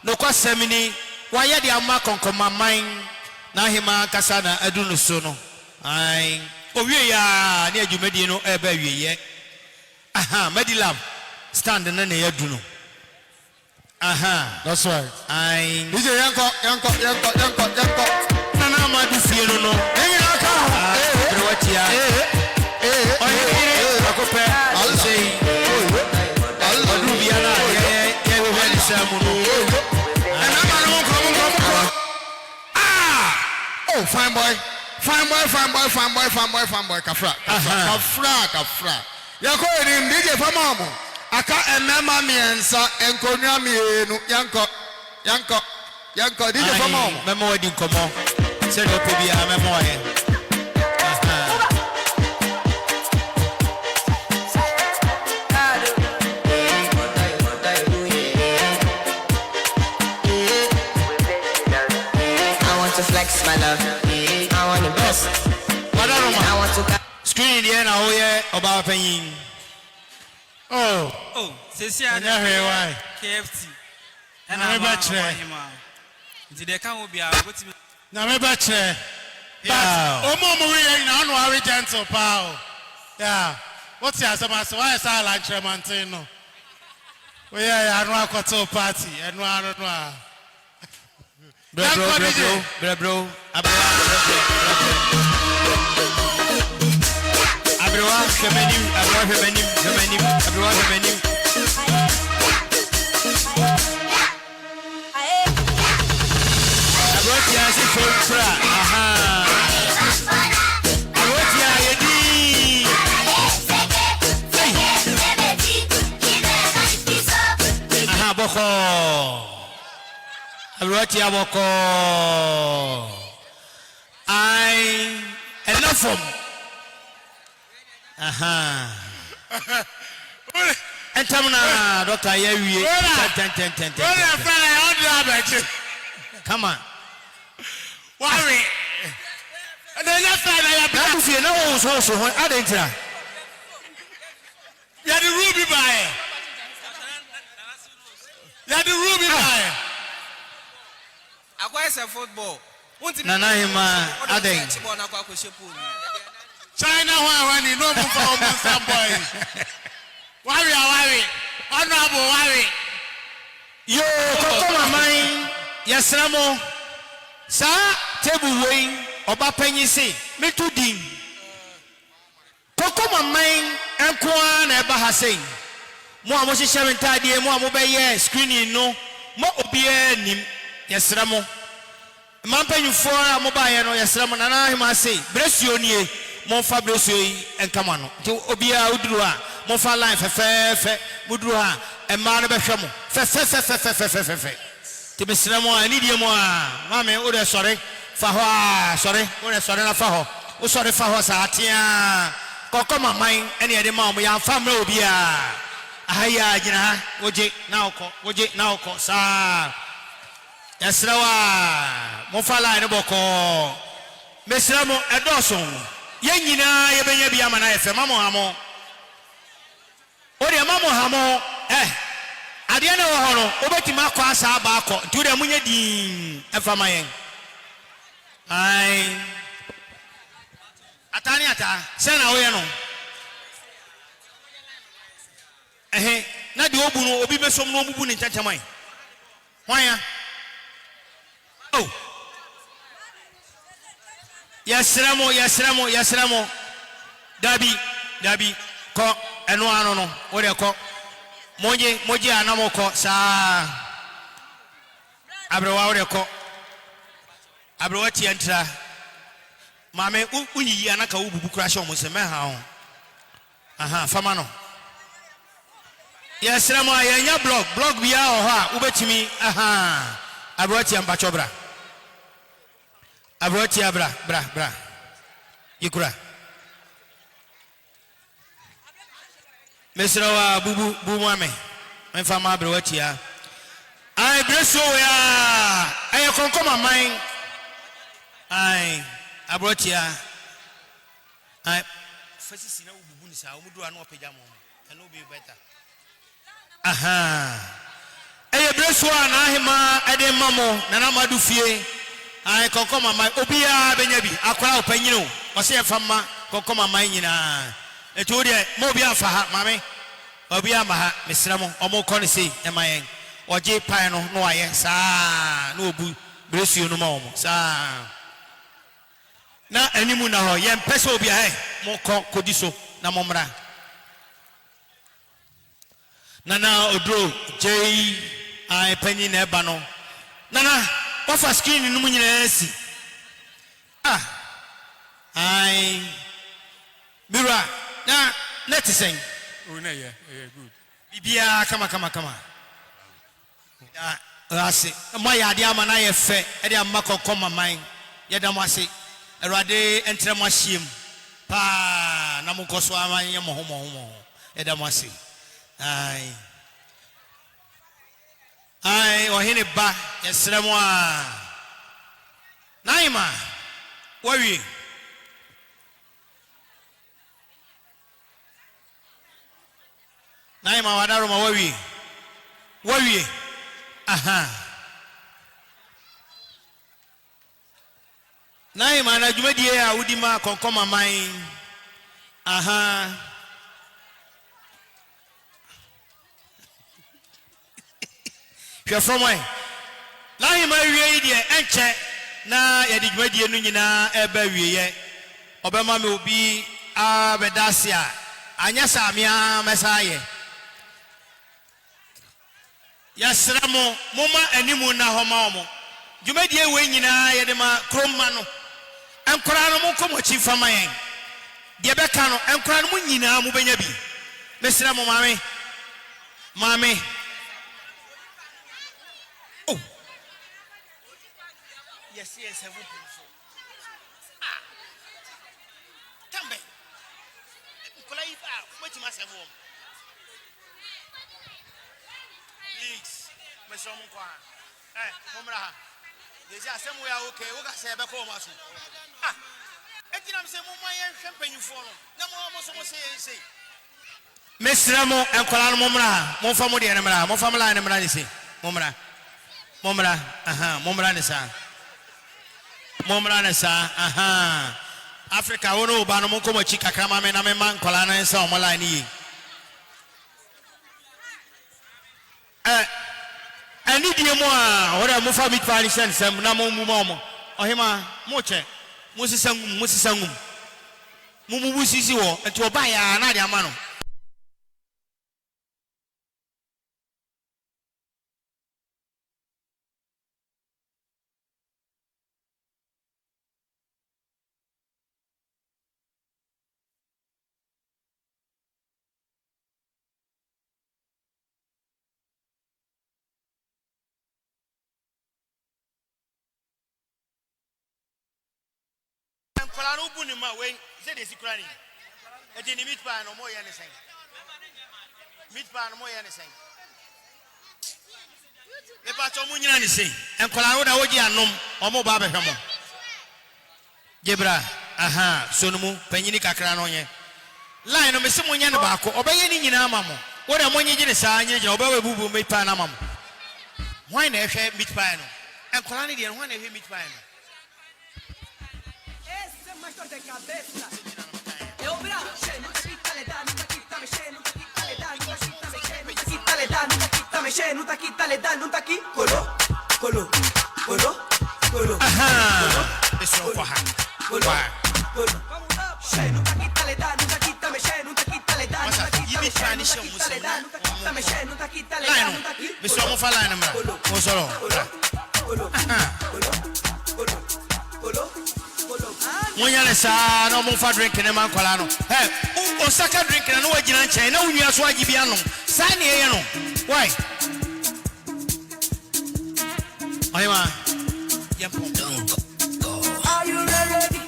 Speaker 22: no kwasemini waye de ama konkomaman na hima kasa na adunu so no ai owie ya ne jumadi no eba wieye aha medilab stand na ne yadunu. Aha,
Speaker 9: that's right.
Speaker 22: I
Speaker 4: DJ Yanko.
Speaker 22: Nana ma Dufie no.
Speaker 4: Enyi aka ho.
Speaker 22: Brewatia. Akope. I'll say. Odu biana ye we wani samu no.
Speaker 4: Ana ma no kom. Oh, fine boy. Kafra. Yako edim DJ Famamu. Aka emema miensa enkonwa mienu yanko DJ Famamu.
Speaker 22: Memo wedding komo. Se do pe bia memo ye.
Speaker 14: I want to flex my love. I want to impress. I want to
Speaker 22: screen here na ho ye oba panyin.
Speaker 18: Oh, Cecia, KFT. And I'm about to him. Did they come with you?
Speaker 9: Na me bache. Yeah. Omo we na no are gentle pal. Yeah. What's your sama so why say lunch mountain no. We yeah anu akoto party. Anu no.
Speaker 22: Bro. Abrewa femenim. Abrotia si fra. Aha. Abrotia yedi. Aha, bo I enough from and Tamna, Doctor Yewi, 10. Come on.
Speaker 9: Worry. And then that's why I have
Speaker 22: to know so I didn't try.
Speaker 9: You had the ruby by. You had the ruby by.
Speaker 18: Acquire a football.
Speaker 22: Nana hima adeng.
Speaker 9: China when you know for boy. Worry. Honorable worry.
Speaker 22: Yo, Kokoma mine. Yes, Ramo. Sa table wing oba penyi say me to din. Kokoma mine enko na eba ha say. Mo amoshi share ntade mo amobeye screening no. Mo obie nim. Yes, Ramo. Mampanyufo a mobaye no yesrem nana hima sei bresio nie monfa bresio yi enkama no nti obia uduru a monfa line fefefe muduru a emma no behwe mo fefefefefefefe ti besrem a ni die mo a mame o de sore fa ho a sore o de sore na fa ho o sore fa ho sa atia kokoma man ene ye de ma mo ya fa mra obia ahaya gina ha woje na okọ sa Yasrawa mofala ne boko mesramo edoson ye nyina ye benya bia mana efe mamo hamo odi mamo hamo ade na wo ho no obetima akọ asa aba akọ nti odi amunye din efa mayen ai atani ata se na wo ye no na de obu no obi besom no obubu ni chanchaman hwan oh yasramo dabi ko eno ano no wo de ko moje anamo ko sa abrewa wo de ko abrewa tientra mame unyi anaka wo bubu kra sho mo se me ha ho fama no yasramo ayanya blog bia ho ha ubetimi abrewa tiamba chobra Abroti bra. Yikura. Mesrawa bubu mame. Menfa ma abroti ya. Ai breso ya. Ai konkoma man. Ai abroti ya. Ai fasisi na bubu ni sa omudu anu opejamo. Eno be better. Ai breso na ahima ede mamo na na Dufie. Ai konkoma mai obia benya bi akwara opanyino ose efama konkoma mai nyina eto de mo bia fa ha mame obia ma ha mesramo omo kɔ ne sei emayen oje pan no no aye saa na obu bresio no ma omo saa na animu na ho ye mpese obia mo kɔ kodiso na momra nana odro jei ai panyi na eba no nana Wafa screen no munyina si ai mira na netisen
Speaker 20: oh na yeah good
Speaker 22: bibia kama ase mo ya de ama na ye fe e de amma konkoma man ye da mo ase erade entre mo ahiem pa na mo koso ama ye mo ho e da mo ase ai ohene ba yesremo a naima wawie naima wadaro ma wawie naima na dwumadie a wudima konkoma man from why na him awie die enche na ye di dwumadie no nyina eba wie ye obema me obi abedasia anya samia mesaye yasramo moma animu na homa omo dwumadie we nyina ye de ma kromma no enkora no mo komo chi fama yen de beka no enkora no mo nyina mo benya bi mesramo mame yes, 7.4. Ah, come back. Much must have won. Please, Miss Omqua. Eh, Momra. They say somewhere okay, what I say about Comas. Ah, I think I'm saying, Mumma, champagne you follow. No more, say. Miss Ramo and Kolan Momra, Mofamudi and Mara, Mofamala and Maranisi. Momra, aha, Momranisa. Momranisa, aha. Africa, ono banomoko machika kama mena man kolana ensa omolani. Ani die mo a ora mo fa mit pali sen sem na mo mu mo. Ohima mo che. Mo sisangum. Mo mu busisi wo enti oba ya na de ama no. Kolano bu ni ma we say dey sikurani e dey ni meat pie no mo ye ne sen meat pie no mo ye ne sen e pa to mo nyina ne sen en kolano da wogi anom o mo ba be hwemo gebra aha sonumu panyini kakra no nye line no me se mo nya ne ba ko obeye ni nyina ama mo wo da mo nyigi ne saa nyina obawe bubu meat pie na ama mo why na ehwe meat pie no en kolano dey why na ehwe meat pie no
Speaker 11: de cabeza. Eu braço, não quita le dá, não quita mexer, não quita le dá, não quita mexer, não quita le dá, não quita mexer, não quita le dá, não tá aqui. Colo.
Speaker 22: Aha. Pessoal corra.
Speaker 11: Vamos lá. Che, não tá quita le dá, não quita mexer, não quita le dá, não quita mexer, não quita le dá, não quita mexer, não quita le dá, não tá aqui.
Speaker 22: Pessoal vamos falar, né, mano? Vamos só. Munya sa no mo fa drink ne man kwala no o saka drink na no wagina nchen na unua so agibia no sa ne ye no why ayma yampo
Speaker 11: are you ready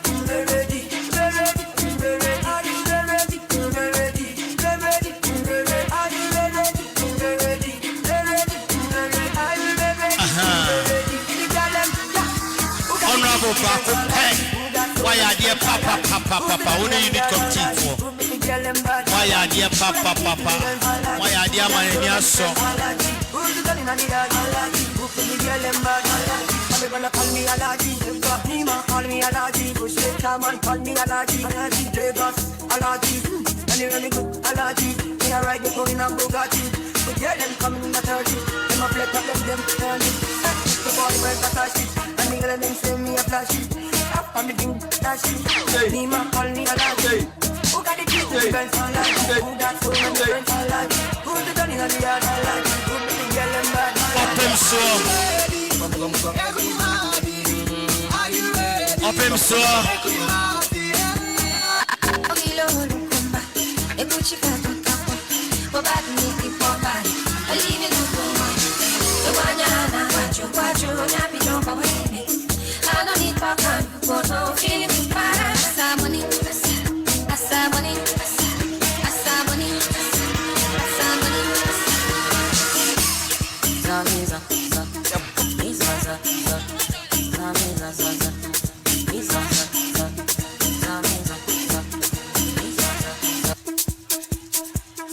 Speaker 11: are you
Speaker 22: honorable Baku why are dear papa only you need compete for why are dear papa why are dear man so
Speaker 11: gonna call me allergy, Nima call me allergy, push it, come on, call me allergy, Lagos allergy, anyway me good allergy, me a ride me going on Bugatti, but yeah them coming in the 30, them a flex up them turning, the body work a flashy, and me gonna them say me a flashy, after me think flashy, Nima call me allergy, who got the key to the guns allergy, who got so many guns allergy, who's the gun in the yard allergy, who be the girl and bad
Speaker 22: Opemsuo. Opemsuo.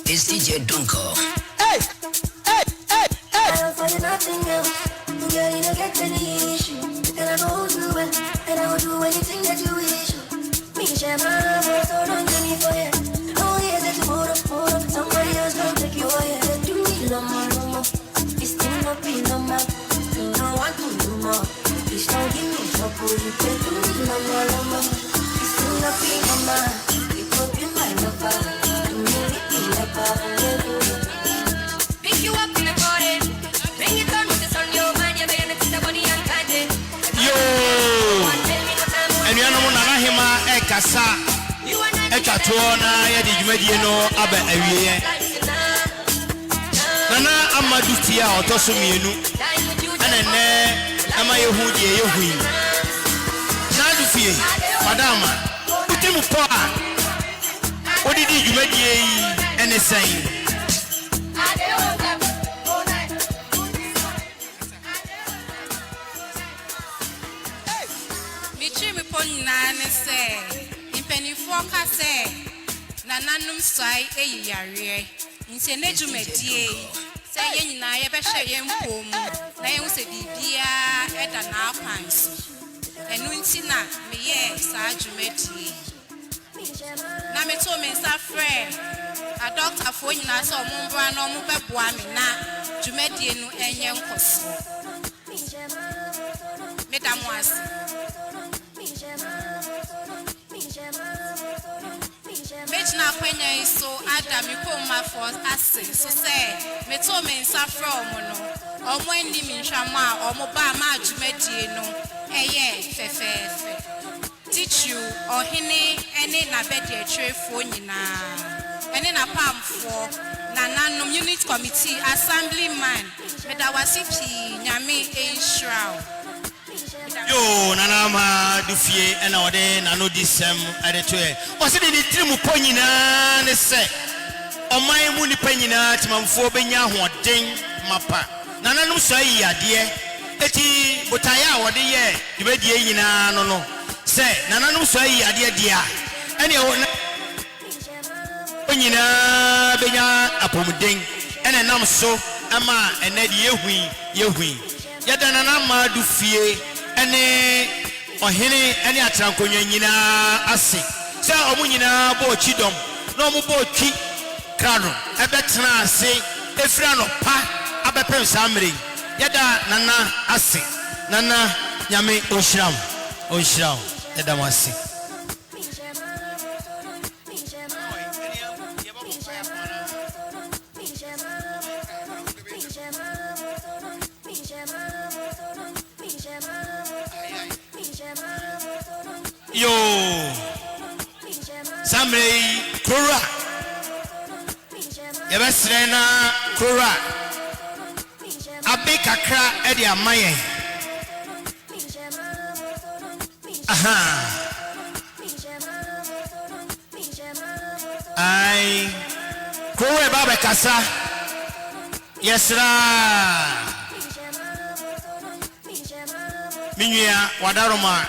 Speaker 13: It's DJ Dunko.
Speaker 11: Hey! I don't find nothing else. Girl, you don't get any issue. Then I go to it, and I will do anything that you wish. Me share my love, so don't get me for you. Oh, yes, it's more of somebody else will take you away. Do me no more. It's still not be no more. No one to do more. Please don't give me trouble. You can do me no more. It's still not be no more. It could be my lover. Pick you up in the morning, bring it on with the sun, your man, your man, it's a bunny and candy.
Speaker 22: Yo! And you know, Konkomahemaa, Ekasa, Ekatona, Yadi Mediano, Abba, Nana Amadou Tia, or Tosumienu, and then Ama Yehudi, dwumadie yi ene sɛn
Speaker 10: Nane say, Impenifor Casse, Nananum Sai, a yare, in Seneju Medie, saying I ever share him home, Nayo said, Bia, at an alpines, and Wintina, me, Saju Medie. Nameto Mensa Frere, a doctor for you, I saw Mumbra no Mubabwamina, Jumedie no and Yankos. Madame was. Mejna kwenya iso Adam ikoma for ase so say me to me nsa from no omo andi mi nhwama omo ba ma adwumadie no eye fefefe teach you ohene ene na bedi atwefo nyina ene na pamfo na nanom unit committee assemblyman medawasipi nyame enshraw
Speaker 22: yo nanama Dufie ena ode nano disem adetoe o se de trimu ponyina ne se oman mu nipa nyina timamfo benya hoden mapa nananum so ayi ade eti botaya wode ye dibadie nyina no se nananum so ayi ade dia ene o nyina benya apomden ene nam so ama ene de yehui yada nanama Dufie ene ohene ene atrankonwa nyina ase se omu nyina bo chidom no mu bo twi krano ebetena ase efira no pa abepem samre yada nana ase nana nyame ohyiram yada wase yo samrei kura yabasrena kura abe kakra edi amaye aha ai kura baba kasa yesra minya wadaroma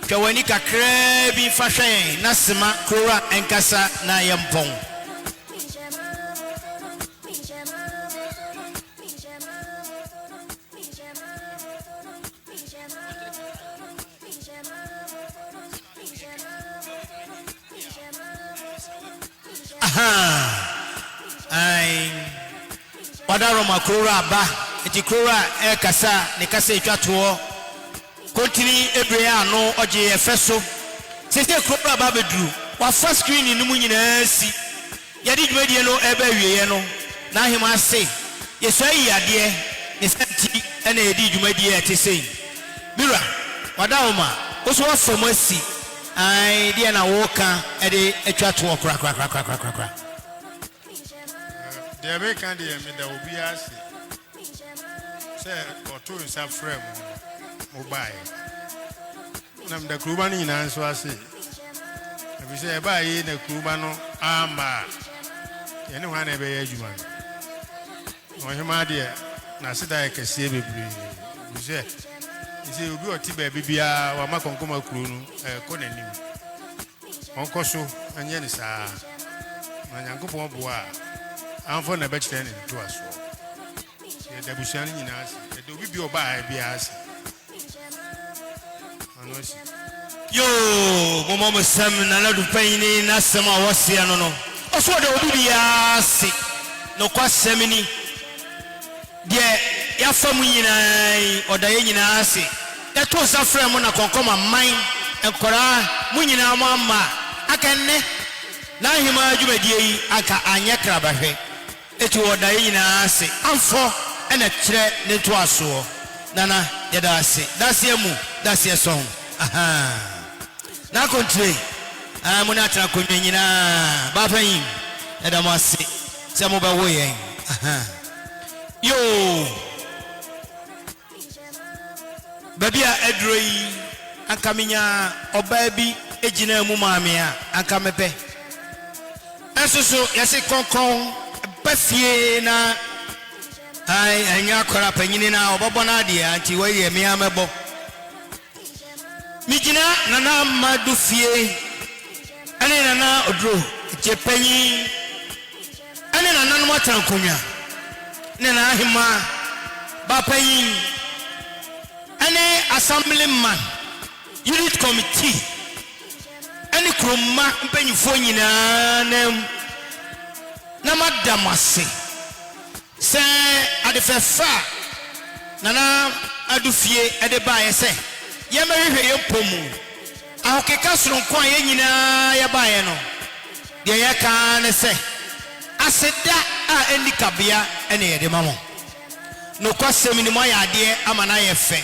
Speaker 22: kawani kakra bi fahwe na sema kura enkasa na yempon ai wadaroma kura ba eti kura ekasa ne kasa etwato kontini ebrea no oje efeso sese kura ba bedru wa first screen ni mu nyina si yadi dwedie no eba wieye no na hema ase yeso ayi ade ne santi ena edi dwumadie etesei mira wadaroma oso wafam asi ai dia na woka ede etwato kra
Speaker 9: the American dey me da obi ase say oto nsa frame mobile nam da kruba ni na nso ase abi say e ba yi na kruba no ama ye ne hwa na ebe ya adwuma no hema de na sida e kese bebre bi say obi oti ba bibia wa ma konkoma kru no ko nanim onko so anye ne saa na nyankopon bo a amfo na bɛkyerɛ ne to aso yɛ da busua no nyinaa ase yɛ da obi bi ɔbaa bi ase ano ase
Speaker 22: yo momo musam na na dupani na sama wɔsia no no ɔso da obi bi ase no kwasɛm ni deɛ yɛafa mu nyinaa ɔda yɛ nyinaa ase yɛto sa frɛ mu na kɔnkɔma man nkɔraa mu nyinaa mo ama aka nnɛ na ahema adwumadie yi aka anyɛ krabahwɛ etu oda yina ase amfo ena kyerɛ ne to aso nana yɛda ase dasie mu dasie sɔn aha na kontre mo na atra konwa nyina ba fanyi yɛda mo ase sɛ mo ba wo yɛn aha yo baby a edro yi aka menya ɔbaa bi egyina mu maame a aka mepɛ ɛnso so yɛse kɔnkɔn bɛfie na ɛnyɛ akɔra panyini na ɔbɛbɔ no adeɛ nti wɔyɛ mmea mɛbɔ migyina nana ma Dufie ɛne nana oduro gye panyin ɛne nananom atena nkonnwa ne nana ahema ba panyin ɛne assemblyman unit committee ɛne kuroma mpanyinfoɔ nyinaa na madam ase sɛ adefɛfa nana Dufie ɛde baayɛ sɛ yɛmɛhwehwɛ yɛ mpɔmu ahokeka soronko a yɛn nyinaa yɛbaayɛ no deɛ yɛka ne sɛ aseda a ɛnni kabea ɛne yɛde ma mo nokwasɛm ni mo ayɛ adeɛ ama no ayɛ fɛ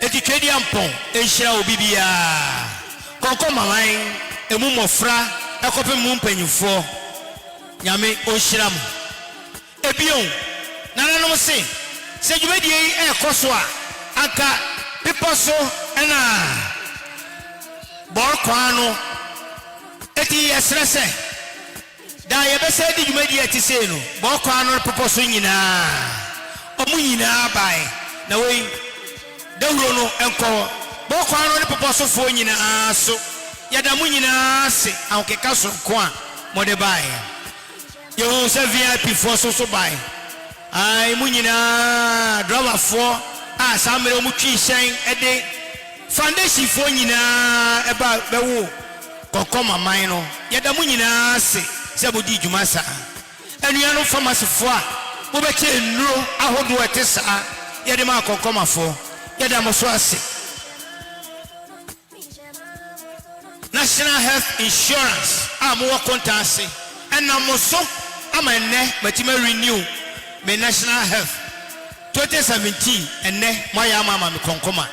Speaker 22: eti twɛdi ampɔn ɛnhyira obi biara Konkomaman emu mmɔfra ɛkɔpem mu mpanyinfoɔ nyame ɔnhyira mo ebio nananom se sɛ dwumadie yi ɛkɔ so a anka pepɔ so ɛna bɔɔkɔa no eti yɛsrɛ sɛ da yɛbɛsɛ di dwumadie ɛte sei no bɔɔkɔa no pepɔ so nyinaa ɔmo nyinaa bae na wei dawuro no ɛnkɔ bɔɔkɔa no ne pepɔ sofoɔ nyinaa so yɛda mo nyinaa se ahokeka soronko a mɔde bae yɛhu sɛ VIP foɔ so bae ai mu nyinaa driverfoɔ a saa mmerɛ mu twi hyɛn ɛde foundation foɔ nyinaa ɛba bɛwo Konkomaman no yɛda mo nyinaa se sɛ bodi dwuma saa anuanom pharmacyfoɔ a mobɛkyɛ nnuro ahodoɔ ɛte saa yɛde ma Konkomafoɔ yɛda mo so ase National Health Insurance a mowɔ konta ase ɛnam mo so ama nnɛ matima renew me National Health 2017 ennɛ moayɛ ama me Konkoma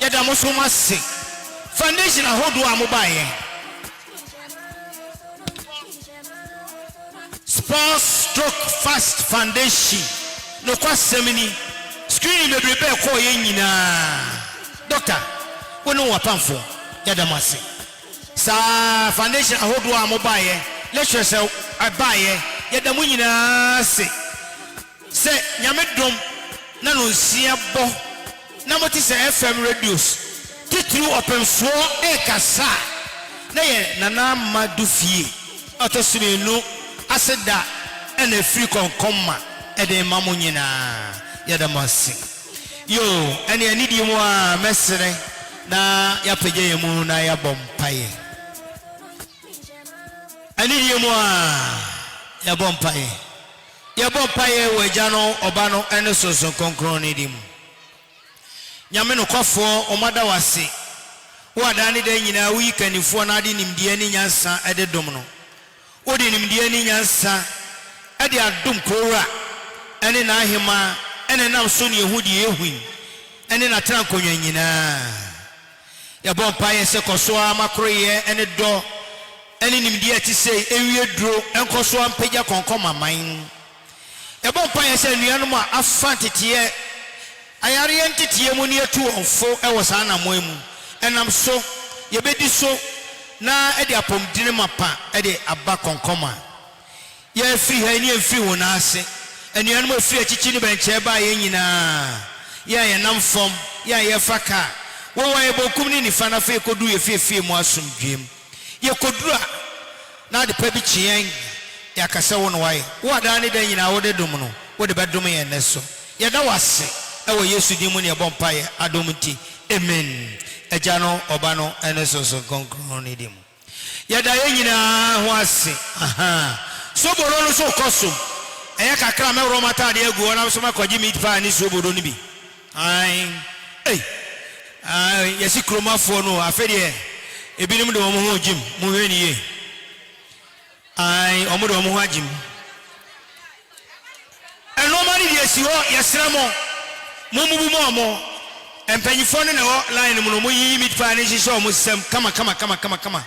Speaker 22: yɛda mo so mo ase foundation ahodoɔ a mobaayɛ Sports Stroke Fast Foundation no kwasɛm ni screen bebrebe ɛkɔɔ yɛ nyinaa doctor wo ne wapamfo yɛda mo ase saa foundation ahodoɔ a mobaayɛ lecture sɛ abaayɛ yɛda mo nyinaa se sɛ nyame dom na no nsia bɔ na mote sɛ FM radios titiri Opemsuo ekasa na yɛ nana ma Dufie ɔtɔsirenu aseda ɛna free Konkoma ɛde ma mo nyinaa yɛda mo ase yo ɛne anidie mu a mɛsere na yɛapagya yɛ mu na yɛabɔ mpaeɛ anidie mu a yɛbɔ mpaeɛ wɔ agya no ɔba no ɛne soso kronkron ne di mu nyame no kwafoɔ ɔmada wase wo ada ne da nyinaa woyi kanifoɔ na ade nimdeɛ ne nyansa ɛde dom no wode nimdeɛ ne nyansa ɛde adom korora ɛne n'ahema ɛne nam so ne ehu deɛ ehu ɛne n'atena nkonnwa nyinaa yɛbɔ mpaeɛ sɛ kɔsoa makoroyɛ ɛne dɔ ɛne nimdeɛ te sɛ ewie duro ɛnkɔsoa mpagya Konkomaman yɛbɔ mpaeɛ sɛ nnuanom a afa nteteɛ ayareɛ nteteɛ mu ne yɛtu ɔmfo ɛwɔ saa namoa mu ɛnam so yɛbɛdi so na ɛde apɔmdene mapa ɛde aba Konkoma yɛfiri ha ne yɛmfiri wo n'ase anuanom afiri akyikyi ne bɛnkyɛɛ baa yɛn nyinaa yɛ nam fam yɛ yɛfa ka wɔwɔ yɛbɔkum ne nifa na afei kɔdu yɛfiefie mu asomdwem yɛkɔduru a na ade pa bi kyeɛn yɛakasa wo no wayɛ wo adaa ne da nyinaa wode dom no wode bɛdom yɛn nnɛ so yɛda wase ɛwɔ Yesu din mu ne yɛbɔ mpaeɛ adom nti amen agya no ɔba no ɛne soso kronkron ne di mu yɛda yɛn nyinaa ho ase soboro no so kɔ so ɛyɛ kakra mɛworɔ m ataadeɛ agu hɔ nam so makɔgye meat pie ne soboro no bi yɛsi kuromafoɔ no afei deɛ ebinom de wɔn ho gyim mo hwɛ ne yie ɔmo de wɔn ho agyim ɛnɔɔma ne deɛ si hɔ yɛsrɛ mo mubu mo ɔmo mpanyinfoɔ no na ɛwɔ line mu no mo yiyi meat pie ne hyehyɛ ɔmo sɛm kama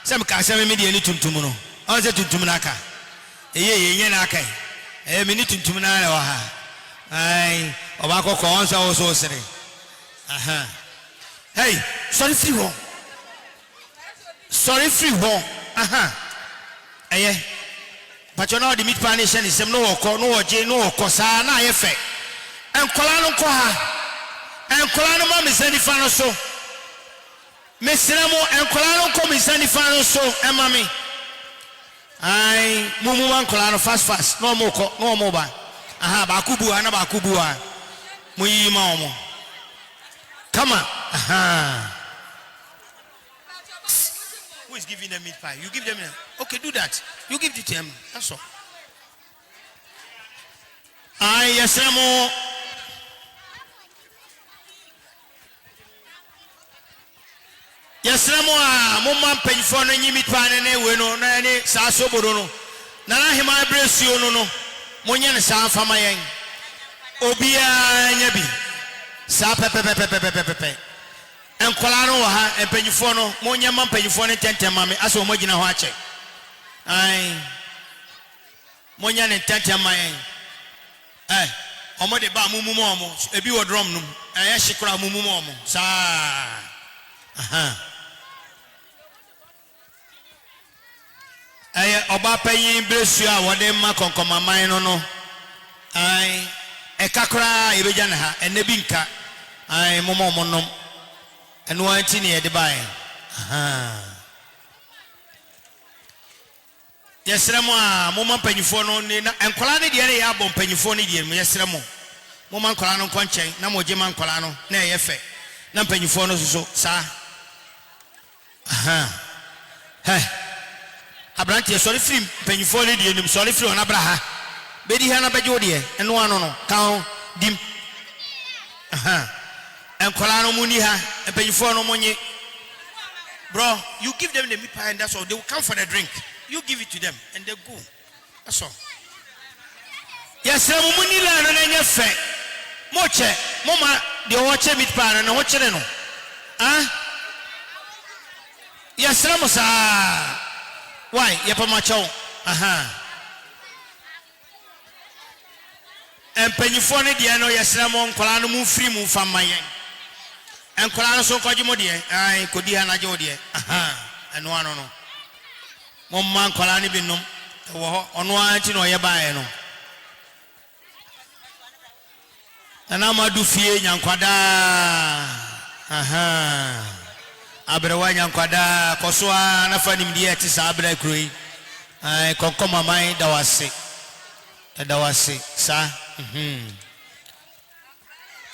Speaker 22: sɛ meka asɛm me deɛ ne tuntum no ɔn sɛ tuntum no aka ɛyɛ yɛnyɛ no aka ɛyɛ me ne tuntum no ana wɔ ha ɔbaakɔkɔ ɔn sɛ wo so wo sere hei sɔre firi hɔ sorry free ho aha eye pacho na the meat pan nation is no woko no oje no woko sa na ye fe enkola no ko ha enkola no ma mesani fa no so mesira mo enkola no ko mesani fa no so ema me ai mumu enkola no fast no mo ko no mo ba aha ba kubu ana ba kubu a muyi ma omo come on aha. Who is giving them meat pie? You give them. Okay, do that. You give it to them. That's all. Yes, Ramo. Yes, Ramo. Mama penny for any meat pie and any winnow, any sasso bodono. Nana him I bless you no. Munyan sa for my young. Obia nyabi. Sa pepe. And Colano and Pennyfono, Monyaman Pennyphone and Tentamami, as a Mogina Hache. Aye, Monyan and Tentamay. Eh, Omode Ba Mumumomo, a bew drumnum, and Yashikra Mumumomo, sa. Aha. Aye, Oba paying bless you, what they mark on Konkomahemaa no. Aye, a Kakra, Ibejanaha, and Nebinka. Aye, Momomonum. And one thing here, the buy. Yes, Ramo, Moma Pennyphone, and Colani, the area of Pennyphone, yes, Ramo. Moman Colano Conche, Namo Geman Colano, nay, effect. Nam Pennyphone, so, sir. Aha. Hey, Abrantia, sorry, free Pennyphone, sorry, free on Abraha. Betty Hannah Bajodi, and one on count dim. Aha. And Colano Muniha and pay for no money. Bro, you give them the meat pie and that's all. They will come for the drink. You give it to them and they go. That's all. Yes, I'm Munila and your fat. Moche, Mama, the watch meat pie and watch it. Huh? Yes, Ramosa. Why? Yapamacho. Aha. And Pennyphone, the ano, yes, Ramon, Colano, move free, move from my end. And Colano so Kojimodi, I could be an ajodie. Aha, and one on. Momman Colani Binum, on one to know your buy. And I'm a Dufie, Yanquada. Aha, Abrawan Yanquada, Kosua, Nafanim Dietis, Abra Cree. I Konkomahemaa, that was sick. That was sick, sir. Is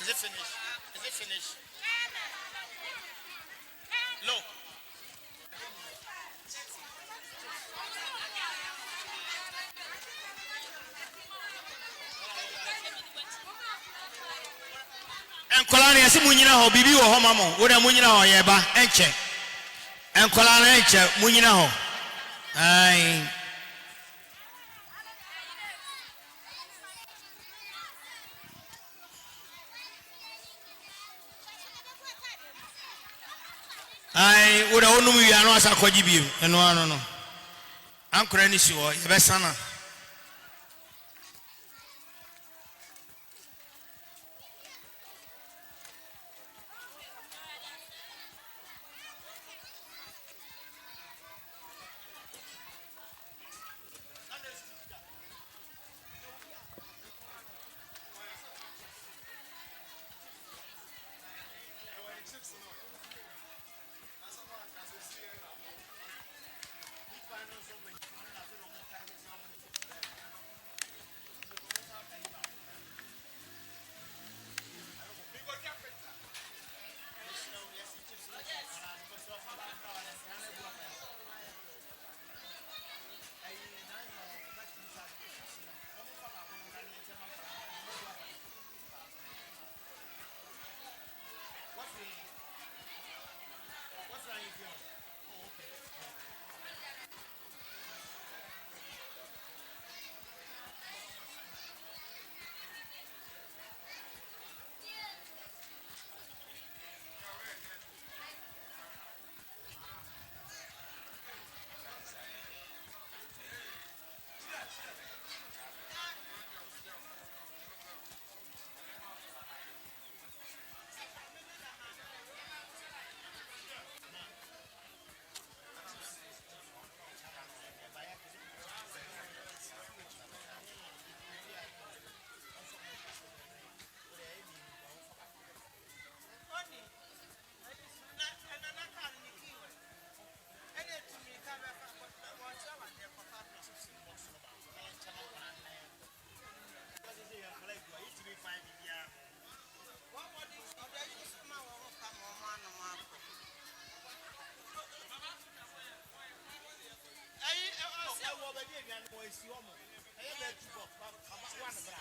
Speaker 22: it finished? Is it finished? Low. And Colani, I see Munina ho, Bibi or Homamo, what a Munina or Yeba, Enche. And Colana Enche, Munina ho. Aye. I would only be an answer for you, and one no. I'm crying, you are your best son. esi ọmọ ẹyẹ bẹẹ tu bọ baba wa na bẹ